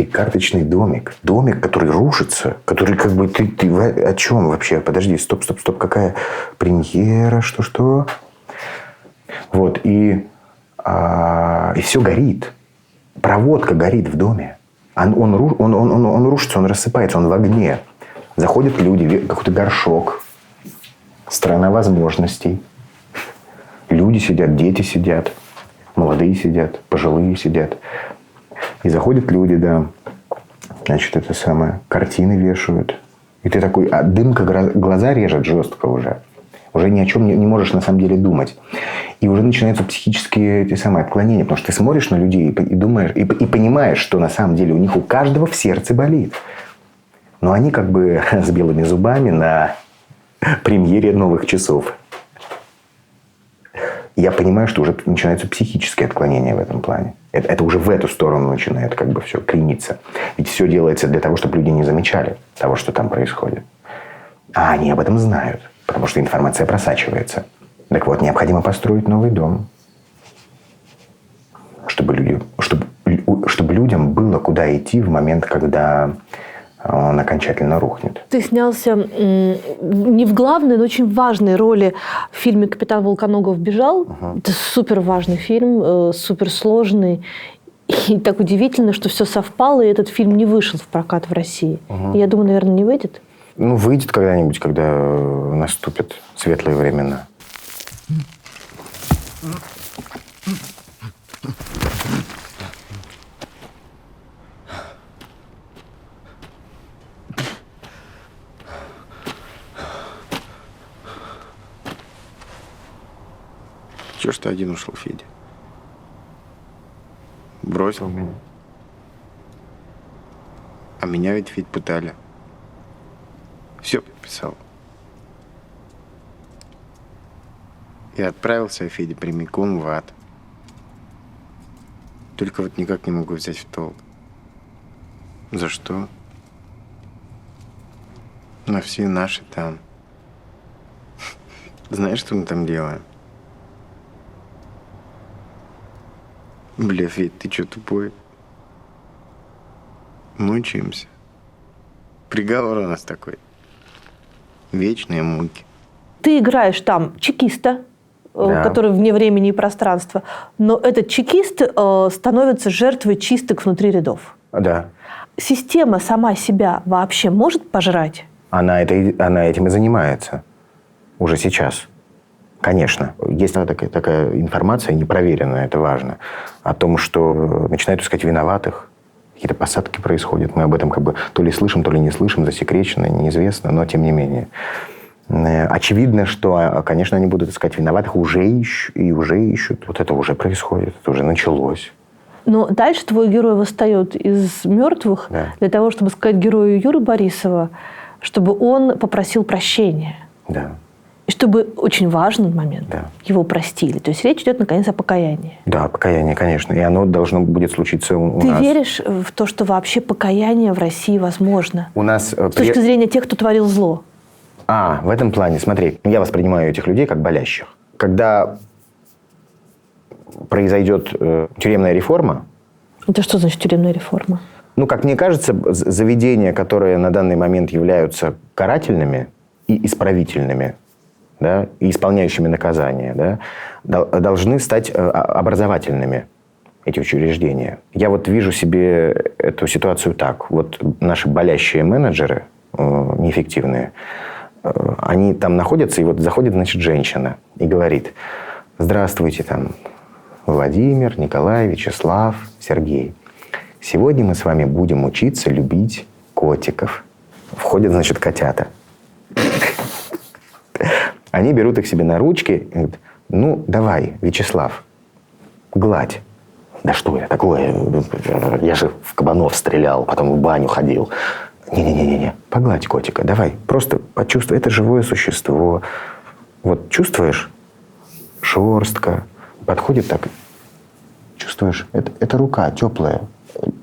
Speaker 1: карточный домик. Домик, который рушится, который как бы... Ты о чем вообще? Подожди, стоп. Какая премьера? Что? Вот, и все горит. Проводка горит в доме. Он рушится, он рассыпается, он в огне. Заходят люди, какой-то горшок. Страна возможностей. Люди сидят, дети сидят, молодые сидят, пожилые сидят. И заходят люди, да. Значит, это самое, картины вешают. И ты такой, а дымка глаза режет жестко уже. Уже ни о чем не можешь на самом деле думать. И уже начинаются психические эти самые отклонения. Потому что ты смотришь на людей и думаешь, и понимаешь, что на самом деле у каждого в сердце болит. Но они как бы с белыми зубами на премьере «Новых часов». Я понимаю, что уже начинаются психические отклонения в этом плане. Это уже в эту сторону начинает как бы все крениться. Ведь все делается для того, чтобы люди не замечали того, что там происходит. А они об этом знают, потому что информация просачивается. Так вот, необходимо построить новый дом, чтобы людям было куда идти в момент, когда он окончательно рухнет.
Speaker 2: Ты снялся не в главной, но очень важной роли в фильме «Капитан Волконогов бежал». Это супер важный фильм, супер сложный. И так удивительно, что все совпало, и этот фильм не вышел в прокат в России. И я думаю, наверное, не выйдет.
Speaker 1: Ну, выйдет когда-нибудь, когда наступят светлые времена. Чего ж ты один ушел, Федя? Бросил меня. А меня ведь пытали. Все подписал. И отправился, Федя, прямиком в ад. Только вот никак не могу взять в толк. За что? На все наши там. Знаешь, что мы там делаем? Бля, Федь, ты что, тупой? Мучаемся. Приговор у нас такой. Вечные муки.
Speaker 2: Ты играешь там чекиста,
Speaker 1: Да.
Speaker 2: который вне времени и пространства, но этот чекист становится жертвой чисток внутри рядов.
Speaker 1: Да.
Speaker 2: Система сама себя вообще может пожрать?
Speaker 1: Она этим и занимается. Уже сейчас. Конечно. Есть такая информация непроверенная, это важно, о том, что начинают искать виноватых. Какие-то посадки происходят. Мы об этом как бы то ли слышим, то ли не слышим, засекречено, неизвестно, но тем не менее. Очевидно, что, конечно, они будут искать виноватых, уже ищут. Вот это уже происходит, это уже началось.
Speaker 2: Но дальше твой герой восстает из мертвых для того, чтобы сказать герою Юры Борисова, чтобы он попросил прощения.
Speaker 1: Да.
Speaker 2: И чтобы, очень важный момент,
Speaker 1: Да.
Speaker 2: его простили. То есть речь идет, наконец, о покаянии.
Speaker 1: Да, покаяние, конечно. И оно должно будет случиться у
Speaker 2: Ты
Speaker 1: нас.
Speaker 2: веришь в то, что вообще покаяние в России возможно?
Speaker 1: У нас...
Speaker 2: С точки зрения тех, кто творил зло.
Speaker 1: В этом плане, смотри, я воспринимаю этих людей как болящих. Когда произойдет тюремная реформа,
Speaker 2: Это что значит тюремная реформа?
Speaker 1: как мне кажется, заведения, которые на данный момент являются карательными и исправительными, да, и исполняющими наказания, да, должны стать образовательными, эти учреждения. Я вот вижу себе эту ситуацию так. Вот наши болящие менеджеры, неэффективные, они там находятся, и вот заходит, значит, женщина и говорит: здравствуйте, там, Владимир, Николай, Вячеслав, Сергей. Сегодня мы с вами будем учиться любить котиков. Входят, значит, котята. Они берут их себе на ручки и говорят: ну, давай, Вячеслав, гладь. Да что я такое? Я же в кабанов стрелял, потом в баню ходил. Не-не-не, погладь котика, давай. Просто почувствуй, это живое существо. Вот чувствуешь? Шерстка. Подходит так. Чувствуешь? Это рука теплая.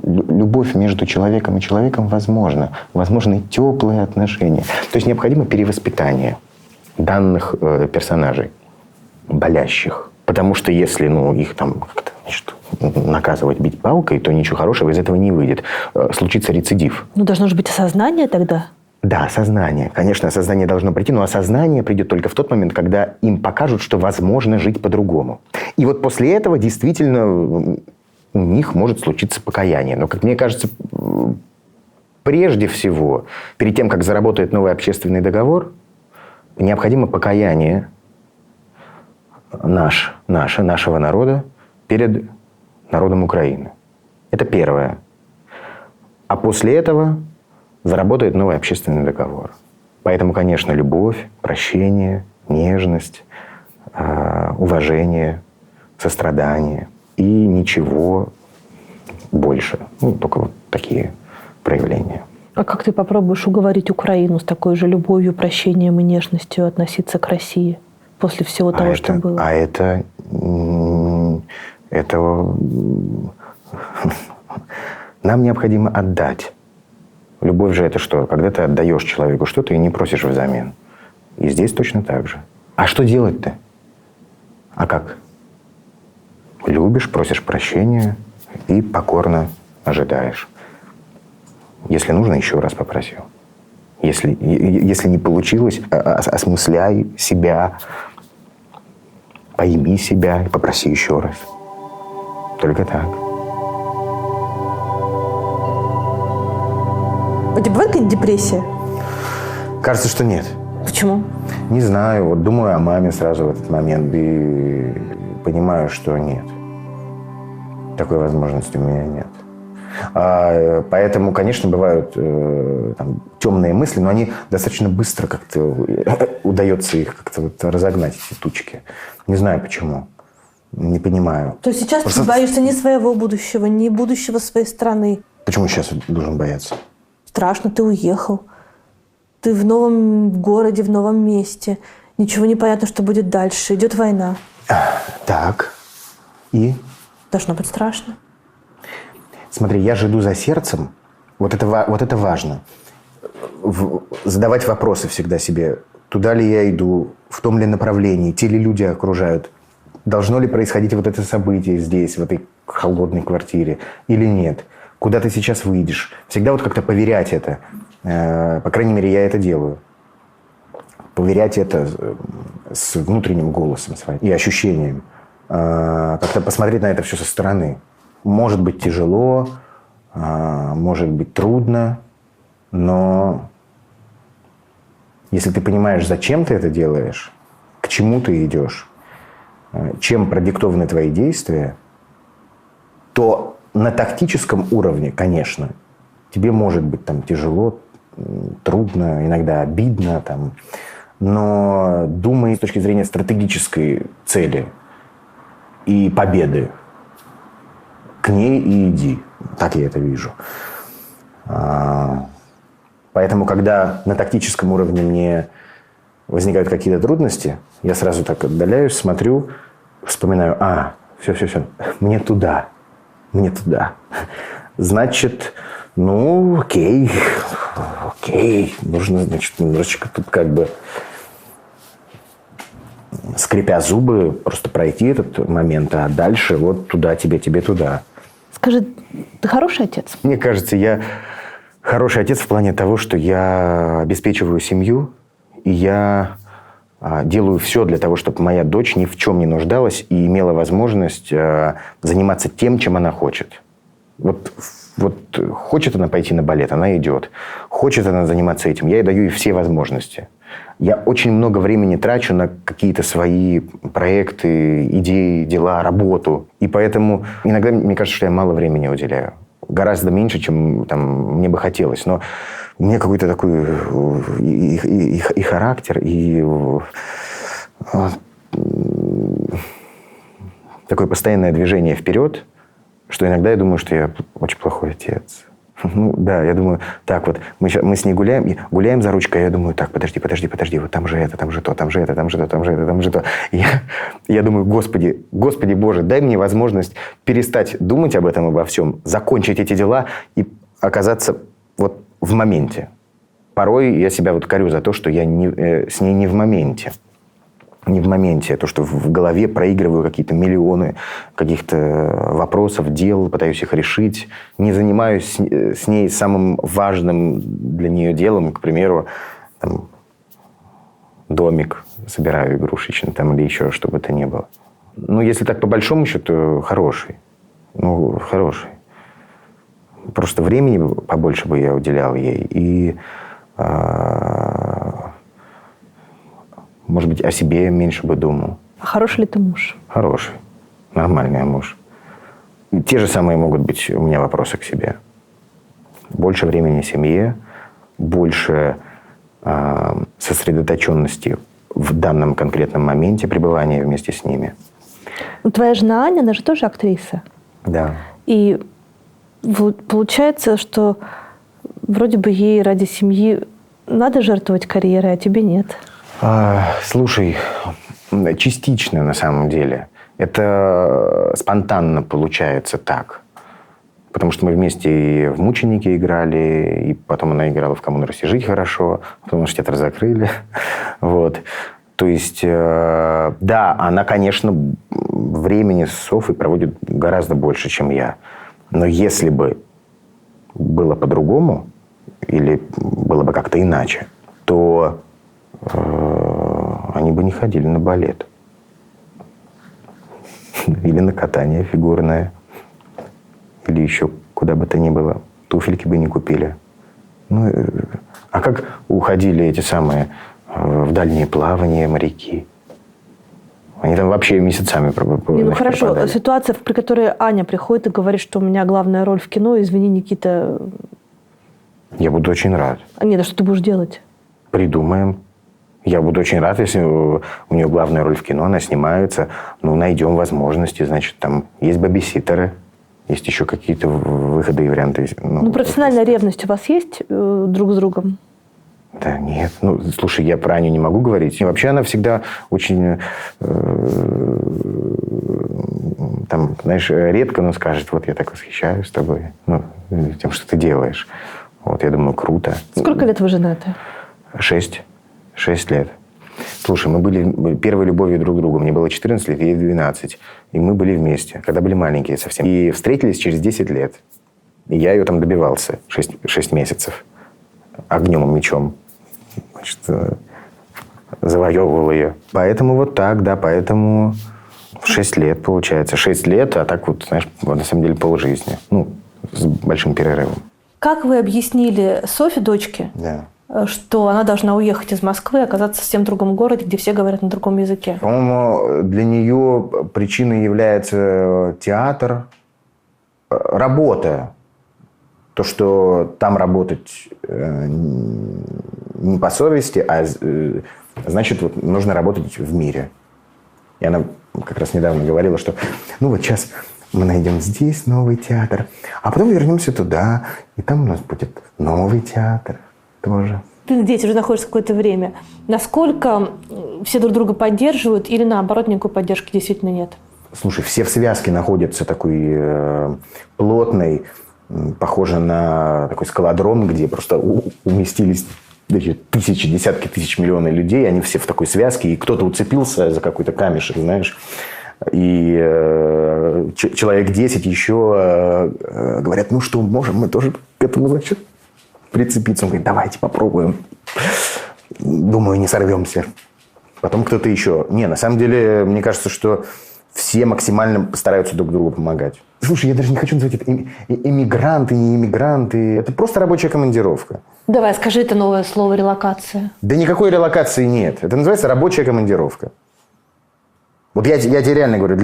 Speaker 1: Любовь между человеком и человеком возможна. Возможны теплые отношения. То есть необходимо перевоспитание данных персонажей, болящих. Потому что если их там как-то, значит, наказывать, бить палкой, то ничего хорошего из этого не выйдет. Случится рецидив.
Speaker 2: Должно же быть осознание тогда.
Speaker 1: Да, осознание. Конечно, осознание должно прийти, но осознание придет только в тот момент, когда им покажут, что возможно жить по-другому. И вот после этого действительно у них может случиться покаяние. Но, как мне кажется, прежде всего, перед тем, как заработает новый общественный договор, необходимо покаяние нашего народа перед народом Украины. Это первое. А после этого заработает новый общественный договор. Поэтому, конечно, любовь, прощение, нежность, уважение, сострадание и ничего больше. Только вот такие проявления.
Speaker 2: А как ты попробуешь уговорить Украину с такой же любовью, прощением и нежностью относиться к России после всего того, что было?
Speaker 1: Нам необходимо отдать. Любовь же это что? Когда ты отдаешь человеку что-то и не просишь взамен. И здесь точно так же. А что делать-то? А как? Любишь, просишь прощения и покорно ожидаешь. Если нужно, еще раз попросил. Если не получилось, осмысляй себя, пойми себя и попроси еще раз. Только так.
Speaker 2: У тебя бывает какая-нибудь депрессия?
Speaker 1: Кажется, что нет.
Speaker 2: Почему?
Speaker 1: Не знаю. Вот думаю о маме сразу в этот момент и понимаю, что нет. Такой возможности у меня нет. Поэтому, конечно, бывают темные мысли, но они достаточно быстро как-то удается их как-то разогнать, эти тучки. Не знаю почему. Не понимаю.
Speaker 2: То есть сейчас
Speaker 1: Просто...
Speaker 2: ты боишься ни своего будущего, ни будущего своей страны.
Speaker 1: Почему сейчас должен бояться?
Speaker 2: Страшно, ты уехал. Ты в новом городе, в новом месте. Ничего не понятно, что будет дальше. Идет война.
Speaker 1: Так. И?
Speaker 2: Должно быть страшно.
Speaker 1: Смотри, я же иду за сердцем. Вот это важно. Задавать вопросы всегда себе. Туда ли я иду? В том ли направлении? Те ли люди окружают? Должно ли происходить вот это событие здесь, в этой холодной квартире? Или нет? Куда ты сейчас выйдешь? Всегда вот как-то поверять это. По крайней мере, я это делаю. поверять это с внутренним голосом своим и ощущением. Как-то посмотреть на это все со стороны. Может быть тяжело, может быть трудно, но если ты понимаешь, зачем ты это делаешь, к чему ты идешь, чем продиктованы твои действия, то на тактическом уровне, конечно, тебе может быть там тяжело, трудно, иногда обидно, там, но думай с точки зрения стратегической цели и победы. К ней и иди. Так я это вижу. Поэтому, когда на тактическом уровне мне возникают какие-то трудности, я сразу так отдаляюсь, смотрю, вспоминаю, все, мне туда. Значит, окей, нужно, значит, немножечко тут как бы, скрипя зубы, просто пройти этот момент, а дальше вот туда тебе туда.
Speaker 2: Скажи, ты хороший отец?
Speaker 1: Мне кажется, я хороший отец в плане того, что я обеспечиваю семью, и я делаю все для того, чтобы моя дочь ни в чем не нуждалась и имела возможность заниматься тем, чем она хочет. Вот хочет она пойти на балет, она идет. Хочет она заниматься этим, я ей даю все возможности. Я очень много времени трачу на какие-то свои проекты, идеи, дела, работу. И поэтому иногда мне кажется, что я мало времени уделяю. Гораздо меньше, чем там, мне бы хотелось. Но у меня какой-то такой и характер, и такое постоянное движение вперед, что иногда я думаю, что я очень плохой отец. Да, я думаю, так вот, мы с ней гуляем за ручкой, а я думаю, так, подожди, вот там же это, там же то, там же это, там же то, там же это, там же то. И я думаю, Господи Боже, дай мне возможность перестать думать об этом, обо всем, закончить эти дела и оказаться вот в моменте. Порой я себя вот корю за то, что я с ней не в моменте. Не в моменте, то, что в голове проигрываю какие-то миллионы каких-то вопросов, дел, пытаюсь их решить, не занимаюсь с ней самым важным для нее делом, к примеру, там, домик собираю игрушечный там, или еще что бы то ни было. Ну, если так по большому счету, хороший. Хороший. Просто времени побольше бы я уделял ей. И может быть, о себе меньше бы думал.
Speaker 2: А хороший ли ты муж?
Speaker 1: Хороший. Нормальный муж. И те же самые могут быть у меня вопросы к себе. Больше времени семье, больше сосредоточенности в данном конкретном моменте пребывания вместе с ними.
Speaker 2: Твоя жена Аня, она же тоже актриса.
Speaker 1: Да.
Speaker 2: И получается, что вроде бы ей ради семьи надо жертвовать карьерой, а тебе нет.
Speaker 1: Слушай, частично на самом деле. Это спонтанно получается так. Потому что мы вместе и в «Мученики» играли, и потом она играла в «Кому на Руси жить хорошо», потом наш театр закрыли. Вот. То есть, да, она, конечно, времени с Софой проводит гораздо больше, чем я. Но если бы было по-другому, или было бы как-то иначе, то они бы не ходили на балет. Или на катание фигурное. Или еще куда бы то ни было. Туфельки бы не купили. А как уходили эти самые в дальние плавания моряки? Они там вообще месяцами пропадали.
Speaker 2: Хорошо, ситуация, при которой Аня приходит и говорит, что у меня главная роль в кино, извини, Никита.
Speaker 1: Я буду очень рад.
Speaker 2: Нет, а что ты будешь делать?
Speaker 1: Придумаем. Я буду очень рад, если у нее главная роль в кино, она снимается. Найдем возможности. Значит, там есть бэбиситеры, есть еще какие-то выходы и варианты.
Speaker 2: Профессиональная ревность у вас есть друг с другом?
Speaker 1: Да нет. Слушай, я про Аню не могу говорить. И вообще она всегда очень, редко, но скажет, вот я так восхищаюсь тобой, тем, что ты делаешь. Вот, я думаю, круто.
Speaker 2: Сколько лет вы женаты?
Speaker 1: 6 лет. Слушай, мы были первой любовью друг к другу. Мне было 14 лет, ей 12. И мы были вместе, когда были маленькие совсем. И встретились через 10 лет. И я ее там добивался 6 месяцев. Огнем и мечом. Значит, завоевывал ее. Поэтому вот так, да, поэтому 6 лет получается. 6 лет, а так вот, знаешь, на самом деле полжизни. Ну, с большим перерывом.
Speaker 2: Как вы объяснили Софье, дочке,
Speaker 1: Да.
Speaker 2: что она должна уехать из Москвы и оказаться в совсем другом городе, где все говорят на другом языке?
Speaker 1: По-моему, для нее причиной является театр, работа. То, что там работать не по совести, а значит, вот, нужно работать в мире. И она как раз недавно говорила, что ну вот сейчас мы найдем здесь новый театр, а потом вернемся туда, и там у нас будет новый театр тоже.
Speaker 2: Ты здесь уже находишься какое-то время. Насколько все друг друга поддерживают или, наоборот, никакой поддержки действительно нет?
Speaker 1: Слушай, все в связке находятся такой плотной, похоже на такой скалодром, где просто уместились тысячи, десятки тысяч, миллионы людей. Они все в такой связке, и кто-то уцепился за какой-то камешек, знаешь. И человек 10 еще говорят, ну что, можем мы тоже к этому, значит, прицепиться. Он говорит, давайте попробуем. Думаю, не сорвемся. Потом кто-то еще. Не, на самом деле, мне кажется, что все максимально постараются друг другу помогать. Слушай, я даже не хочу называть это иммигранты, не иммигранты. Это просто рабочая командировка.
Speaker 2: Давай, скажи это новое слово «релокация».
Speaker 1: Да никакой релокации нет. Это называется рабочая командировка. Вот я тебе реально говорю,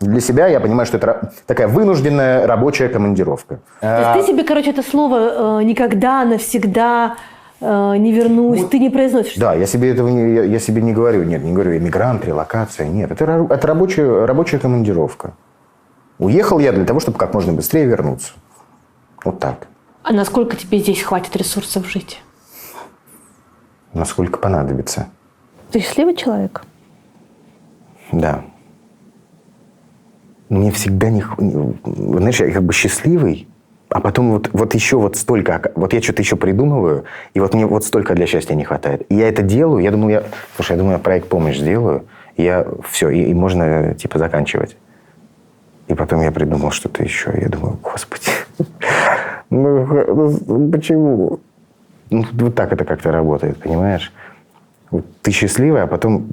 Speaker 1: для себя я понимаю, что это такая вынужденная рабочая командировка.
Speaker 2: То есть ты себе, короче, это слово «никогда», «навсегда», «не вернусь», ты не произносишь?
Speaker 1: Да, я себе этого я себе не говорю. Нет, не говорю эмигрант, релокация. Нет, это рабочая командировка. Уехал я для того, чтобы как можно быстрее вернуться. Вот так.
Speaker 2: А насколько тебе здесь хватит ресурсов жить?
Speaker 1: Насколько понадобится.
Speaker 2: Ты счастливый человек?
Speaker 1: Да. Мне всегда не... Знаешь, я как бы счастливый, а потом вот еще вот столько... Вот я что-то еще придумываю, и вот мне вот столько для счастья не хватает. И я это делаю, я думаю, я проект «Помощь» сделаю, и я все, и можно типа заканчивать. И потом я придумал что-то еще. Я думаю, господи, ну почему? Ну, вот так это как-то работает, понимаешь? Вот ты счастливый, а потом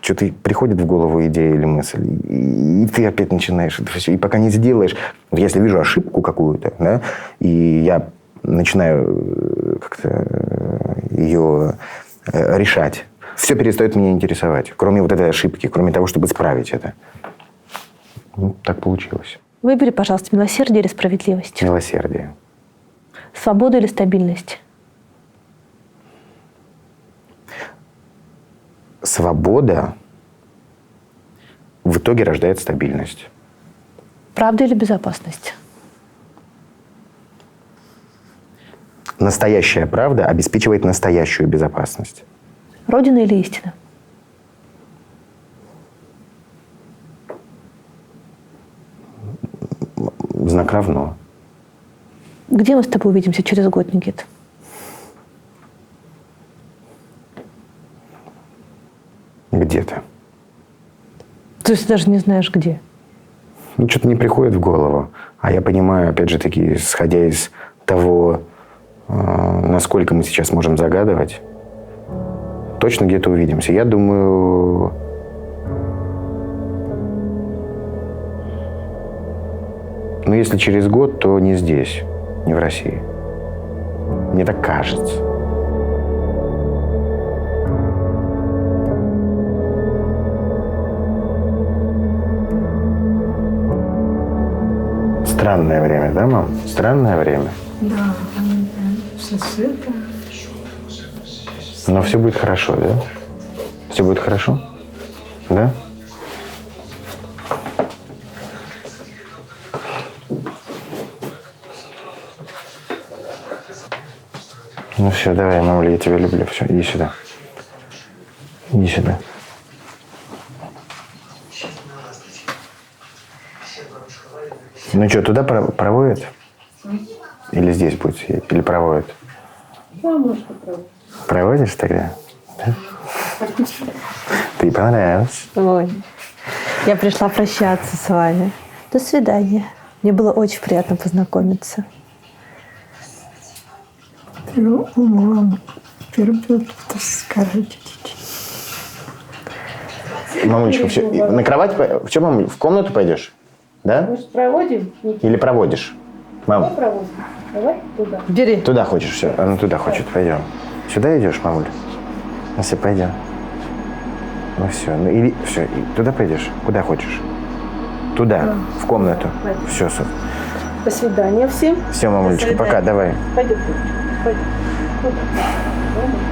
Speaker 1: что-то приходит в голову идея или мысль, и ты опять начинаешь это все. И пока не сделаешь... Вот если вижу ошибку какую-то, да, и я начинаю как-то ее решать, все перестает меня интересовать. Кроме вот этой ошибки, кроме того, чтобы исправить это. Ну, так получилось.
Speaker 2: Выбери, пожалуйста, милосердие или справедливость.
Speaker 1: Милосердие.
Speaker 2: Свобода или стабильность.
Speaker 1: Свобода в итоге рождает стабильность.
Speaker 2: Правда или безопасность.
Speaker 1: Настоящая правда обеспечивает настоящую безопасность.
Speaker 2: Родина или истина.
Speaker 1: Знак равно.
Speaker 2: Где мы с тобой увидимся через год, Никит?
Speaker 1: Где-то.
Speaker 2: То есть ты даже не знаешь, где?
Speaker 1: Ну, что-то не приходит в голову. А я понимаю, опять же таки, исходя из того, насколько мы сейчас можем загадывать, точно где-то увидимся. Я думаю... Ну, если через год, то не здесь, не в России. Мне так кажется. Странное время, да, мам? Странное время.
Speaker 3: Да, это.
Speaker 1: Но все будет хорошо, да? Все будет хорошо? Да? Ну все, давай, мамуля, я тебя люблю. Все, иди сюда. Иди сюда. Ну что, туда проводят? Или здесь будет сидеть? Или проводят? Проводишь тогда? Да? Ты понравилась?
Speaker 2: Ой, я пришла прощаться с вами. До свидания. Мне было очень приятно познакомиться.
Speaker 3: Ты терпит, скажите.
Speaker 1: Мамулечка, на кровать? В чем, мамуль? В комнату пойдешь? Да?
Speaker 5: Может, проводим? Никита?
Speaker 1: Или проводишь? Мам,
Speaker 5: Давай проводим. Давай туда.
Speaker 2: Бери.
Speaker 1: туда хочешь все? Она туда хочет, пойдем. Сюда идешь, мамуль? Если пойдем. Ну все, ну или все, туда пойдешь? Куда хочешь? Туда, в комнату.
Speaker 5: Пойдем.
Speaker 1: Все, Соф.
Speaker 5: До свидания всем.
Speaker 1: Все, мамулечка, пока, давай.
Speaker 5: Пойдем. Пойдем. Туда.